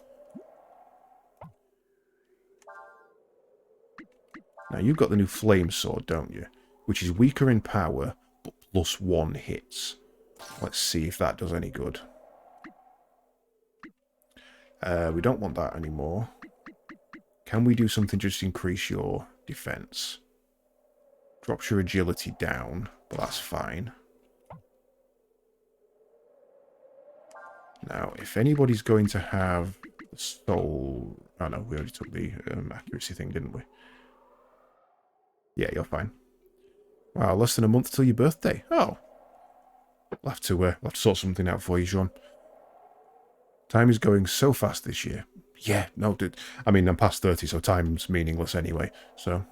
Now, you've got the new flame sword, don't you? Which is weaker in power, but plus 1 hits. Let's see if that does any good. We don't want that anymore. Can we do something just to increase your defense? Drops your agility down, but that's fine. Now, if anybody's going to have the soul... Oh no, we already took the accuracy thing, didn't we? Yeah, you're fine. Wow, less than a month till your birthday. Oh. We'll have to sort something out for you, Sean. Time is going so fast this year. Yeah, no, dude. I mean, I'm past 30, so time's meaningless anyway, so...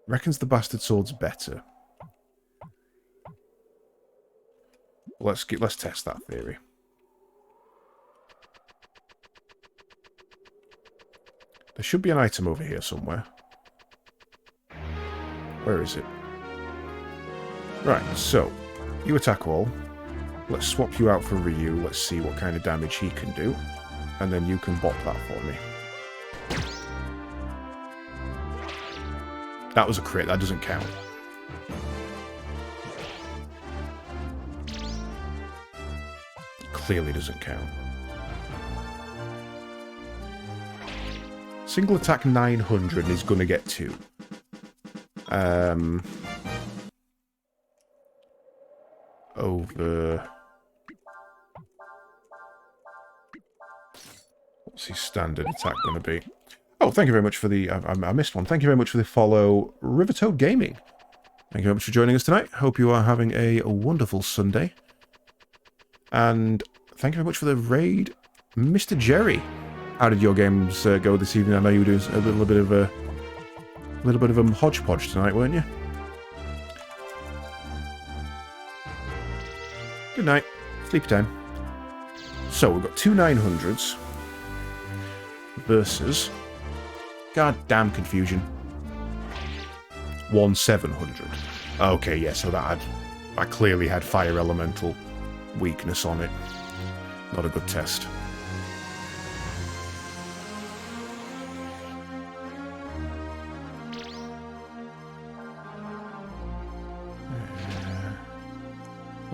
Reckons the bastard sword's better. Let's test that theory. There should be an item over here somewhere. Where is it? Right, so you attack all. Let's swap you out for Ryu. Let's see what kind of damage he can do. And then you can bop that for me. That was a crit. That doesn't count. Clearly doesn't count. Single attack 900 and he's going to get 2. Over... What's his standard attack going to be? Oh, thank you very much for the... I missed one. Thank you very much for the follow, Rivertoad Gaming. Thank you very much for joining us tonight. Hope you are having a wonderful Sunday. And thank you very much for the raid, Mr. Jerry. How did your games go this evening? I know you were doing a little bit of a hodgepodge tonight, weren't you? Good night. Sleepy time. So we've got two 900s versus, goddamn confusion, one 700. Okay, yeah, so that clearly had fire elemental weakness on it. Not a good test.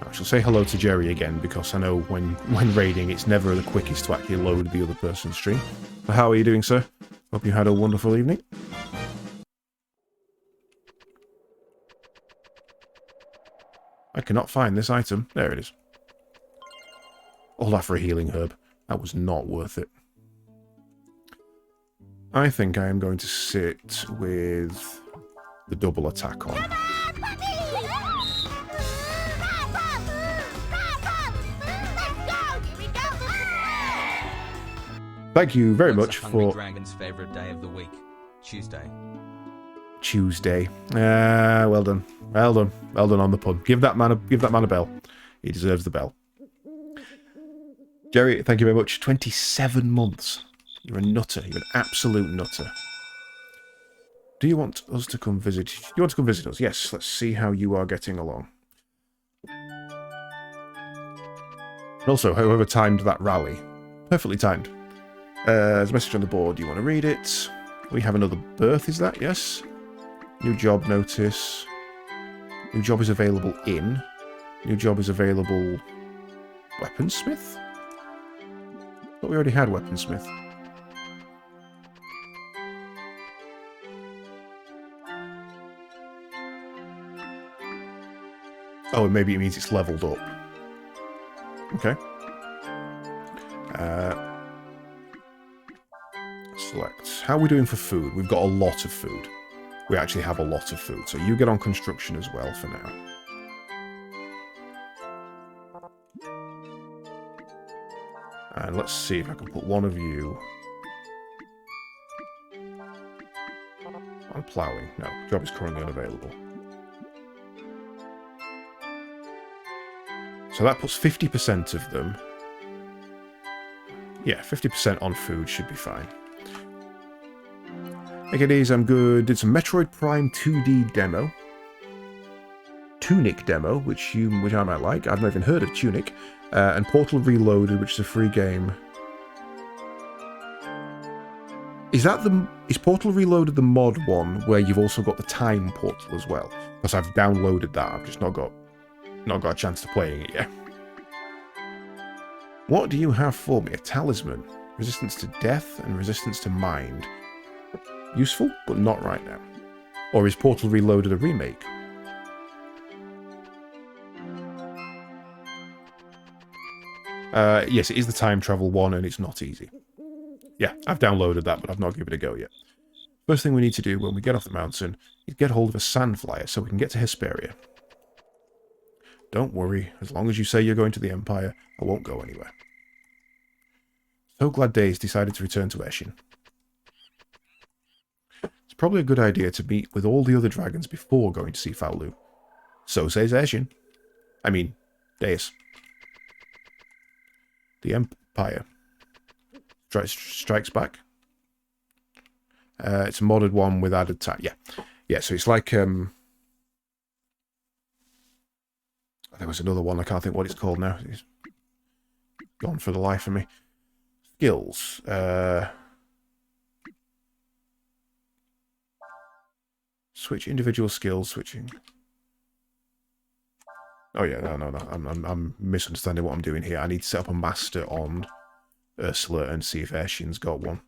I shall say hello to Jerry again, because I know when raiding it's never the quickest to actually load the other person's stream. But how are you doing, sir? Hope you had a wonderful evening. I cannot find this item. There it is. All that for a healing herb. That was not worth it. I think I am going to sit with the double attack on. Thank you very much for... Dragon's favorite day of the week, Tuesday. Tuesday. Well done. Well done. Well done on the pun. Give that man a bell. He deserves the bell. Jerry, thank you very much. 27 months. You're a nutter. You're an absolute nutter. Do you want us to come visit? You want to come visit us? Yes. Let's see how you are getting along. And also, whoever timed that rally. Perfectly timed. There's a message on the board. Do you want to read it? We have another berth, is that? Yes. New job notice. New job is available in. New job is available... Weaponsmith? Thought we already had Weaponsmith. Oh, maybe it means it's leveled up. Okay. Select. How are we doing for food? We've got a lot of food. We actually have a lot of food. So you get on construction as well for now. And let's see if I can put one of you on ploughing. No, job is currently unavailable. So that puts 50% of them. Yeah, 50% on food should be fine. Okay, days, I'm good. Did some Metroid Prime 2D demo. Tunic demo, which I might like. I've not even heard of Tunic. And Portal Reloaded, which is a free game. Is Portal Reloaded the mod one where you've also got the time portal as well? Because I've downloaded that. I've just not got a chance to playing it yet. What do you have for me? A talisman. Resistance to death and resistance to mind. Useful, but not right now. Or is Portal Reloaded a remake? Yes, it is the time travel one, and it's not easy. Yeah, I've downloaded that, but I've not given it a go yet. First thing we need to do when we get off the mountain is get hold of a sand flyer so we can get to Hesperia. Don't worry, as long as you say you're going to the Empire, I won't go anywhere. So glad Days decided to return to Eshin. It's probably a good idea to meet with all the other dragons before going to see Faolu. So says Eshin. I mean, Days. The Empire. Strikes Back. It's a modded one with added time. Yeah. Yeah, so it's like... there was another one, I can't think what it's called now. It's gone for the life of me. Skills. Switch individual skills, switching. Oh yeah, no. I'm misunderstanding what I'm doing here. I need to set up a master on Ursula and see if Urshin's got one.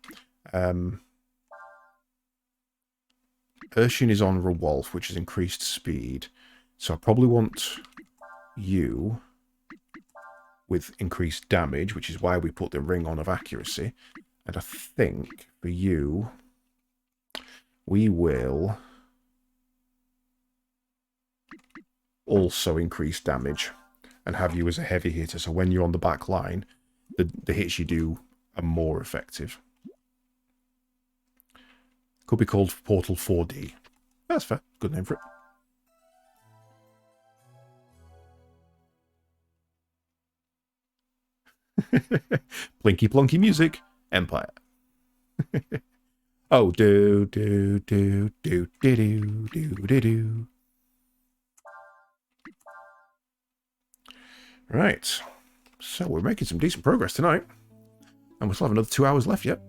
Urshin is on Rewolf, which is increased speed. So I probably want you with increased damage, which is why we put the ring on of accuracy. And I think for you, we will also increase damage and have you as a heavy hitter. So when you're on the back line, the hits you do are more effective. Could be called Portal 4D. That's fair. Good name for it. Plinky plonky music. Empire. Oh, do do do do do do do do do. Right. So we're making some decent progress tonight. And we still have another 2 hours left yet.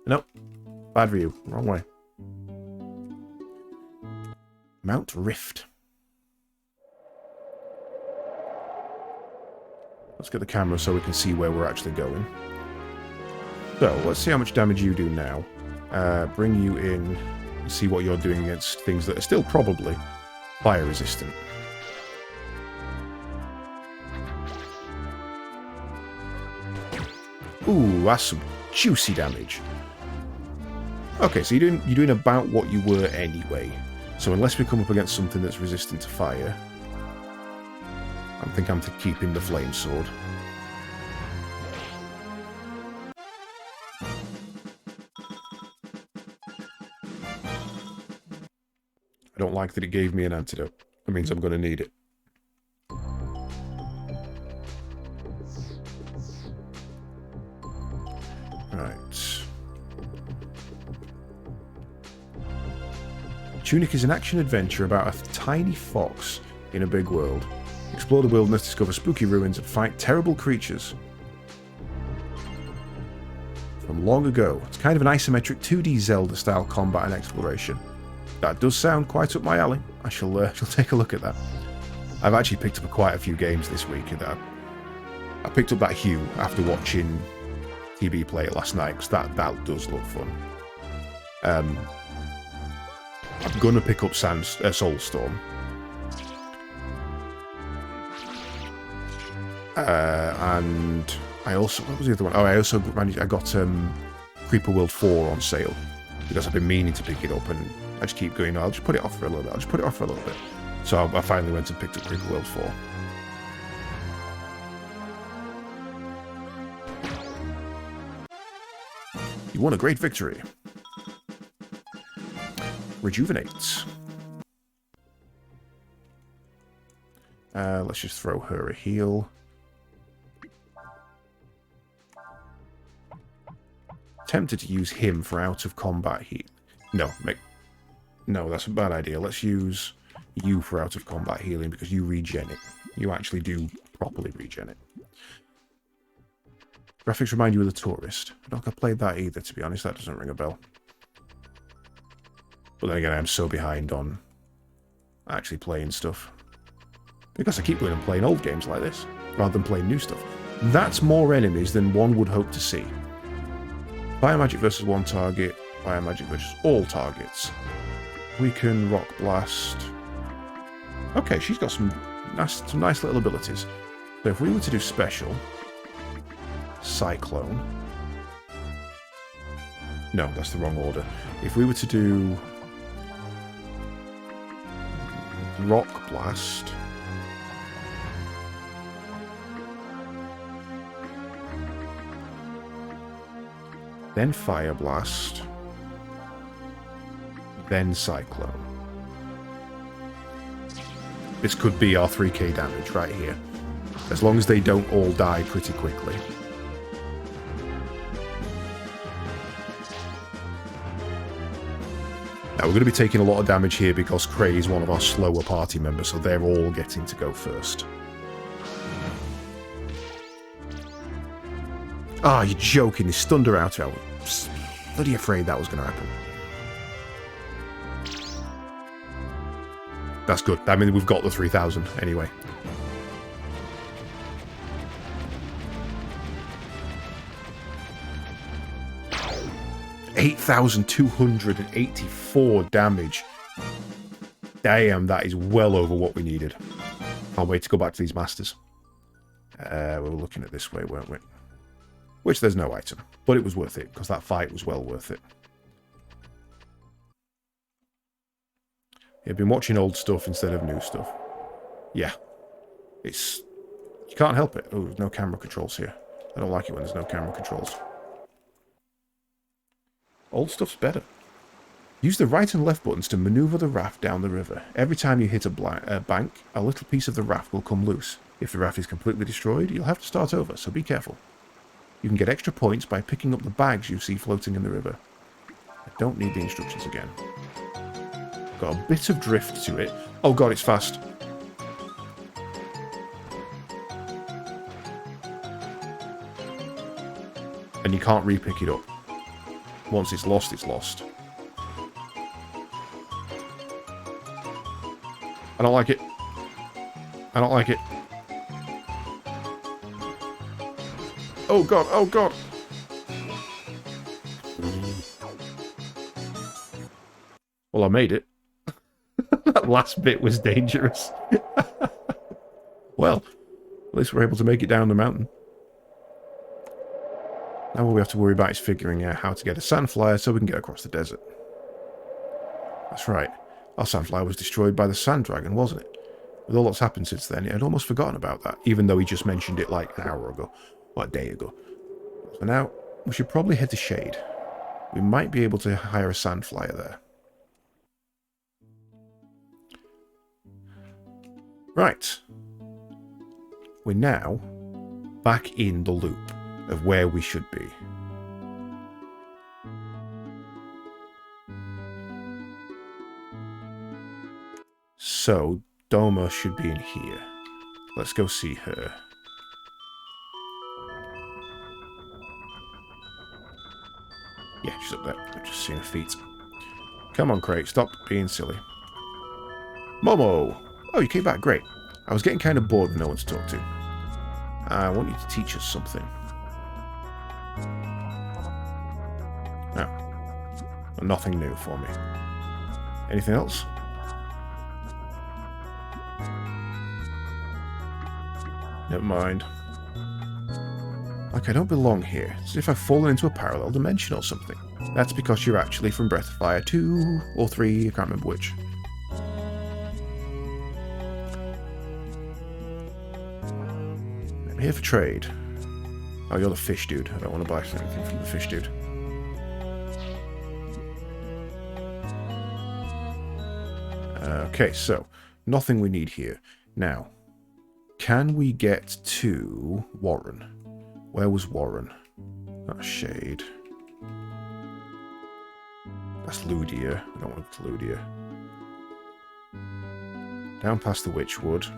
Nope. Bad view. Wrong way. Mount Rift. Let's get the camera so we can see where we're actually going. So, let's see how much damage you do now. Bring you in and see what you're doing against things that are still probably fire resistant. Ooh, that's some juicy damage. Okay, so you're doing about what you were anyway. So unless we come up against something that's resistant to fire, I think I'm keeping the flame sword. I don't like that it gave me an antidote. That means I'm going to need it. Right. Tunic is an action-adventure about a tiny fox in a big world. Explore the wilderness, discover spooky ruins, and fight terrible creatures. From long ago. It's kind of an isometric 2D Zelda-style combat and exploration. That does sound quite up my alley. I shall take a look at that. I've actually picked up quite a few games this week. I picked up that Hue after watching TB play it last night, because that does look fun. I'm going to pick up Soulstorm. And I also... What was the other one? Oh, I got Creeper World 4 on sale, because I've been meaning to pick it up, and I just keep going, I'll just put it off for a little bit. So I finally went and picked up Creeper World 4. You won a great victory. Rejuvenates. Let's just throw her a heal. Tempted to use him for out of combat heal. No, that's a bad idea. Let's use you for out of combat healing because you regen it. You actually do properly regen it. Graphics remind you of The Tourist. I don't think I played that either, to be honest. That doesn't ring a bell. But then again, I'm so behind on actually playing stuff. Because I keep going and playing old games like this, rather than playing new stuff. That's more enemies than one would hope to see. Fire magic versus one target. Fire magic versus all targets. We can Rock Blast. Okay, she's got some nice little abilities. So if we were to do special... Cyclone. No, that's the wrong order. If we were to do... Rock Blast... Then Fire Blast... Then Cyclone. This could be our 3k damage right here. As long as they don't all die pretty quickly. Now, we're going to be taking a lot of damage here because Cray is one of our slower party members, so they're all getting to go first. Ah, you're joking. He stunned her out. I was bloody afraid that was going to happen. That's good. I mean, we've got the 3,000 anyway. $8,284 damage. Damn, that is well over what we needed. Can't wait to go back to these masters. We were looking at this way, weren't we? Which there's no item. But it was worth it, because that fight was well worth it. You've been watching old stuff instead of new stuff. Yeah. It's... You can't help it. Oh, there's no camera controls here. I don't like it when there's no camera controls. Old stuff's better. Use the right and left buttons to maneuver the raft down the river. Every time you hit a bank, a little piece of the raft will come loose. If the raft is completely destroyed, you'll have to start over, so be careful. You can get extra points by picking up the bags you see floating in the river. I don't need the instructions again. Got a bit of drift to it. Oh god, it's fast. And you can't re-pick it up. Once it's lost, it's lost. I don't like it. I don't like it. Oh god, oh god. Well, I made it. That last bit was dangerous. Well, at least we're able to make it down the mountain. Now all we have to worry about is figuring out how to get a sand flyer so we can get across the desert. That's right. Our sand flyer was destroyed by the sand dragon, wasn't it? With all that's happened since then, I'd almost forgotten about that, even though he just mentioned it like an hour ago. Or a day ago. So now, we should probably head to Shade. We might be able to hire a sand flyer there. Right. We're now back in the loop of where we should be. So, Doma should be in here. Let's go see her. Yeah, she's up there. I've just seen her feet. Come on, Craig, stop being silly. Momo! Oh, you came back, great. I was getting kind of bored with no one to talk to. I want you to teach us something. No. Nothing new for me. Anything else? Never mind. Like I don't belong here. It's as if I've fallen into a parallel dimension or something. That's because you're actually from Breath of Fire 2 or 3, I can't remember which. I'm here for trade. Oh, you're the fish dude. I don't want to buy anything from the fish dude. Okay, so, nothing we need here. Now, can we get to Warren? Where was Warren? That's Shade. That's Ludia. I don't want to Ludia. Down past the Witchwood.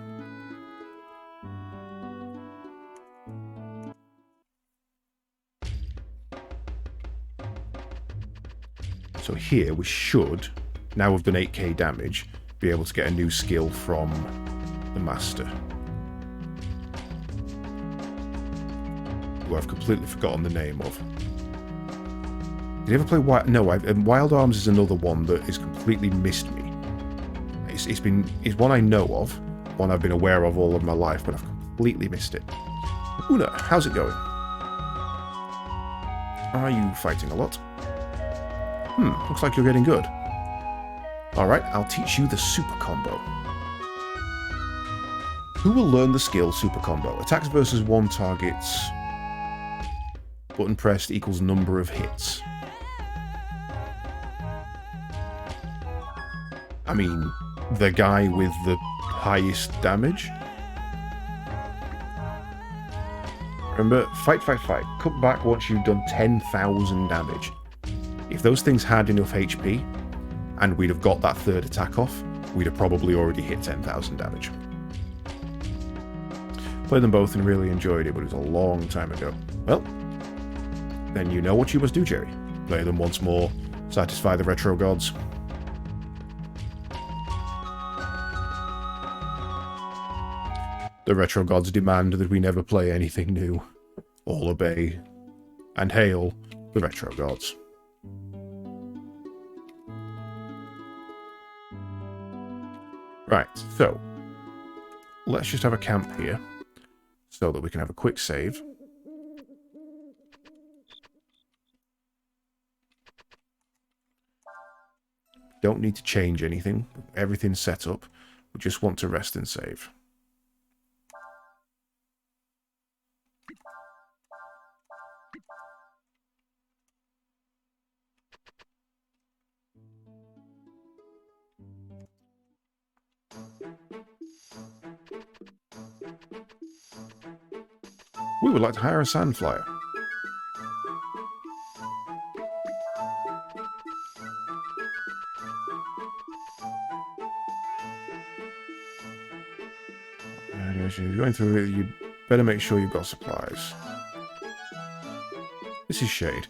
So here we should, now we've done 8k damage, be able to get a new skill from the Master. Who I've completely forgotten the name of. Did you ever play Wild... No, Wild Arms is another one that has completely missed me. It's one I know of, one I've been aware of all of my life, but I've completely missed it. Una, how's it going? Are you fighting a lot? Looks like you're getting good. Alright, I'll teach you the super combo. Who will learn the skill super combo? Attacks versus one target's button pressed equals number of hits. I mean, the guy with the highest damage? Remember, fight, fight, fight. Cut back once you've done 10,000 damage. If those things had enough HP, and we'd have got that third attack off, we'd have probably already hit 10,000 damage. Played them both and really enjoyed it, but it was a long time ago. Well, then you know what you must do, Jerry. Play them once more, satisfy the retro gods. The retro gods demand that we never play anything new. All obey. And hail the retro gods. Right, so let's just have a camp here so that we can have a quick save. Don't need to change anything. Everything's set up. We just want to rest and save. We would like to hire a sand flyer. If you're going through it, you better make sure you've got supplies. This is Shade.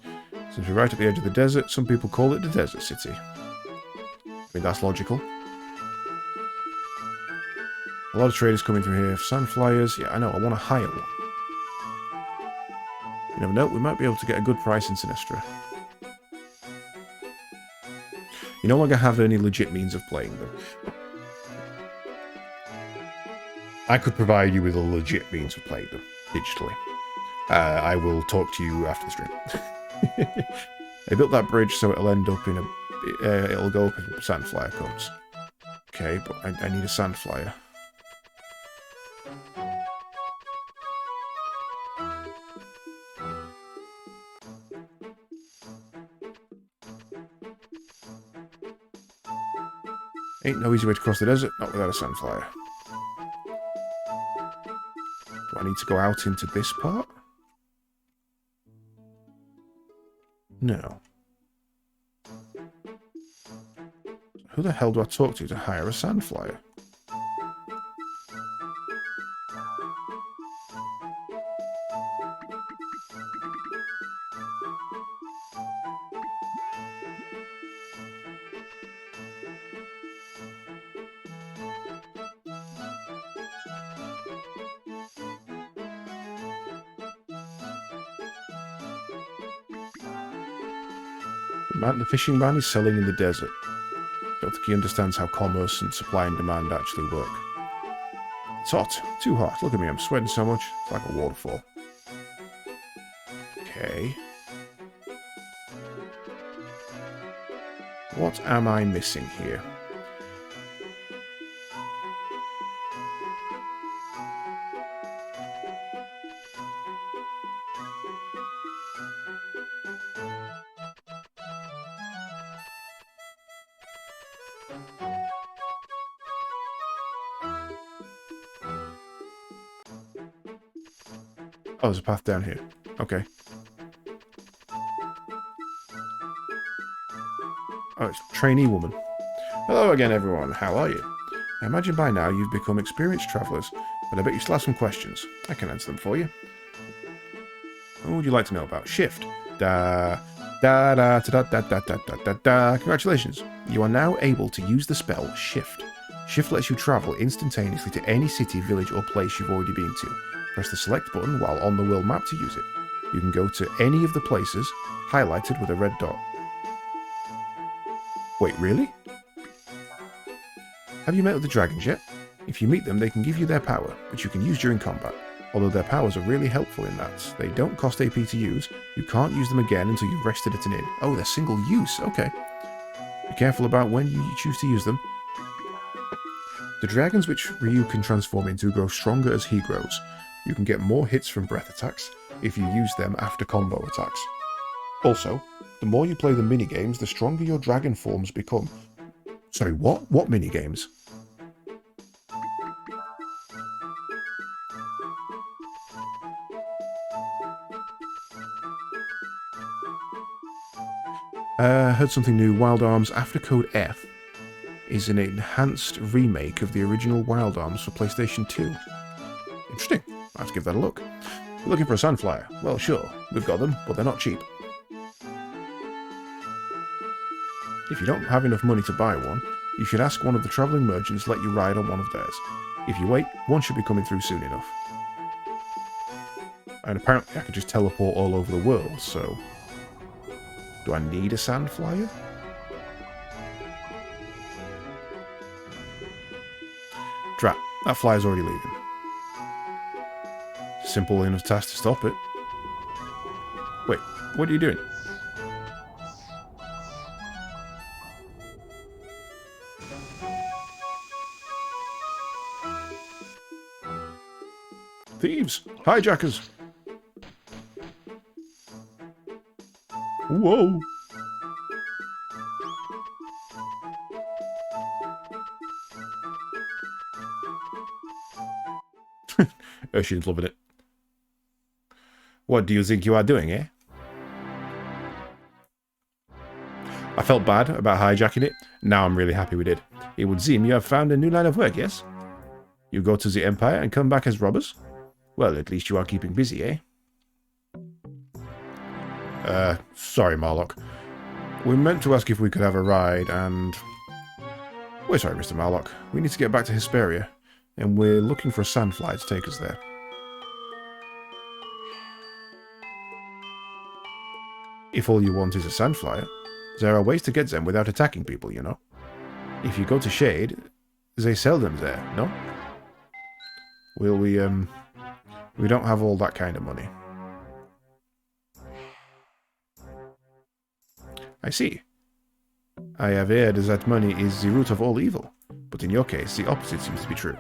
Since we're right at the edge of the desert, some people call it the Desert City. I mean, that's logical. A lot of traders coming through here. Sand flyers, yeah, I know, I want to hire one. You never know, we might be able to get a good price in Sinistra. You no longer have any legit means of playing them. I could provide you with a legit means of playing them, digitally. I will talk to you after the stream. They built that bridge so it'll end up in a... it'll go up if a sand flyer comes. Okay, but I need a sand flyer. Ain't no easy way to cross the desert, not without a sand flyer. Do I need to go out into this part? No. Who the hell do I talk to hire a sand flyer? The fishing man is selling in the desert. Don't think he understands how commerce and supply and demand actually work. It's hot. Too hot. Look at me, I'm sweating so much. It's like a waterfall. Okay. What am I missing here? Oh, there's a path down here. Okay. Oh, it's trainee woman. Hello again, everyone. How are you? I imagine by now you've become experienced travellers, but I bet you still have some questions. I can answer them for you. What would you like to know about? Shift. Congratulations. You are now able to use the spell Shift. Shift lets you travel instantaneously to any city, village, or place you've already been to. Press the select button while on the world map to use it. You can go to any of the places highlighted with a red dot. Wait, really? Have you met with the dragons yet? If you meet them, they can give you their power, which you can use during combat. Although their powers are really helpful in that. They don't cost AP to use. You can't use them again until you've rested at an inn. Oh, they're single use. Okay. Be careful about when you choose to use them. The dragons which Ryu can transform into grow stronger as he grows. You can get more hits from breath attacks if you use them after combo attacks. Also, the more you play the minigames, the stronger your dragon forms become. Sorry, what? What minigames? Heard something new. Wild Arms After Code F is an enhanced remake of the original Wild Arms for PlayStation 2. Interesting. I'll have to give that a look. You're looking for a sand flyer? Well, sure. We've got them, but they're not cheap. If you don't have enough money to buy one, you should ask one of the travelling merchants to let you ride on one of theirs. If you wait, one should be coming through soon enough. And apparently I can just teleport all over the world, so... Do I need a sand flyer? Drat, that flyer's already leaving. Simple enough task to stop it. Wait, what are you doing? Thieves! Hijackers! Whoa! Urshine's loving it. What do you think you are doing, eh? I felt bad about hijacking it. Now I'm really happy we did. It would seem you have found a new line of work, yes? You go to the Empire and come back as robbers? Well, at least you are keeping busy, eh? Sorry, Marlock. We meant to ask if we could have a ride, and... We're sorry, Mr. Marlock. We need to get back to Hesperia, and we're looking for a sandfly to take us there. If all you want is a sandflyer, there are ways to get them without attacking people, you know. If you go to Shade, they sell them there, no? Will we don't have all that kind of money. I see. I have heard that money is the root of all evil, but in your case, the opposite seems to be true.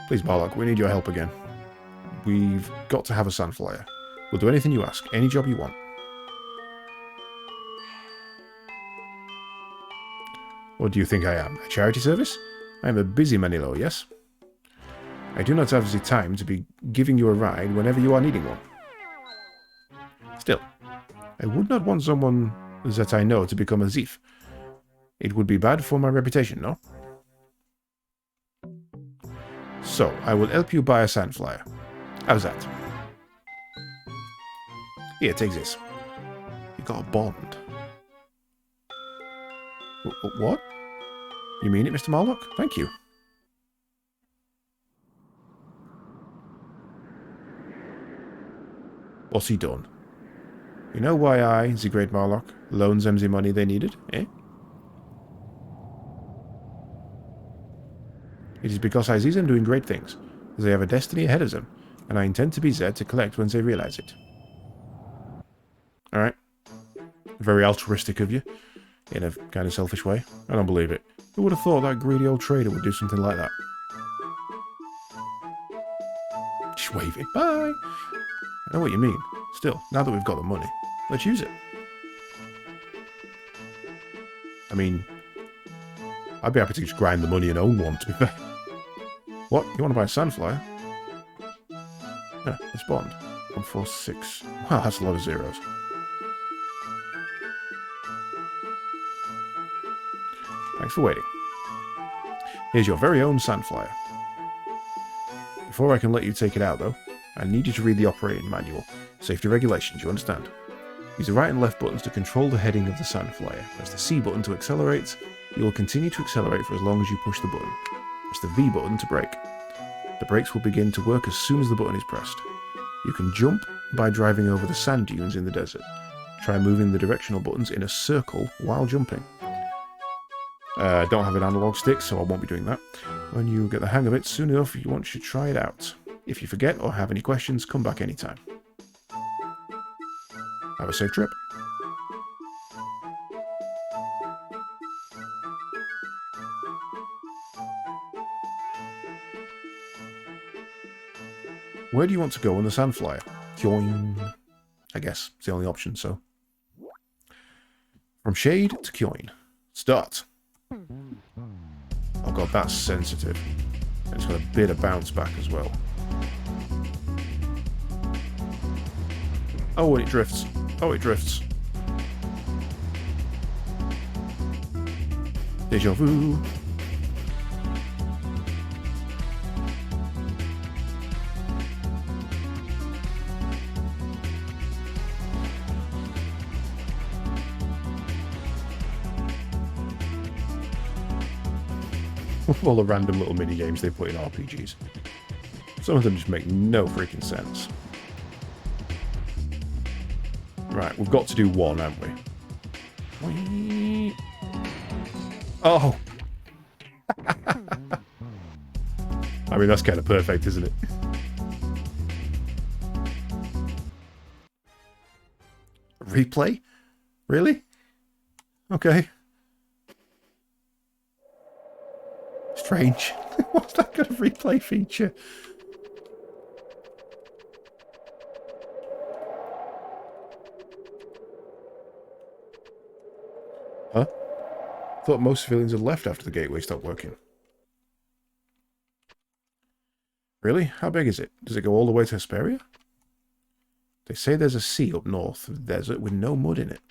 Please, Marlock, we need your help again. We've got to have a sandflyer. We'll do anything you ask, any job you want. What do you think I am? A charity service? I am a busy Manilo, yes? I do not have the time to be giving you a ride whenever you are needing one. Still, I would not want someone that I know to become a thief. It would be bad for my reputation, no? So, I will help you buy a sandflyer. How's that? Here, take this. You got a bond. What? You mean it, Mr. Marlock? Thank you. What's he done? You know why I, the great Marlock, loaned them the money they needed, eh? It is because I see them doing great things. They have a destiny ahead of them, and I intend to be there to collect when they realize it. Alright. Very altruistic of you, in a kind of selfish way. I don't believe it. Who would have thought that greedy old trader would do something like that? Just wave it. Bye! I know what you mean. Still, now that we've got the money, let's use it. I mean, I'd be happy to just grind the money and own one, to be fair. What? You want to buy a sandflyer? Yeah, it's bond. 146. Wow, that's a lot of zeros. Thanks for waiting. Here's your very own sandflyer. Before I can let you take it out, though, I need you to read the operating manual. Safety regulations, you understand? Use the right and left buttons to control the heading of the sandflyer. Press the C button to accelerate. You will continue to accelerate for as long as you push the button. Press the V button to brake. The brakes will begin to work as soon as the button is pressed. You can jump by driving over the sand dunes in the desert. Try moving the directional buttons in a circle while jumping. Don't have an analog stick, so I won't be doing that. When you get the hang of it soon enough, you want to try it out. If you forget or have any questions, come back anytime. Have a safe trip. Where do you want to go on the sandflyer? Kyoin. I guess it's the only option, so. From Shade to Kyoin. Start. Oh god, that's sensitive. And it's got a bit of bounce back as well. Oh, and it drifts. Oh, it drifts. Deja vu. All the random little mini games they put in RPGs. Some of them just make no freaking sense. Right, we've got to do one, haven't we? Oh! I mean, that's kind of perfect, isn't it? Replay? Really? Okay. Strange. What's that kind of replay feature? Huh? I thought most civilians had left after the gateway stopped working. Really? How big is it? Does it go all the way to Hesperia? They say there's a sea up north of the desert with no mud in it.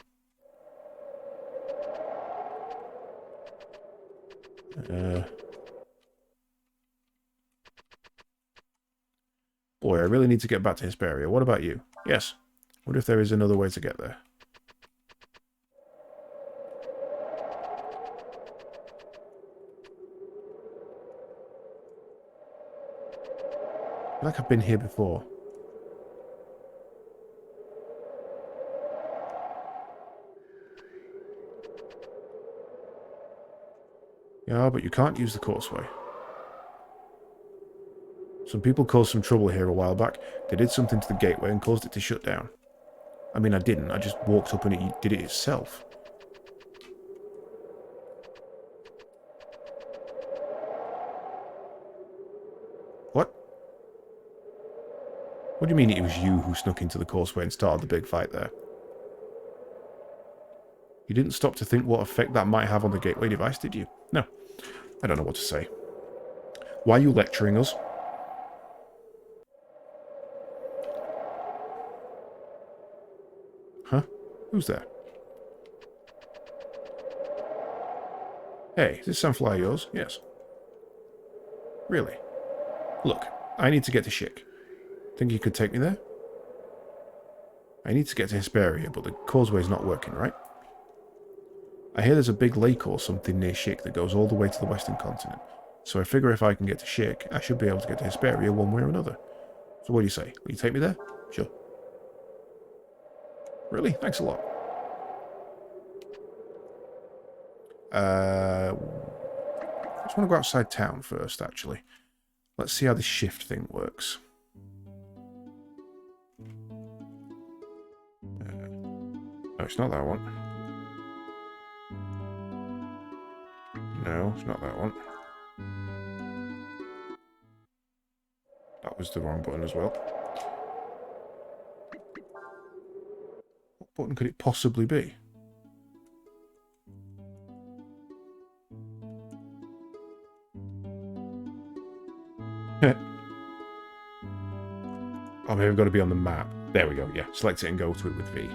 Boy, I really need to get back to Hesperia. What about you? Yes. What if there is another way to get there? I feel like I've been here before. Yeah, but you can't use the causeway. Some people caused some trouble here a while back. They did something to the gateway and caused it to shut down. I mean, I didn't. I just walked up and it did it itself. What? What do you mean it was you who snuck into the causeway and started the big fight there? You didn't stop to think what effect that might have on the gateway device, did you? No. I don't know what to say. Why are you lecturing us? Huh? Who's there? Hey, is this Sunflower yours? Yes. Really? Look, I need to get to Schick. Think you could take me there? I need to get to Hesperia, but the causeway's not working, right? I hear there's a big lake or something near Schick that goes all the way to the western continent. So I figure if I can get to Schick, I should be able to get to Hesperia one way or another. So what do you say? Will you take me there? Sure. Really? Thanks a lot. I just want to go outside town first, actually. Let's see how this shift thing works. No, it's not that one. No, it's not that one. That was the wrong button as well. What button could it possibly be? Oh, maybe I've got to be on the map. There we go, yeah. Select it and go to it with V.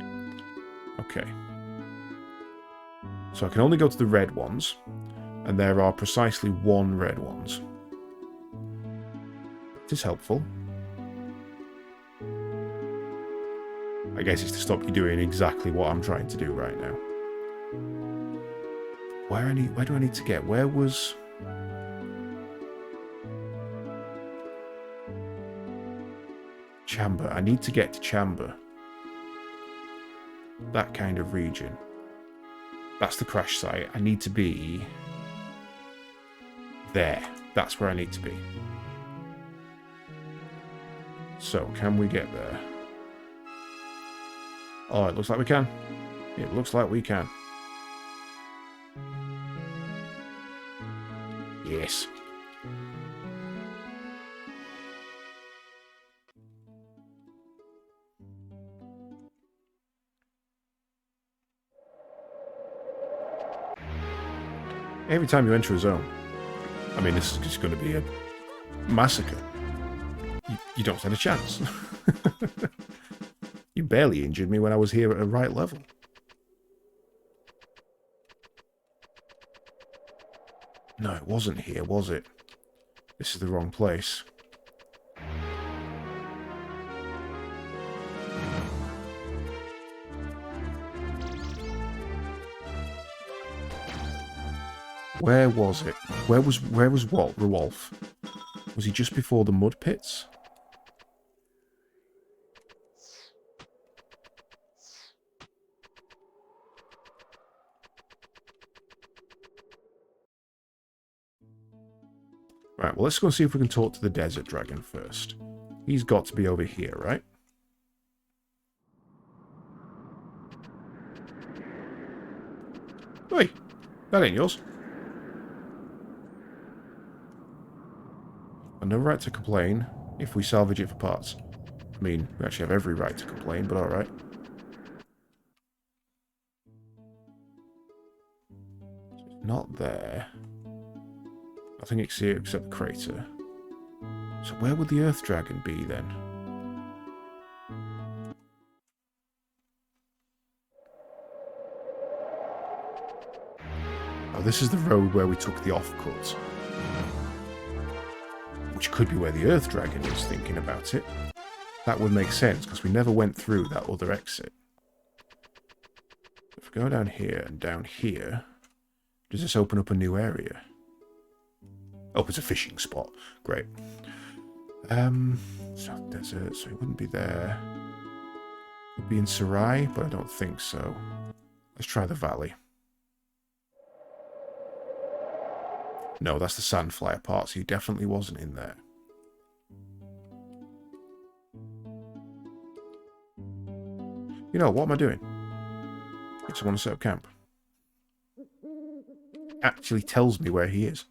Okay. So I can only go to the red ones, and there are precisely one red ones. It is helpful. I guess it's to stop you doing exactly what I'm trying to do right now. Where do I need to get? Where was... Chamber. I need to get to Chamber. That kind of region. That's the crash site. I need to be... there. That's where I need to be. So, can we get there? Oh, it looks like we can. It looks like we can. Yes. Every time you enter a zone, I mean, this is just going to be a massacre. You don't stand a chance. You barely injured me when I was here at a right level. No, it wasn't here, was it? This is the wrong place. Where was it? Where was Rolf? Was he just before the mud pits? Right, well, let's go and see if we can talk to the desert dragon first. He's got to be over here, right? Oi! That ain't yours. No right to complain if we salvage it for parts. I mean, we actually have every right to complain, but alright. Not there. Nothing here except the crater. So where would the Earth Dragon be then? Oh, this is the road where we took the offcut. Which could be where the Earth Dragon is, thinking about it. That would make sense, because we never went through that other exit. If we go down here and down here, does this open up a new area? Oh, it's a fishing spot. Great. South Desert, so it wouldn't be there. It would be in Sarai, but I don't think so. Let's try the valley. No, that's the Sandflyer part, so he definitely wasn't in there. You know, what am I doing? I just want to set up camp. Actually tells me where he is.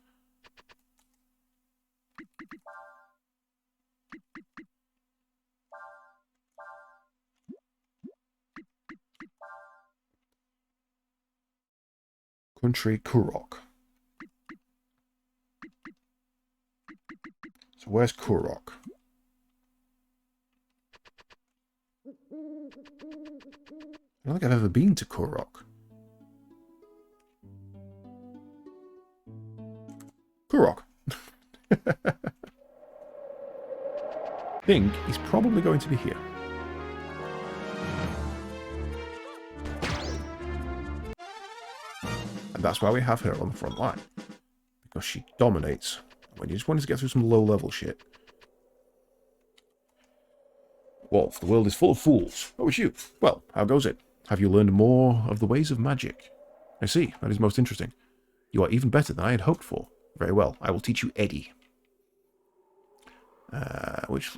Country Kurok. So where's Kurok? I don't think I've ever been to Kurok. Kurok. I think he's probably going to be here. And that's why we have her on the front line. Because she dominates when you just wanted to get through some low-level shit. Wolf, the world is full of fools. Oh, it's you. Well, how goes it? Have you learned more of the ways of magic? I see. That is most interesting. You are even better than I had hoped for. Very well. I will teach you Eddie. Which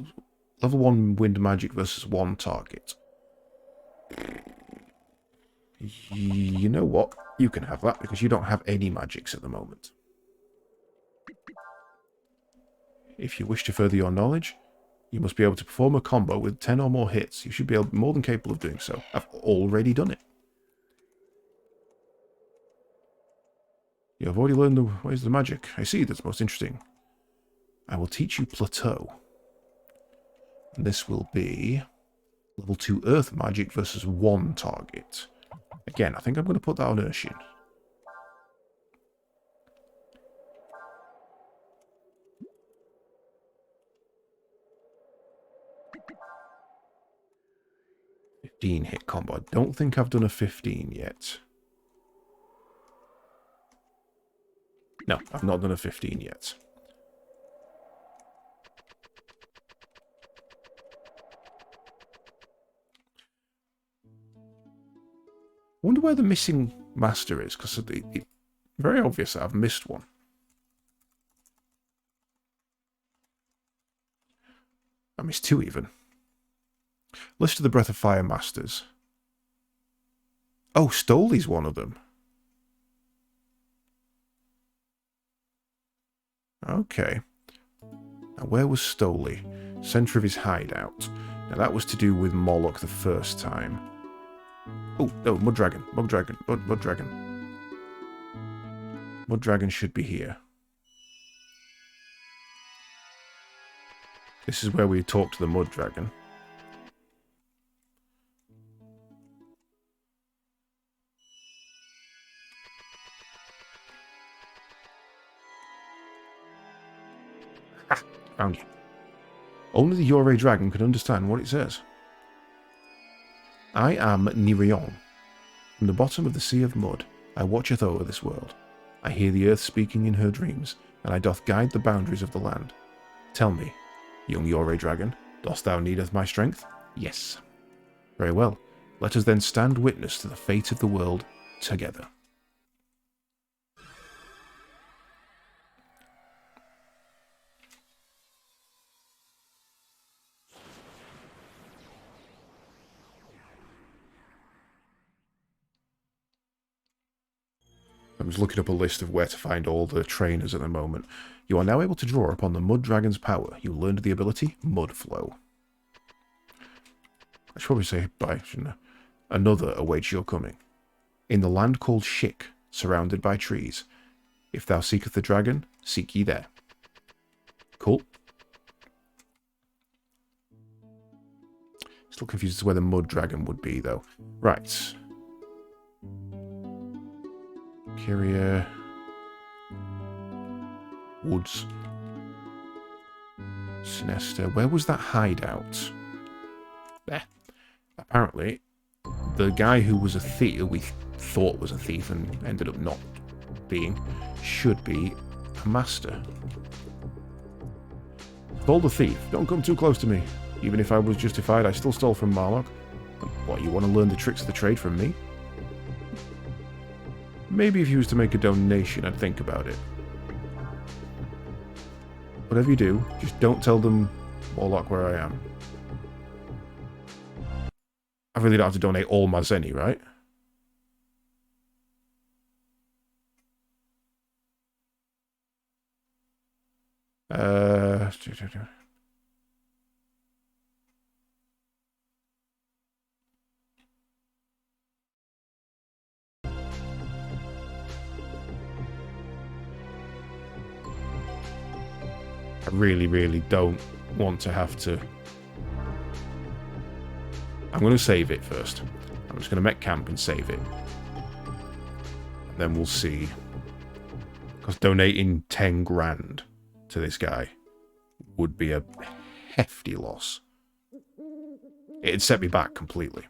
level 1 wind magic versus 1 target. You know what? You can have that because you don't have any magics at the moment. If you wish to further your knowledge, you must be able to perform a combo with 10 or more hits. You should be more than capable of doing so. I've already done it. You have already learned the ways of the magic. I see, that's most interesting. I will teach you Plateau. And this will be level 2 Earth magic versus 1 target. Again, I think I'm going to put that on Urshin. Hit combo. I don't think I've done a 15 yet. No, I've not done a 15 yet. I wonder where the missing master is, because it's very obvious that I've missed one. I missed 2 even. List of the Breath of Fire Masters. Oh, Stoley's one of them. Okay. Now, where was Stoley? Centre of his hideout. Now, that was to do with Moloch the first time. Oh, no, Mud Dragon. Mud Dragon. Mud Dragon. Mud Dragon should be here. This is where we talk to the Mud Dragon. Ha! Found you. Only the Yore Dragon can understand what it says. I am Nirion. From the bottom of the Sea of Mud, I watcheth over this world. I hear the earth speaking in her dreams, and I doth guide the boundaries of the land. Tell me, young Yore Dragon, dost thou needeth my strength? Yes. Very well. Let us then stand witness to the fate of the world together. I was looking up a list of where to find all the trainers at the moment. You are now able to draw upon the Mud Dragon's power. You learned the ability Mud Flow. I should probably say bye, shouldn't I? Another awaits your coming. In the land called Shik, surrounded by trees. If thou seeketh the dragon, seek ye there. Cool. Still confused as to where the mud dragon would be, though. Right. Kyria. Woods. Sinester. Where was that hideout? There. Apparently, the guy who was a thief, who we thought was a thief and ended up not being, should be a master. Stole the thief. Don't come too close to me. Even if I was justified, I still stole from Marlock. What, you want to learn the tricks of the trade from me? Maybe if you was to make a donation, I'd think about it. Whatever you do, just don't tell them Morlock where I am. I really don't have to donate all my zenny, right? I really, really don't want to have to... I'm going to save it first. I'm just going to make camp and save it. And then we'll see. Because donating 10 grand to this guy would be a hefty loss. It'd set me back completely.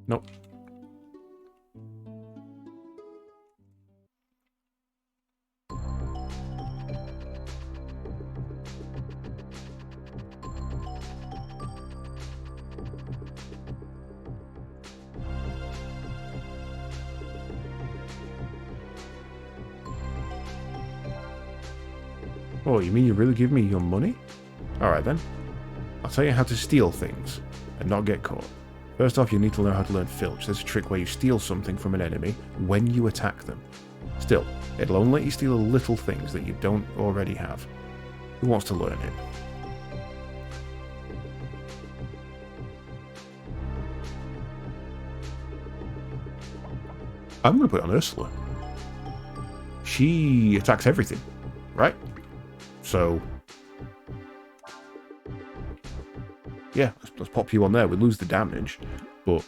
Nope. Oh, you mean you really give me your money? Alright then. I'll tell you how to steal things and not get caught. First off, you need to learn how to learn Filch. There's a trick where you steal something from an enemy when you attack them. Still, it'll only let you steal little things that you don't already have. Who wants to learn it? I'm going to put it on Ursula. She attacks everything, right? So... yeah, let's pop you on there. We lose the damage, but...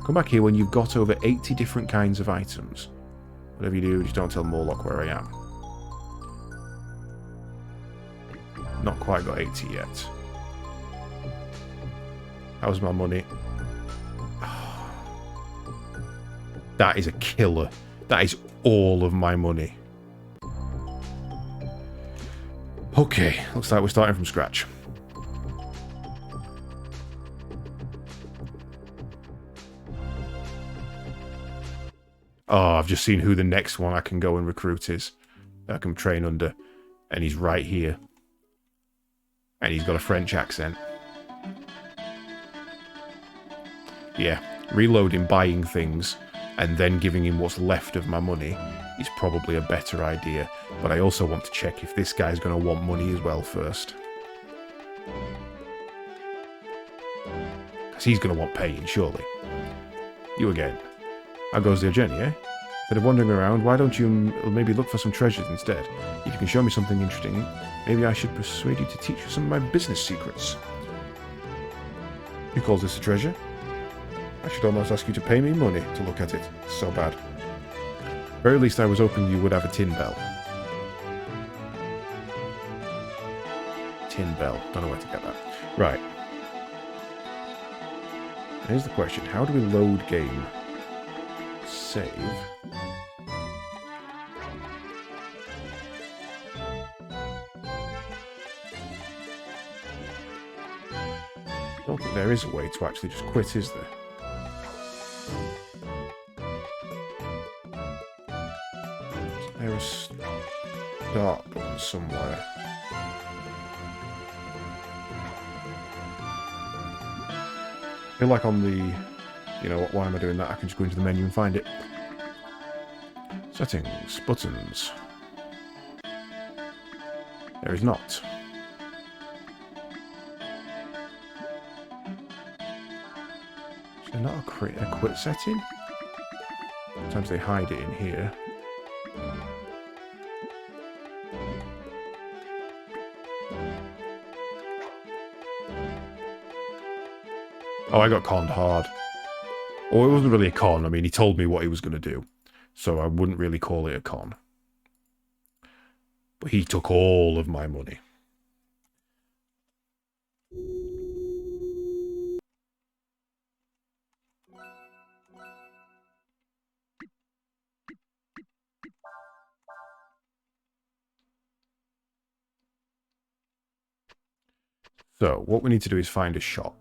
come back here when you've got over 80 different kinds of items. Whatever you do, just don't tell Morlock where I am. Not quite got 80 yet. How's my money? That is a killer. That is all of my money. Okay, looks like we're starting from scratch. Oh, I've just seen who the next one I can go and recruit is. I can train under. And he's right here. And he's got a French accent. Yeah, reloading, buying things, and then giving him what's left of my money is probably a better idea. But I also want to check if this guy's going to want money as well first. Because he's going to want paying, surely. You again. How goes their journey, eh? Instead of wandering around, why don't you maybe look for some treasures instead? If you can show me something interesting, maybe I should persuade you to teach you some of my business secrets. You call this a treasure? I should almost ask you to pay me money to look at it. It's so bad. Very least I was hoping you would have a tin bell. Tin bell. Don't know where to get that. Right. Here's the question. How do we load game? Save. I don't think there is a way to actually just quit, is there? Is there a start button somewhere? I feel like on the... You know what, why am I doing that? I can just go into the menu and find it. Settings. Buttons. There is not. Is there not a quit setting? Sometimes they hide it in here. Oh, I got conned hard. Or it wasn't really a con. I mean, he told me what he was going to do. So I wouldn't really call it a con. But he took all of my money. So, what we need to do is find a shop.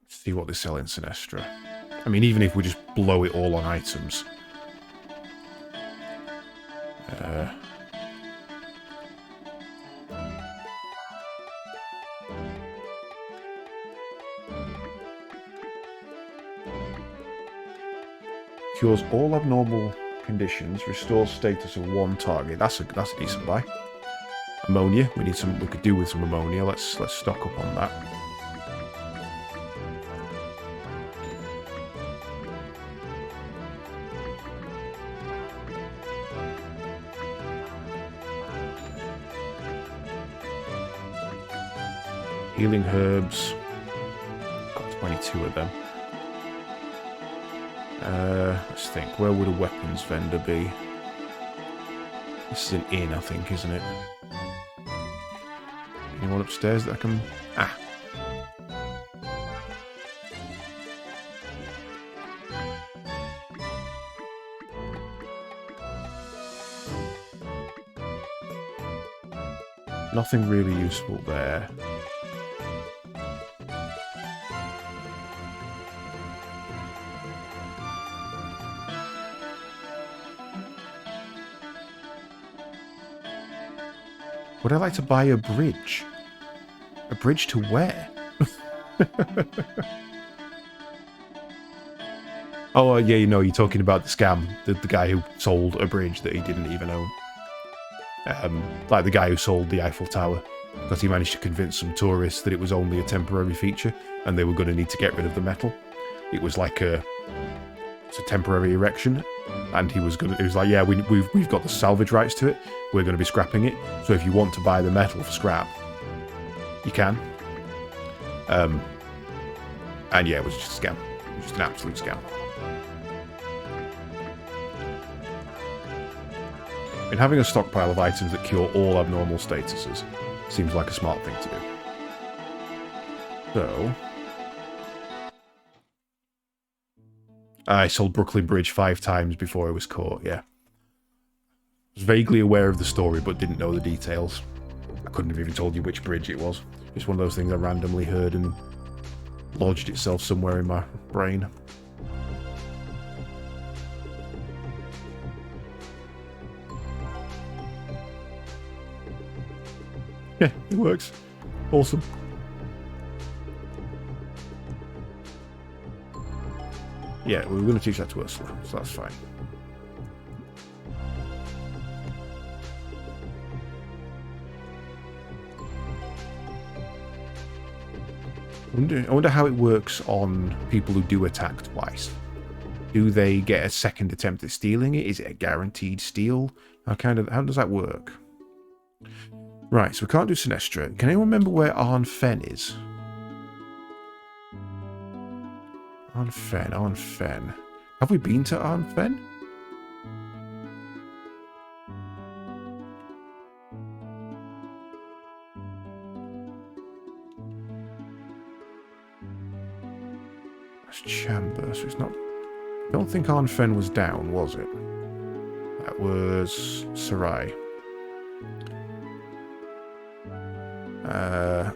See what they sell in Sinestra. I mean, even if we just blow it all on items. Cures all abnormal conditions. Restores status of one target. That's a decent buy. Ammonia. We could do with some ammonia. Let's stock up on that. Healing herbs. Got 22 of them. Let's think. Where would a weapons vendor be? This is an inn, I think, isn't it? Anyone upstairs that I can... Ah! Nothing really useful there. Would I like to buy a bridge? A bridge to where? Oh, yeah, you know, you're talking about the scam. The guy who sold a bridge that he didn't even own. Like the guy who sold the Eiffel Tower. Because he managed to convince some tourists that it was only a temporary feature and they were going to need to get rid of the metal. It was like it's a temporary erection. And he was like, yeah, we've got the salvage rights to it. We're going to be scrapping it. So if you want to buy the metal for scrap, you can. And yeah, it was just a scam. It was just an absolute scam. And having a stockpile of items that cure all abnormal statuses seems like a smart thing to do. So... I sold Brooklyn Bridge 5 times before I was caught, yeah. I was vaguely aware of the story, but didn't know the details. I couldn't have even told you which bridge it was. It's one of those things I randomly heard and lodged itself somewhere in my brain. Yeah, it works. Awesome. Yeah, we were going to teach that to Ursula, so that's fine. I wonder how it works on people who do attack twice. Do they get a second attempt at stealing it? Is it a guaranteed steal? How does that work? Right, so we can't do Sinestra. Can anyone remember where Arn Fen is? Arn Fen. Have we been to Arn Fen? That's Chamber, so it's not... I don't think Arn Fen was down, was it? That was Sarai.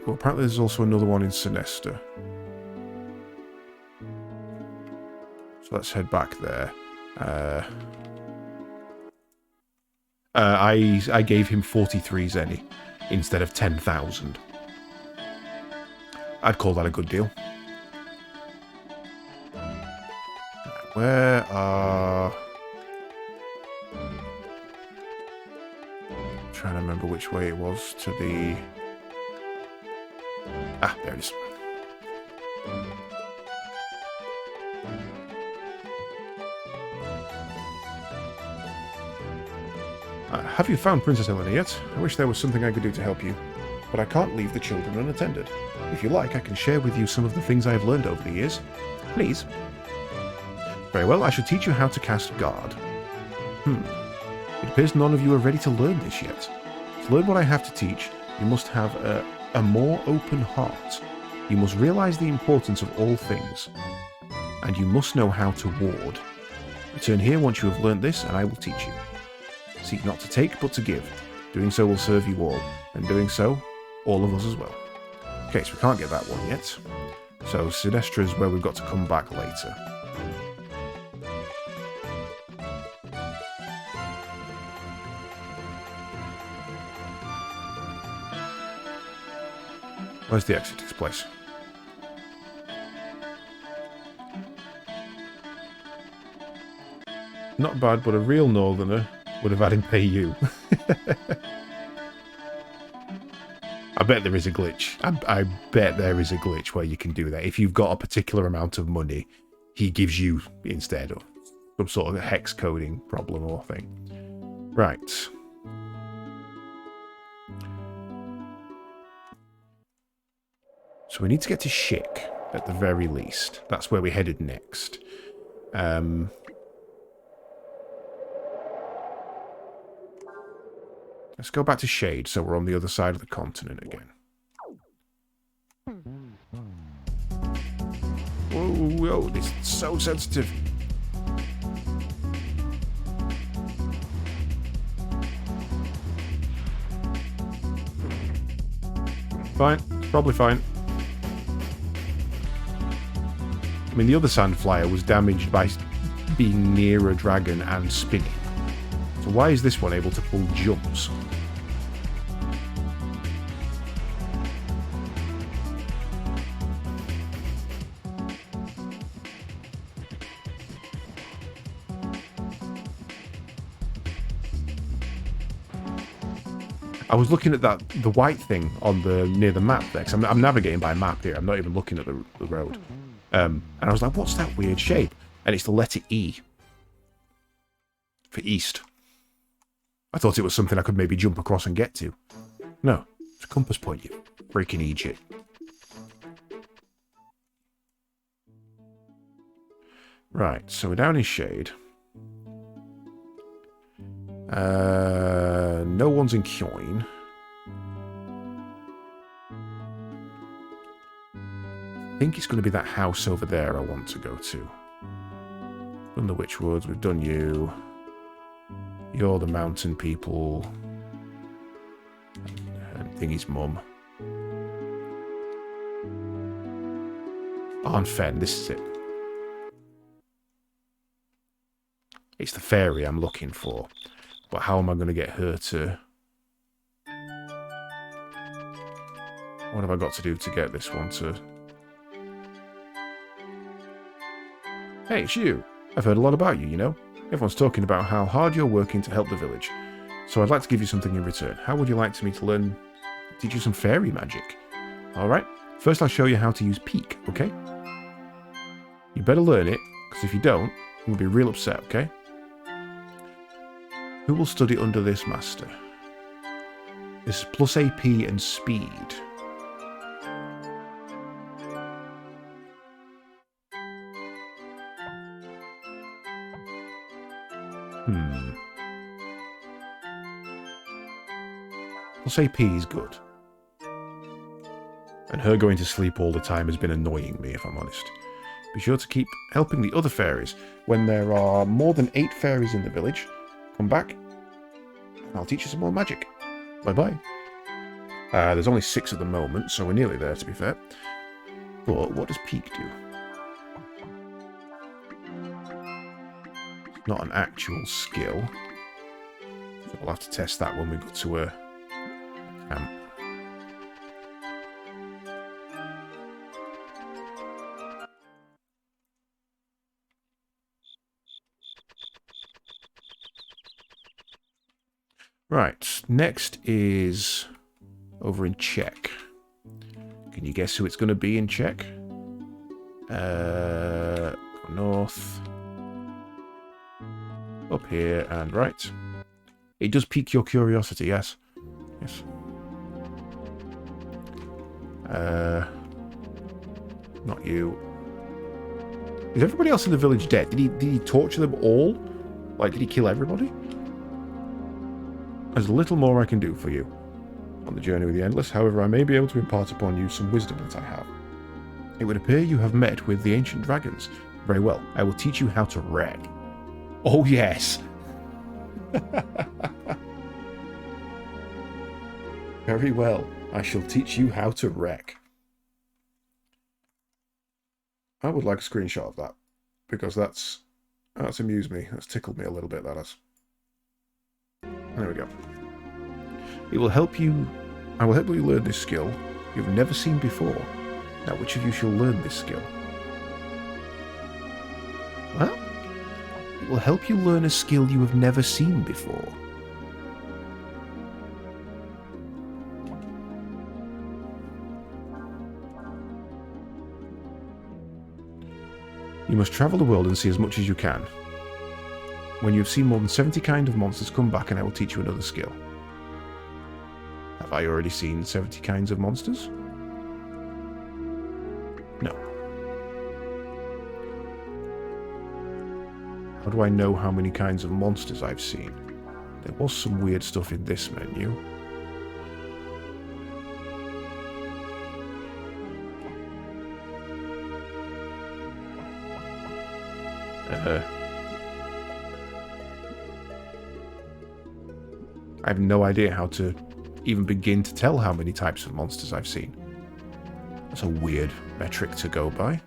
Well, apparently there's also another one in Sinestra. So let's head back there. I gave him 43 Zenny instead of 10,000. I'd call that a good deal. Where are... I'm trying to remember which way it was to the... Ah, there it is. Have you found Princess Helena yet? I wish there was something I could do to help you. But I can't leave the children unattended. If you like, I can share with you some of the things I have learned over the years. Please. Very well, I should teach you how to cast Guard. It appears none of you are ready to learn this yet. To learn what I have to teach, you must have a more open heart. You must realize the importance of all things. And you must know how to ward. Return here once you have learned this, and I will teach you. Seek not to take, but to give. Doing so will serve you all, and doing so, all of us as well. Okay, so we can't get that one yet. So Sinestra is where we've got to come back later. Where's the exit to this place? Not bad, but a real northerner would have had him pay you. I bet there is a glitch. I bet there is a glitch where you can do that. If you've got a particular amount of money, he gives you instead, of some sort of hex coding problem or thing. Right. So we need to get to Shik, at the very least. That's where we're headed next. Let's go back to Shade, so we're on the other side of the continent again. Whoa, whoa, this is so sensitive. Fine, probably fine. I mean, the other Sandflyer was damaged by being near a dragon and spinning. So why is this one able to pull jumps? I was looking at the white thing on the near the map there, because I'm navigating by map here. I'm not even looking at the road. And I was like, what's that weird shape? And it's the letter E. For east. I thought it was something I could maybe jump across and get to. No, it's a compass point, you freaking Egypt. Right, so we're down in Shade. No one's in Kyoin. I think it's going to be that house over there I want to go to. Done the Witchwoods, we've done you. You're the mountain people. And Thingy's mum. Aunt Fen, this is it. It's the fairy I'm looking for. But how am I going to get her to... What have I got to do to get this one to... Hey, it's you. I've heard a lot about you, you know. Everyone's talking about how hard you're working to help the village. So I'd like to give you something in return. How would you like me to learn... teach you some fairy magic? Alright, first I'll show you how to use Peek, okay? You better learn it, because if you don't, you'll be real upset, okay? Who will study under this master? This is plus AP and speed. Plus AP is good. And her going to sleep all the time has been annoying me, if I'm honest. Be sure to keep helping the other fairies. When there are more than 8 fairies in the village, come back, and I'll teach you some more magic. Bye-bye. There's only 6 at the moment, so we're nearly there, to be fair. But what does Peek do? It's not an actual skill. So we'll have to test that when we go to a camp. Right, next is over in Czech. Can you guess who it's going to be in Czech? North. Up here and right. It does pique your curiosity, yes. Yes. Not you. Is everybody else in the village dead? Did he torture them all? Like, did he kill everybody? There's little more I can do for you on the journey with the Endless. However, I may be able to impart upon you some wisdom that I have. It would appear you have met with the ancient dragons. Very well. I will teach you how to wreck. Oh, yes. Very well. I shall teach you how to wreck. I would like a screenshot of that, because that's amused me. That's tickled me a little bit, that has. There we go. It will help you. I will help you learn this skill you've never seen before. Now, which of you shall learn this skill? Well, it will help you learn a skill you have never seen before. You must travel the world and see as much as you can. When you have seen more than 70 kinds of monsters, come back and I will teach you another skill. Have I already seen 70 kinds of monsters? No. How do I know how many kinds of monsters I've seen? There was some weird stuff in this menu. I have no idea how to even begin to tell how many types of monsters I've seen. That's a weird metric to go by.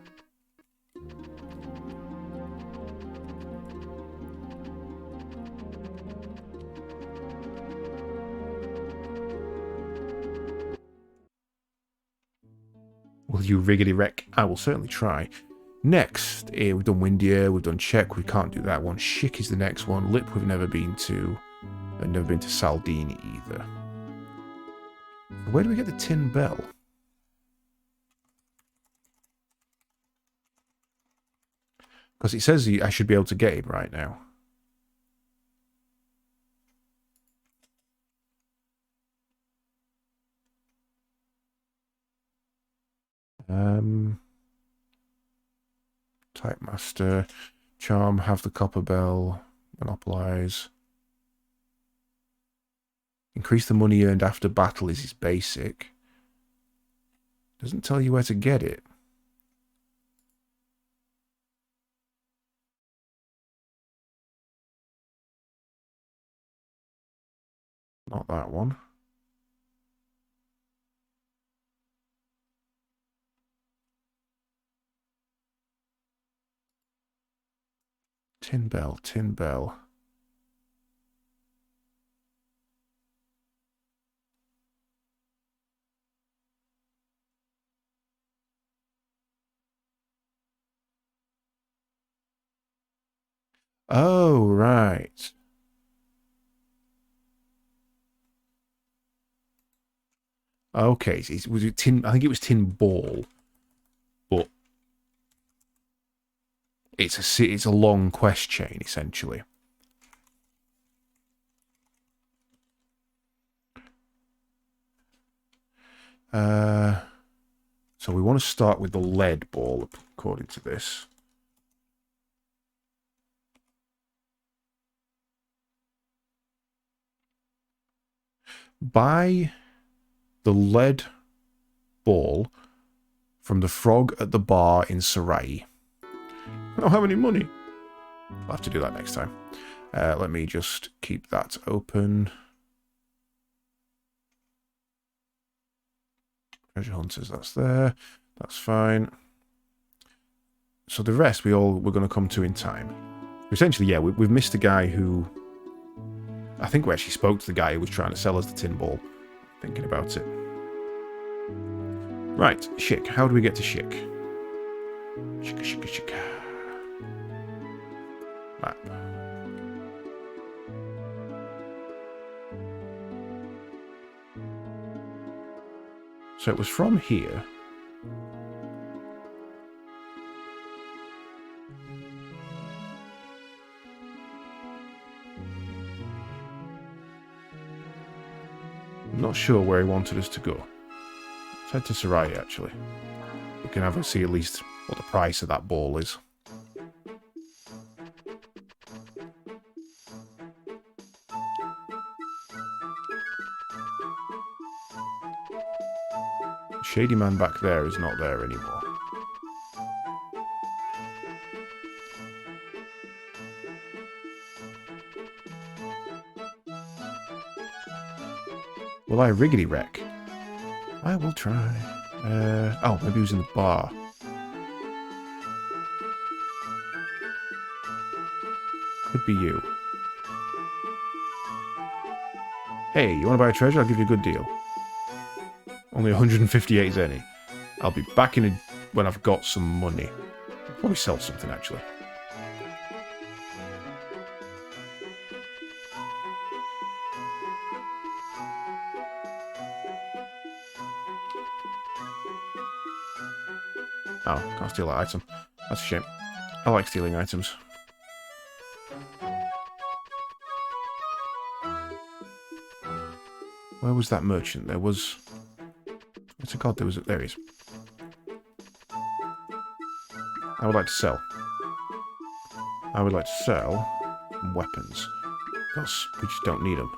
Will you riggedy wreck? I will certainly try. Next, we've done Windia, we've done Czech, we can't do that one. Shik is the next one. Lip we've never been to. I've never been to Saldini either. Where do we get the tin bell? Because it says I should be able to get it right now. Type Master, Charm, have the copper bell, monopolize. Increase the money earned after battle is his basic. Doesn't tell you where to get it. Not that one. Tin bell, tin bell. Oh, right. Okay, so was it tin? I think it was tin ball, but it's a long quest chain essentially. So we want to start with the lead ball, according to this. Buy the lead ball from the frog at the bar in Sarai. I don't have any money. I'll have to do that next time. Let me just keep that open. Treasure hunters, that's there. That's fine. So the rest we're going to come to in time. Essentially, yeah, we've missed a guy who... I think we actually spoke to the guy who was trying to sell us the tin ball. Thinking about it. Right, Shik. How do we get to Shik? Shika, shika, shika. Map. So it was from here. I'm not sure where he wanted us to go. Let's head to Sarai, actually. We can have a see at least what the price of that ball is. The shady man back there is not there anymore. Will I riggedy wreck? I will try. Oh, maybe he was in the bar. Could be you. Hey, you want to buy a treasure? I'll give you a good deal. Only 158 zenny. I'll be back in it when I've got some money. I'll probably sell something, actually. Oh, can't steal that item. That's a shame. I like stealing items. Where was that merchant? There was... What's it called? There he is. I would like to sell. I would like to sell weapons. Because we just don't need them.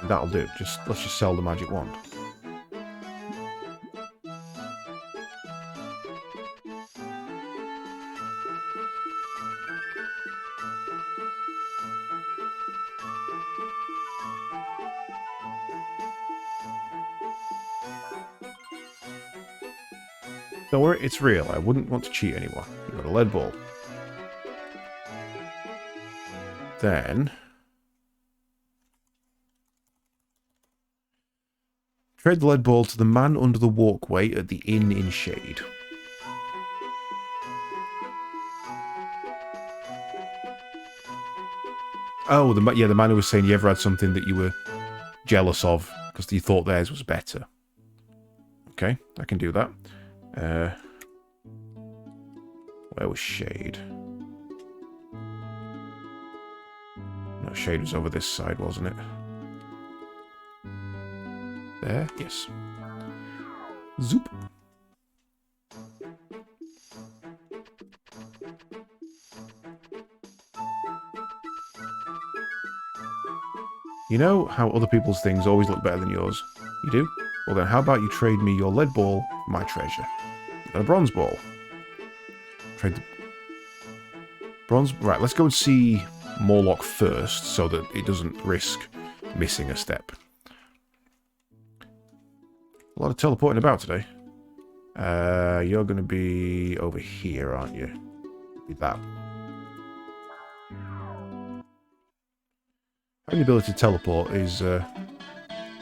That'll do. Let's just sell the magic wand. Don't worry, it's real. I wouldn't want to cheat anyone. You've got a lead ball. Then... trade the lead ball to the man under the walkway at the inn in Shade. Oh, the man who was saying you ever had something that you were jealous of because you thought theirs was better. Okay, I can do that. Where was Shade? No, Shade was over this side, wasn't it? There? Yes. Zoop. You know how other people's things always look better than yours? You do? Well then, how about you trade me your lead ball for my treasure? You got a bronze ball. Trade the... bronze... Right, let's go and see Morlock first, so that it doesn't risk missing a step. A lot of teleporting about today. You're going to be over here, aren't you? Be that. Having the ability to teleport is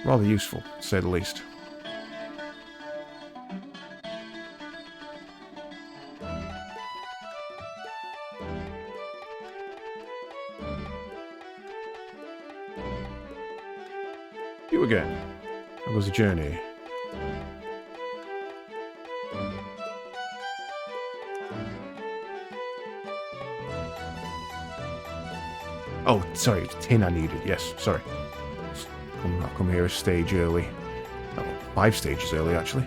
rather useful, to say the least. You again. How goes the journey? Oh, sorry, it's tin I needed. Yes, sorry. I've come here a stage early. Oh, 5 stages early, actually.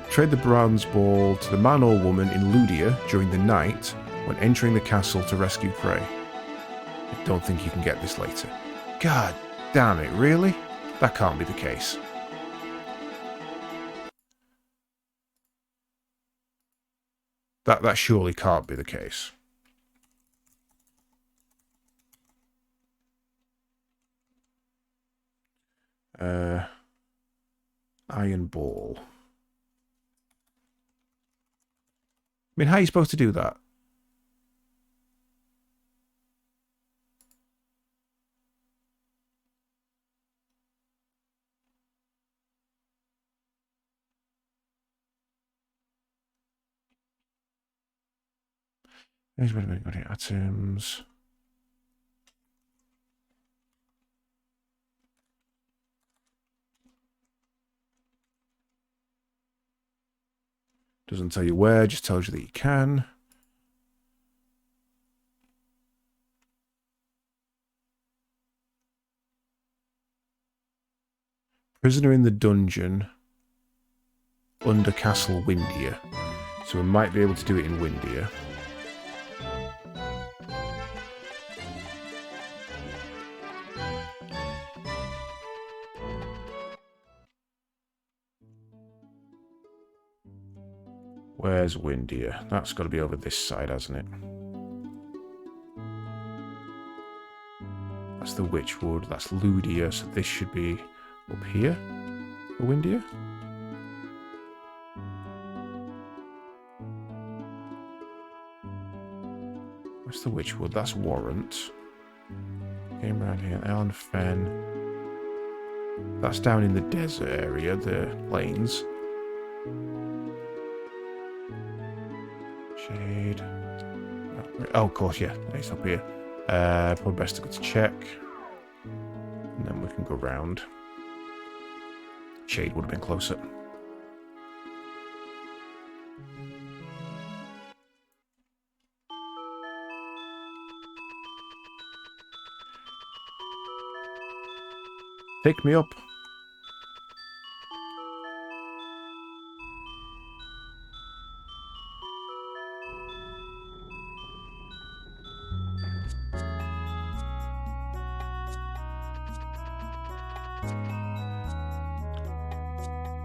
Trade the bronze ball to the man or woman in Ludia during the night when entering the castle to rescue prey. I don't think you can get this later. God damn it, really? That can't be the case. That surely can't be the case. Iron ball. I mean, how are you supposed to do that? Here's where we've got it. Atoms. Doesn't tell you where, just tells you that you can. Prisoner in the dungeon under Castle Windia. So we might be able to do it in Windia. Where's Windia? That's got to be over this side, hasn't it? That's the Witchwood. That's Ludia. So this should be up here for Windia. Where's the Witchwood? That's Warrant. Came around here. Eln Fen. That's down in the desert area, the plains. Shade. Oh, of course, yeah. It's up here. Probably best to go to check. And then we can go round. Shade would have been closer. Pick me up.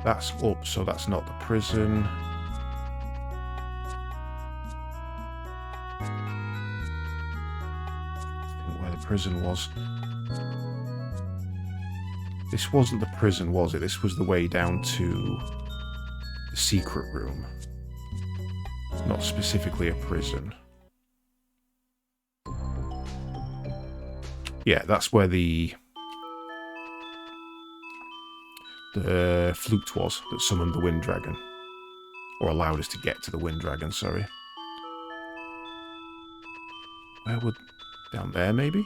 That's up, so that's not the prison. I think where the prison was. This wasn't the prison, was it? This was the way down to the secret room. Not specifically a prison. Yeah, that's where the flute was that summoned the Wind Dragon. Or allowed us to get to the Wind Dragon, sorry. Where would... down there, maybe?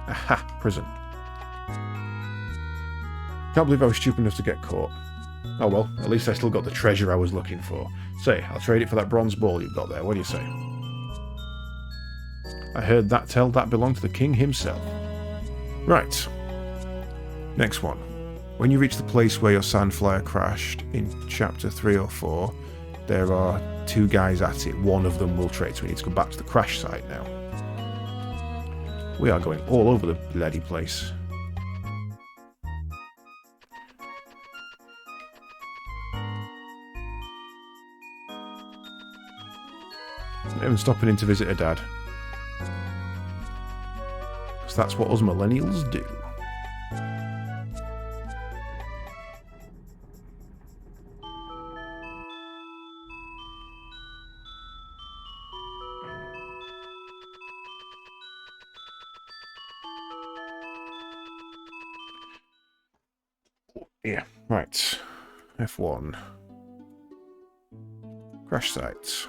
Aha! Prison. Can't believe I was stupid enough to get caught. Oh well, at least I still got the treasure I was looking for. Say, I'll trade it for that bronze ball you've got there. What do you say? I heard that tell that belonged to the king himself. Right. Next one. When you reach the place where your Sandflyer crashed in chapter 3 or 4, there are two guys at it. One of them will trade, so we need to go back to the crash site now. We are going all over the bloody place. Not even stopping in to visit her dad. Because that's what us millennials do. Yeah, right. F1. Crash sites.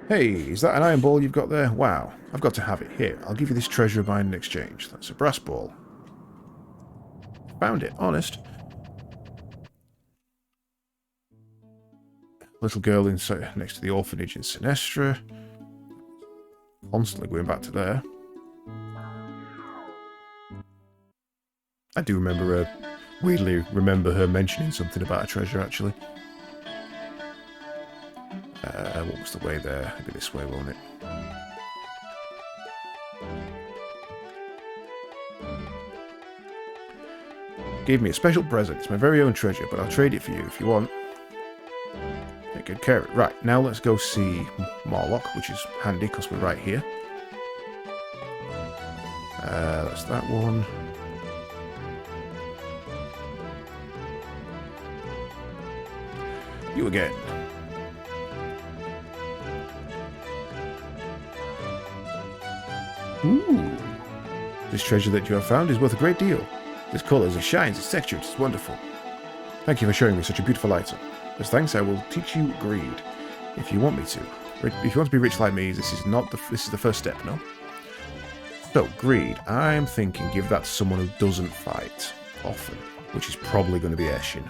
Hey, is that an iron ball you've got there? Wow, I've got to have it. Here, I'll give you this treasure of mine in exchange. That's a brass ball. Found it, honest. Little girl inside, next to the orphanage in Sinestra. Constantly going back to there. I do remember her, weirdly remember her mentioning something about a treasure, actually. What was the way there? Maybe this way, won't it? Gave me a special present. It's my very own treasure, but I'll trade it for you if you want. Take good care of it. Right, now let's go see Morlock, which is handy because we're right here. That's that one. You again. Ooh. This treasure that you have found is worth a great deal. This colour, as it shines, its texture, it is wonderful. Thank you for showing me such a beautiful item. As thanks, I will teach you greed, if you want me to. If you want to be rich like me, this is the first step, no? So, greed. I'm thinking give that to someone who doesn't fight often, which is probably going to be Eshin.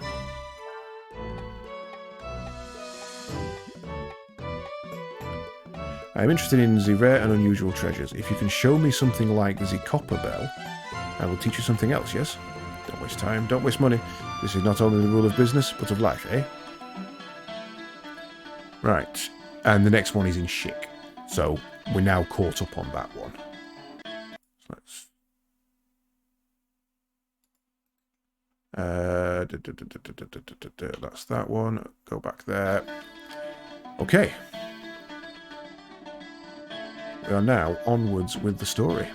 I'm interested in the rare and unusual treasures. If you can show me something like the Copper Bell, I will teach you something else, yes? Don't waste time, don't waste money. This is not only the rule of business, but of life, eh? Right. And the next one is in Shik. So, we're now caught up on that one. So let's... that's that one. Go back there. Okay. We are now onwards with the story.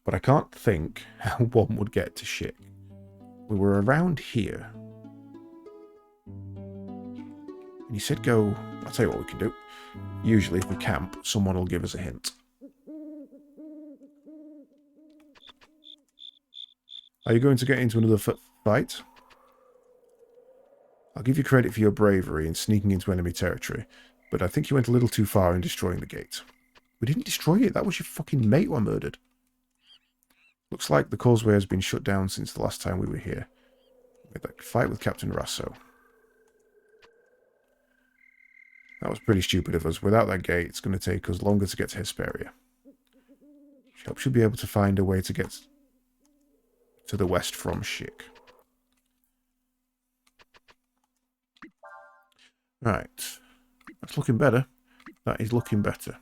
But I can't think how one would get to Shik. We were around here. And he said go... I'll tell you what we can do. Usually if we camp, someone will give us a hint. Are you going to get into another fight? I'll give you credit for your bravery in sneaking into enemy territory, but I think you went a little too far in destroying the gate. We didn't destroy it. That was your fucking mate who I murdered. Looks like the causeway has been shut down since the last time we were here. We had that fight with Captain Rasso. That was pretty stupid of us. Without that gate, it's going to take us longer to get to Hesperia. She hopes she'll be able to find a way to get to the west from Shik. Right. That's looking better. That is looking better.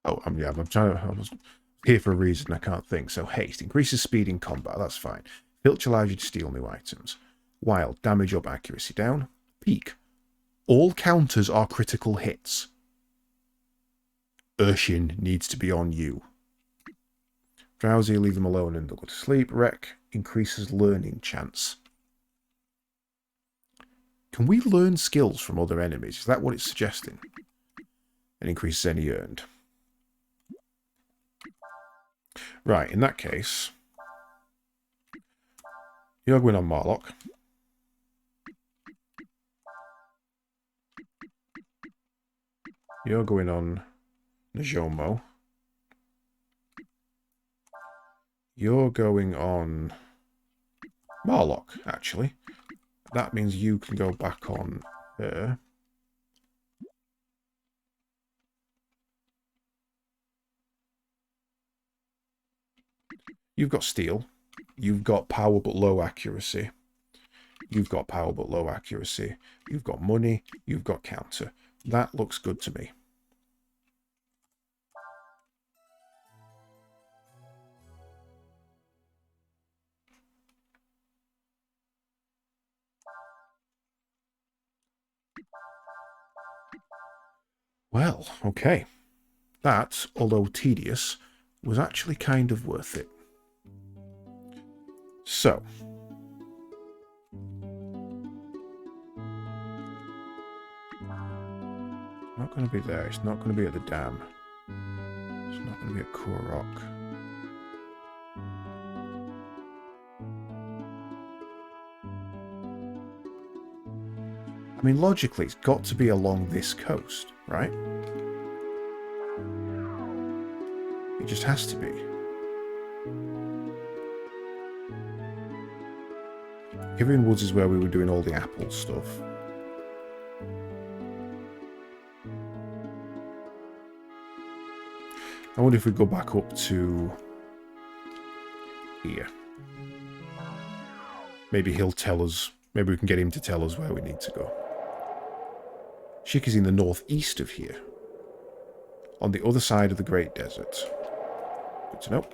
Oh, I'm trying to... I was here for a reason I can't think. So, haste. Increases speed in combat. That's fine. Filch allows you to steal new items. Wild. Damage up, accuracy down. Peak. All counters are critical hits. Urshin needs to be on you. Drowsy, leave them alone and they'll go to sleep. Wreck. Increases learning chance. Can we learn skills from other enemies? Is that what it's suggesting? And increases any earned. Right, in that case, you're going on Marlock. You're going on Najomo. You're going on Marlock, actually. That means you can go back on her. You've got steel. You've got power but low accuracy. You've got power but low accuracy. You've got money. You've got counter. That looks good to me. Well, okay. That, although tedious, was actually kind of worth it. So. Not going to be there. It's not going to be at the dam. It's not going to be at Korok. I mean, logically, it's got to be along this coast, right? It just has to be. Kivrian Woods is where we were doing all the apple stuff. I wonder if we go back up to here. Maybe he'll tell us. Maybe we can get him to tell us where we need to go. Shik is in the northeast of here. On the other side of the Great Desert. Good to know.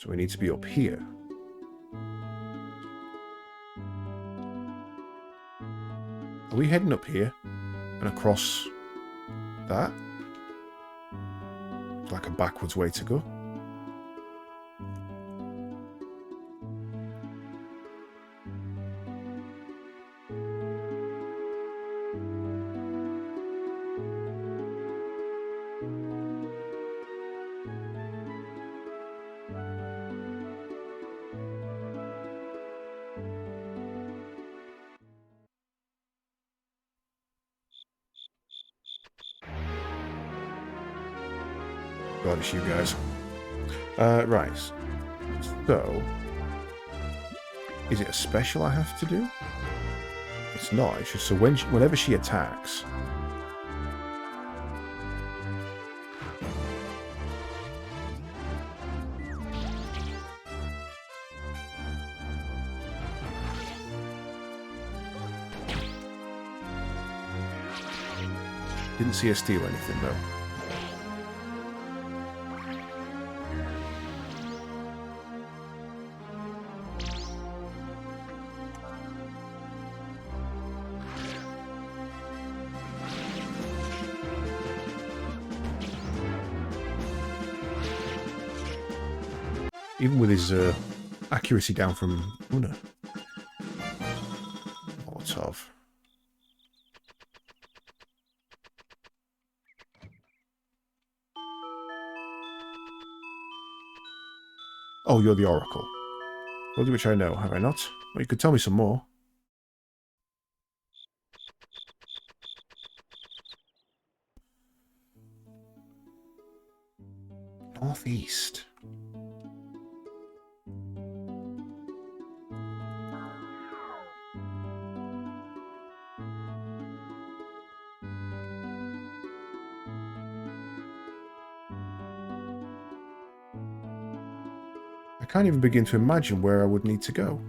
So we need to be up here. Are we heading up here and across that? It's like a backwards way to go. God, it's you guys. Right. So, is it a special I have to do? It's not. It's just so whenever she attacks. Didn't see her steal anything though. Even with his accuracy down from Una. Molotov. Oh, you're the Oracle. Well, which I know, have I not? Well, you could tell me some more. Northeast. I can't even begin to imagine where I would need to go.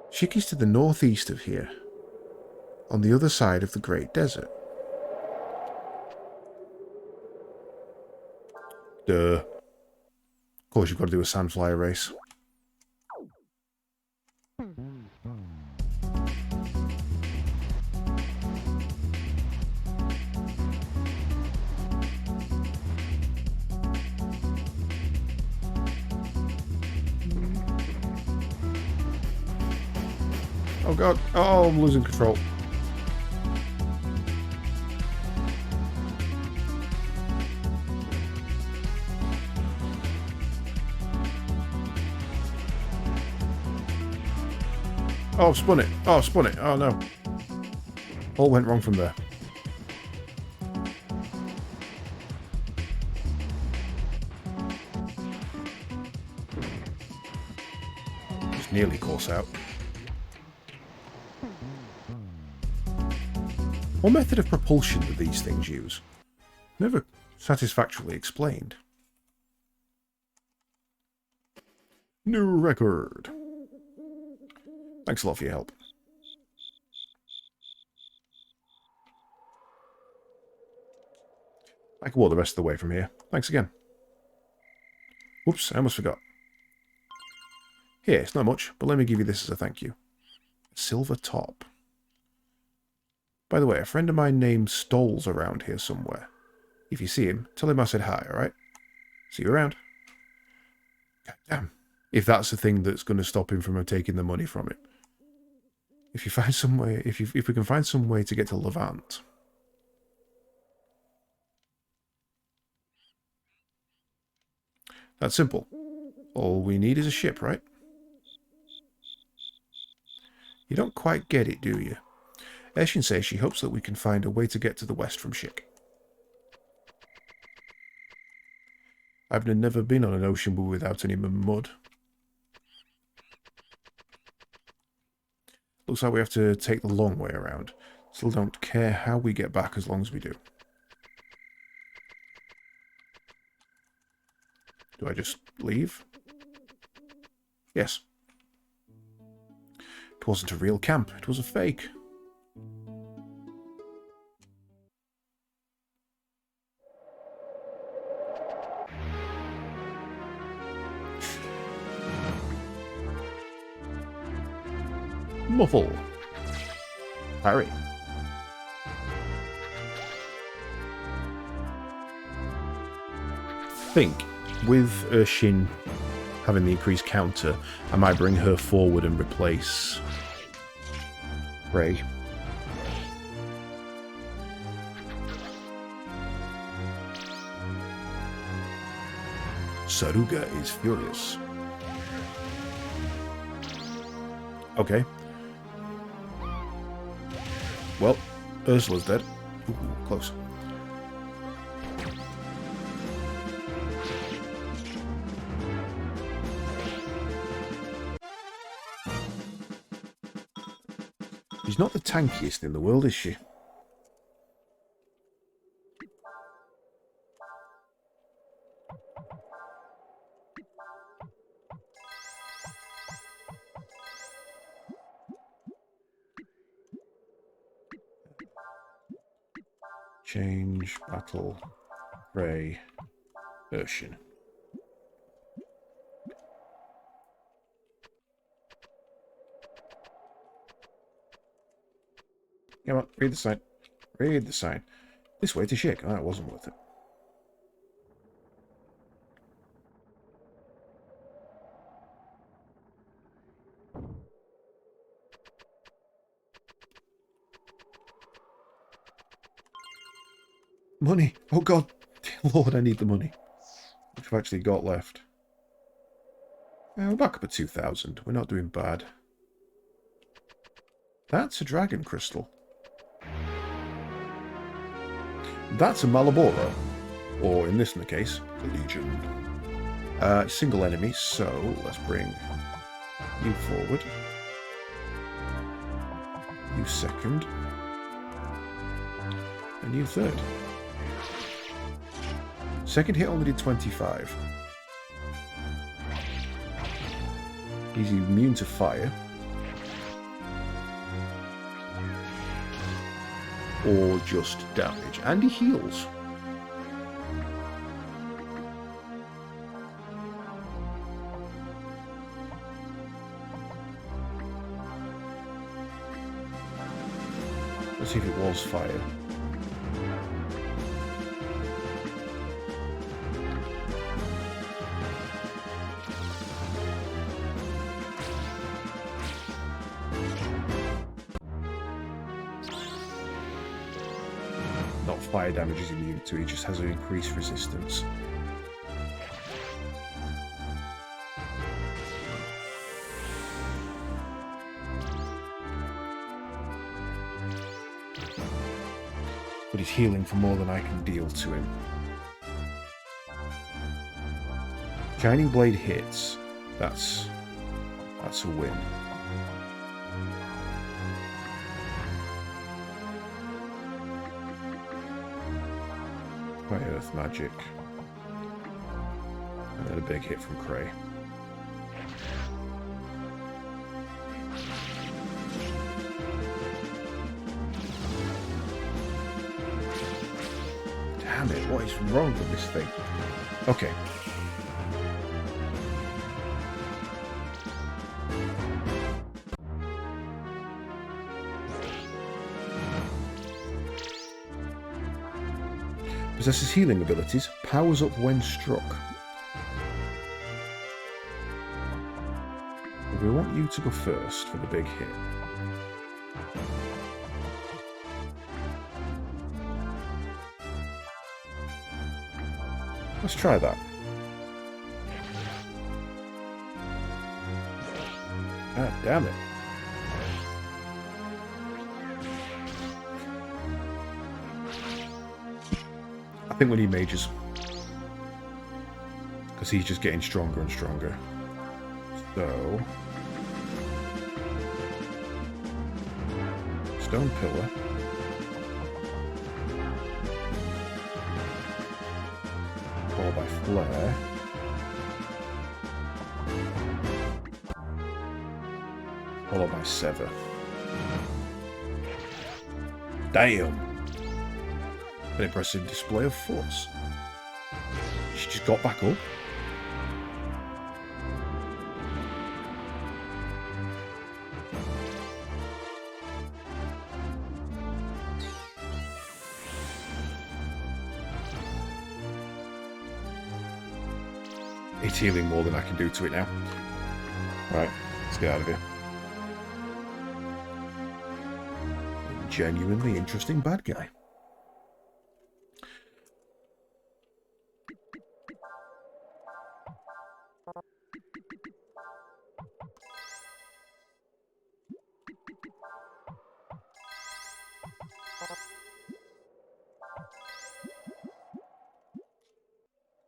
Shiki's to the northeast of here, on the other side of the Great Desert. Duh. Of course you've got to do a sandflyer race. Oh god. Oh, I'm losing control. Oh, I've spun it. Oh, I've spun it. Oh no. All went wrong from there. Just nearly course out. What method of propulsion do these things use? Never satisfactorily explained. New record. Thanks a lot for your help. I can walk the rest of the way from here. Thanks again. Whoops, I almost forgot. Here, it's not much, but let me give you this as a thank you. A silver top. By the way, a friend of mine named Stoll's around here somewhere. If you see him, tell him I said hi, alright? See you around. God damn. If that's the thing that's going to stop him from taking the money from it. If you find some way, if we can find some way to get to Levant. That's simple. All we need is a ship, right? You don't quite get it, do you? Eshin says she hopes that we can find a way to get to the west from Shik. I've never been on an ocean without any mud. Looks like we have to take the long way around. Still don't care how we get back as long as we do. Do I just leave? Yes. It wasn't a real camp. It was a fake. Muffle. Parry. I think with Urshin having the increased counter, I might bring her forward and replace Ray. Saruga is furious. Okay. Well, Ursula's dead. Ooh, close. She's not the tankiest in the world, is she? Change, battle, Ray, Urshin. Come on, read the sign. Read the sign. This way to shake. Oh, that wasn't worth it. Money! Oh god! Dear Lord, I need the money. Which I've actually got left. We're back up at 2,000. We're not doing bad. That's a dragon crystal. That's a Malabora. Or, in this case, a Legion. Single enemy, so let's bring you forward. You second. And you third. Second hit only did 25. He's immune to fire. Or just damage. And he heals. Let's see if it was fire. Not fire damage is immune to, he just has an increased resistance. But he's healing for more than I can deal to him. Shining Blade hits. That's a win. By Earth Magic. And then a big hit from Cray. Damn it, what is wrong with this thing? Okay. Possesses healing abilities, powers up when struck. We want you to go first for the big hit. Let's try that. Ah, damn it. I think we need mages. Because he's just getting stronger and stronger. So... Stone Pillar. Call by Flare. Followed by Sever. Damn! An impressive display of force. She just got back up. It's healing more than I can do to it now. Right, let's get out of here. Genuinely interesting bad guy.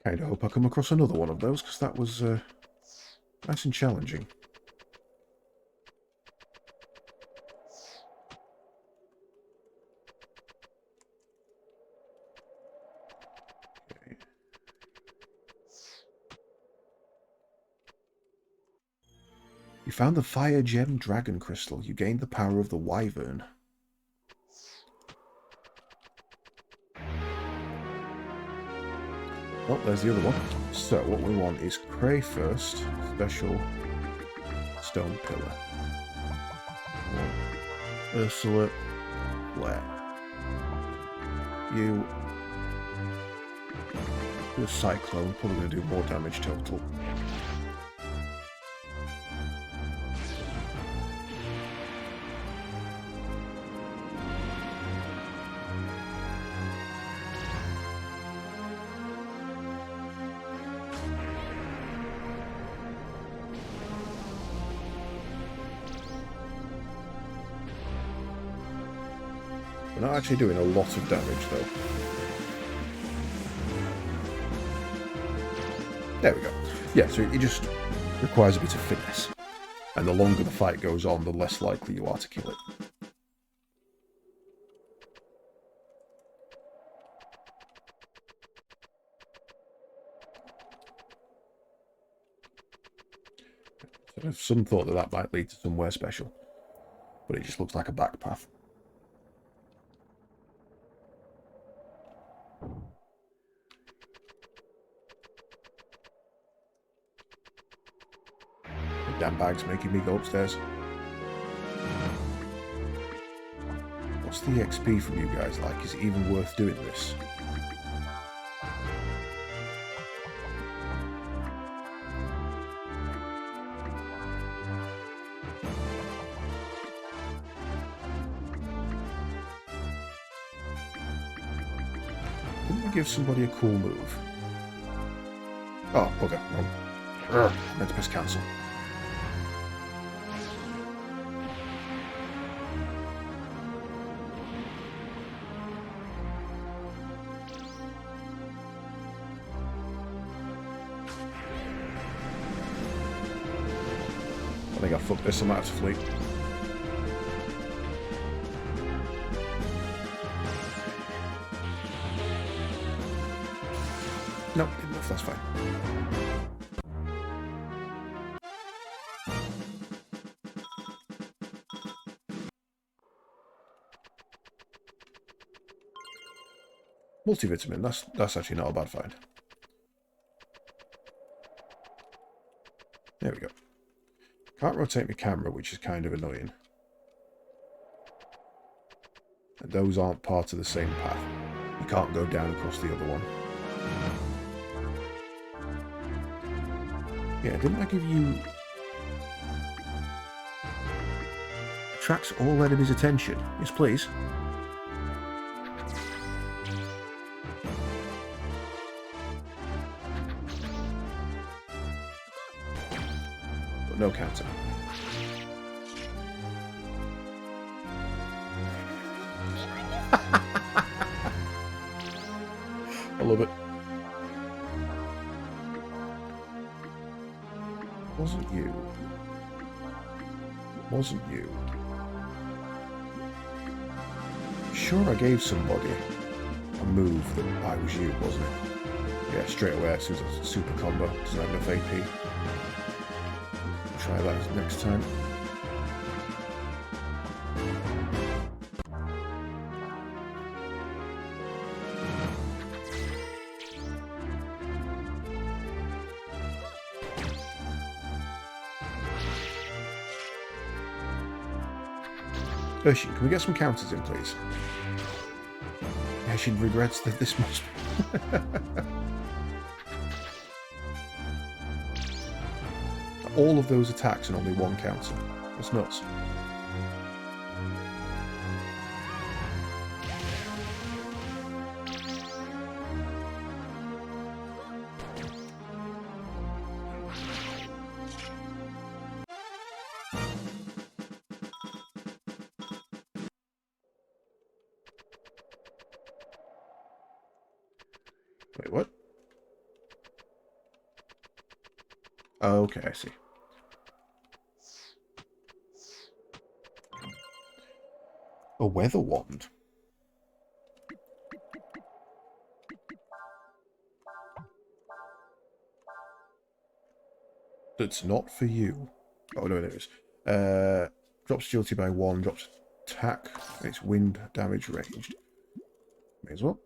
Kind of hope I come across another one of those, because that was nice and challenging. Okay. You found the Fire Gem Dragon Crystal. You gained the power of the Wyvern. Oh, there's the other one. So, what we want is Cray first. Special Stone Pillar. Ursula Blair. You do a Cyclone, probably going to do more damage total. We're not actually doing a lot of damage, though. There we go. Yeah, so it just requires a bit of finesse. And the longer the fight goes on, the less likely you are to kill it. So some thought that that might lead to somewhere special. But it just looks like a back path. Damn bag's making me go upstairs. What's the XP from you guys like? Is it even worth doing this? Didn't we give somebody a cool move? Oh, okay. Well, meant to press cancel. I think I fucked this, I might have to flee. Nope, enough, that's fine. Multivitamin, that's actually not a bad find. There we go. Can't rotate my camera, which is kind of annoying. And those aren't part of the same path. You can't go down across the other one. Yeah, didn't I give you... Attracts all enemies' attention. Yes, please. But no counter. I love it. Wasn't you. Wasn't you. Sure, I gave somebody a move that I was you, wasn't it? Yeah, straight away as soon as it's a super combo. Doesn't have enough AP. Try that next time. Urshin, can we get some counters in, please? Urshin regrets that this must be. All of those attacks and only one counter. That's nuts. Wait, what? Oh, okay, I see. A weather wand. That's not for you. Oh, no, it is. Drops agility by 1, drops attack, makes wind damage ranged. May as well.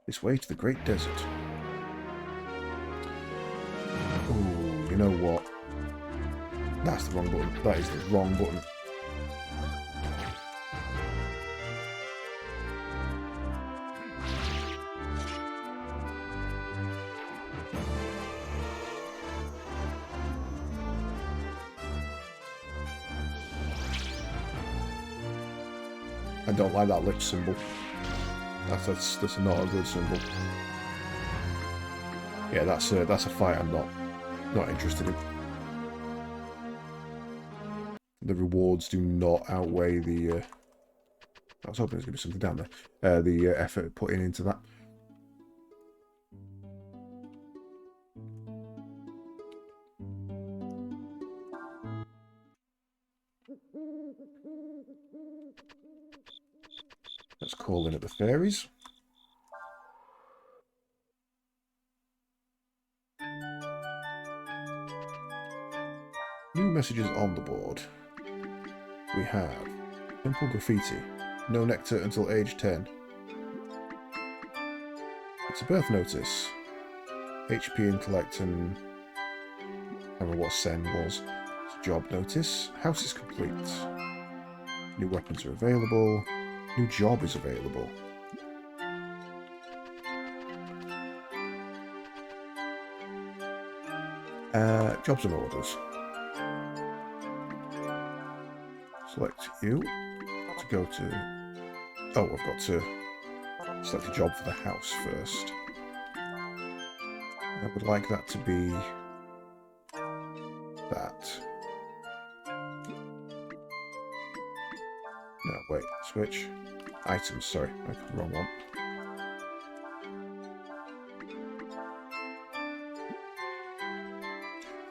This way to the Great Desert. Oh, you know what? That's the wrong button. That is the wrong button. I don't like that lich symbol. That's not a good symbol. Yeah, that's a fight I'm not interested in. The rewards do not outweigh the. I was hoping there's going to be something down there. The effort put into that. Let's call in at the fairies. New messages on the board. We have simple graffiti. No nectar until age 10. It's a birth notice. HP, intellect, and I don't know what Sen was. It's a job notice. House is complete. New weapons are available. New job is available. Jobs and orders. Select you to go to... Oh, I've got to select a job for the house first. I would like that to be that. No, wait, switch. Items, sorry, I got the wrong one.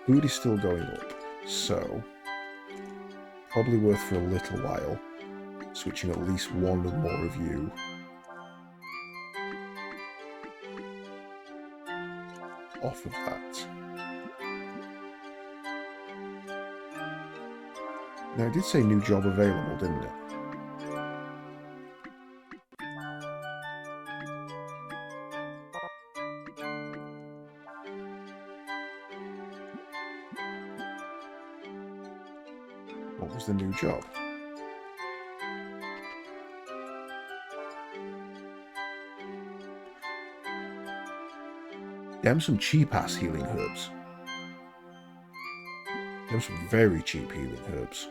Food is still going up, so probably worth for a little while switching at least one or more of you off of that. Now, it did say new job available, didn't it? What was the new job? Damn, some cheap-ass healing herbs. Damn, some very cheap healing herbs.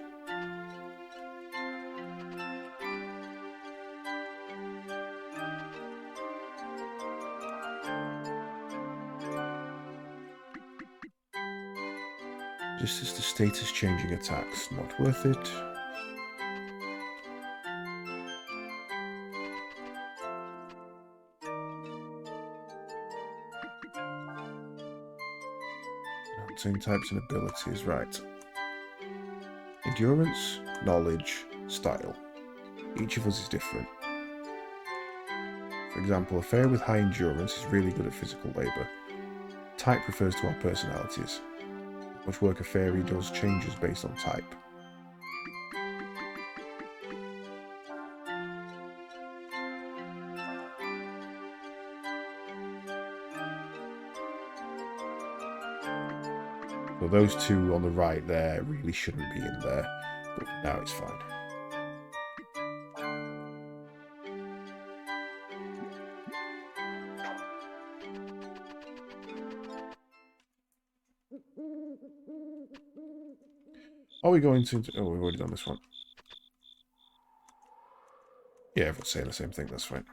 Just as the status changing attacks, not worth it. Same types and abilities, right. Endurance, knowledge, style. Each of us is different. For example, a fairy with high endurance is really good at physical labour. Type refers to our personalities. How much work a fairy does changes based on type. So those two on the right there really shouldn't be in there, but now it's fine. Are we going to... Oh, we've already done this one. Yeah, everyone's saying the same thing, that's fine.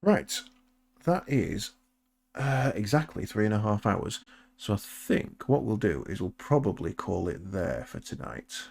Right, that is exactly 3.5 hours. So I think what we'll do is we'll probably call it there for tonight.